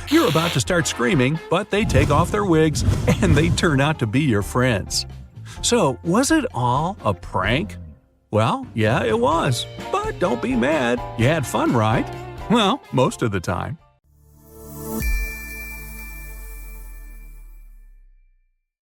You're about to start screaming, but they take off their wigs and they turn out to be your friends. So, was it all a prank? Well, yeah, it was. But don't be mad. You had fun, right? Well, most of the time.